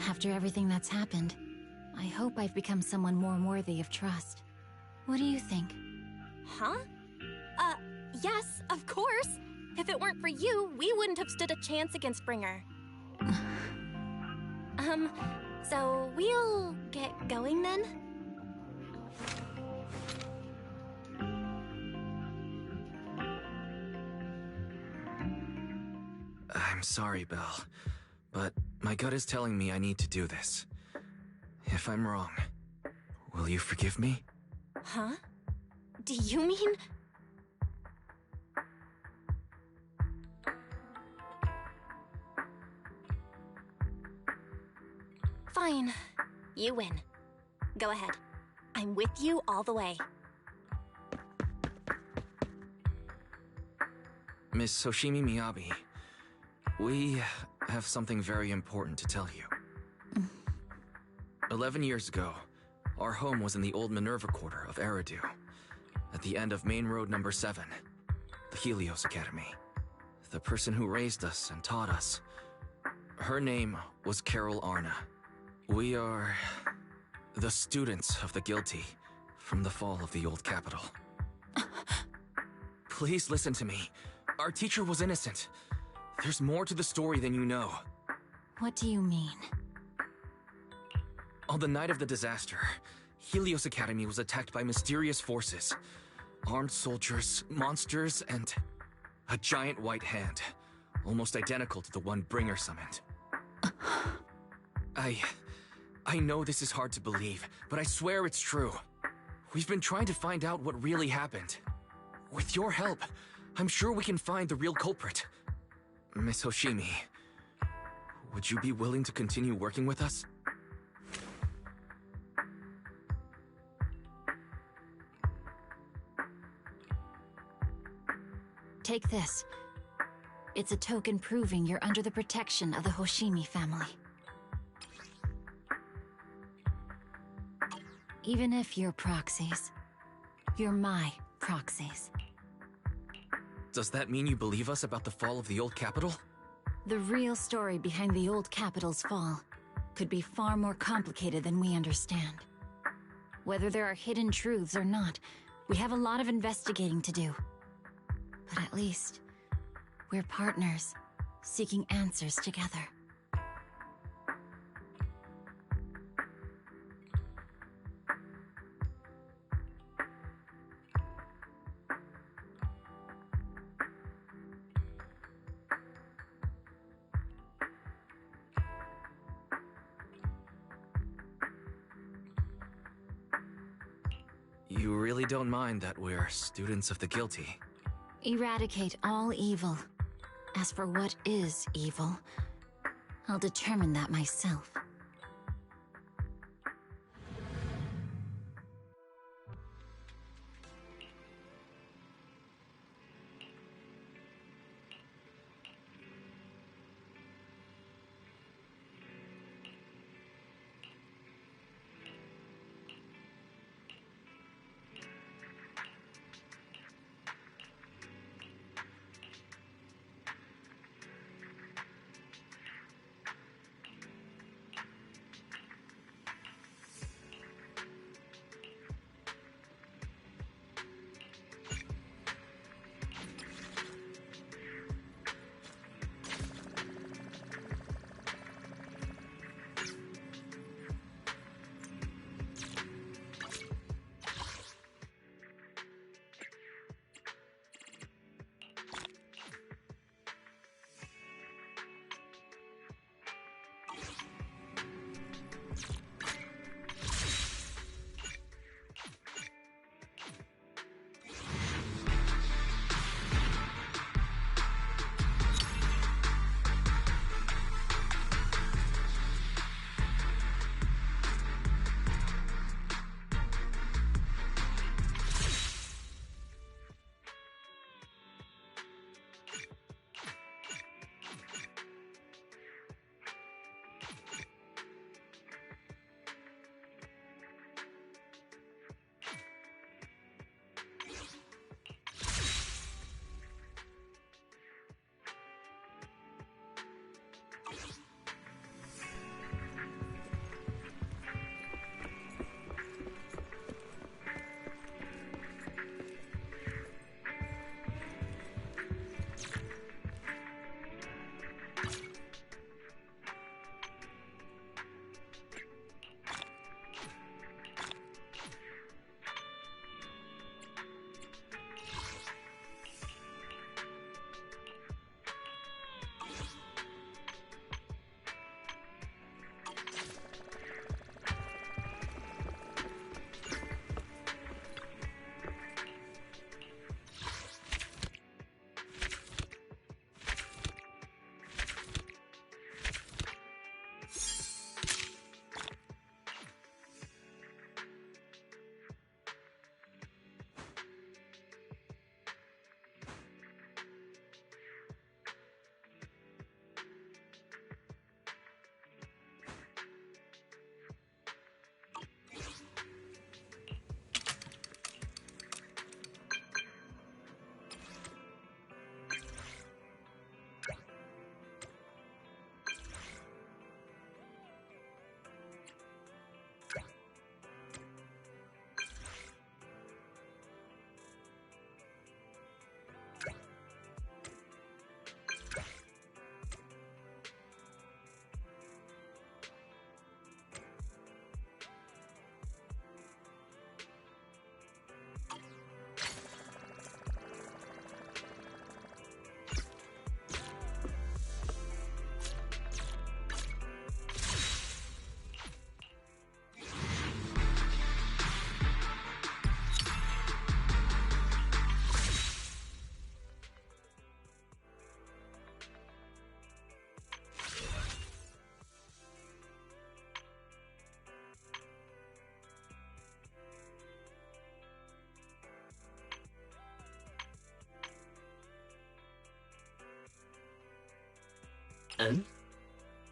After everything that's happened, I hope I've become someone more worthy of trust. What do you think? Huh? Yes, of course. If it weren't for you, we wouldn't have stood a chance against Bringer. So we'll get going then? I'm sorry, Belle, but my gut is telling me I need to do this. If I'm wrong, will you forgive me? Huh? Do you mean... Fine. You win. Go ahead. I'm with you all the way. Miss Hoshimi Miyabi, we have something very important to tell you. 11 years ago, our home was in the old Minerva Quarter of Eridu, at the end of Main Road number 7, the Helios Academy. The person who raised us and taught us, her name was Carol Arna. We are the students of the guilty from the fall of the old capital. Please listen to me. Our teacher was innocent. There's more to the story than you know. What do you mean? On the night of the disaster, Helios Academy was attacked by mysterious forces. Armed soldiers, monsters, and a giant white hand. Almost identical to the one Bringer summoned. I know this is hard to believe, but I swear it's true. We've been trying to find out what really happened. With your help, I'm sure we can find the real culprit. Miss Hoshimi, would you be willing to continue working with us? Take this. It's a token proving you're under the protection of the Hoshimi family. Even if you're proxies, you're my proxies. Does that mean you believe us about the fall of the old capital? The real story behind the old capital's fall could be far more complicated than we understand. Whether there are hidden truths or not, we have a lot of investigating to do. But at least, we're partners, seeking answers together. You really don't mind that we're students of the guilty? Eradicate all evil. As for what is evil, I'll determine that myself.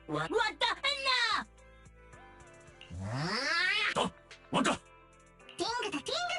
What? What the henna? What the? Tinga-tinga!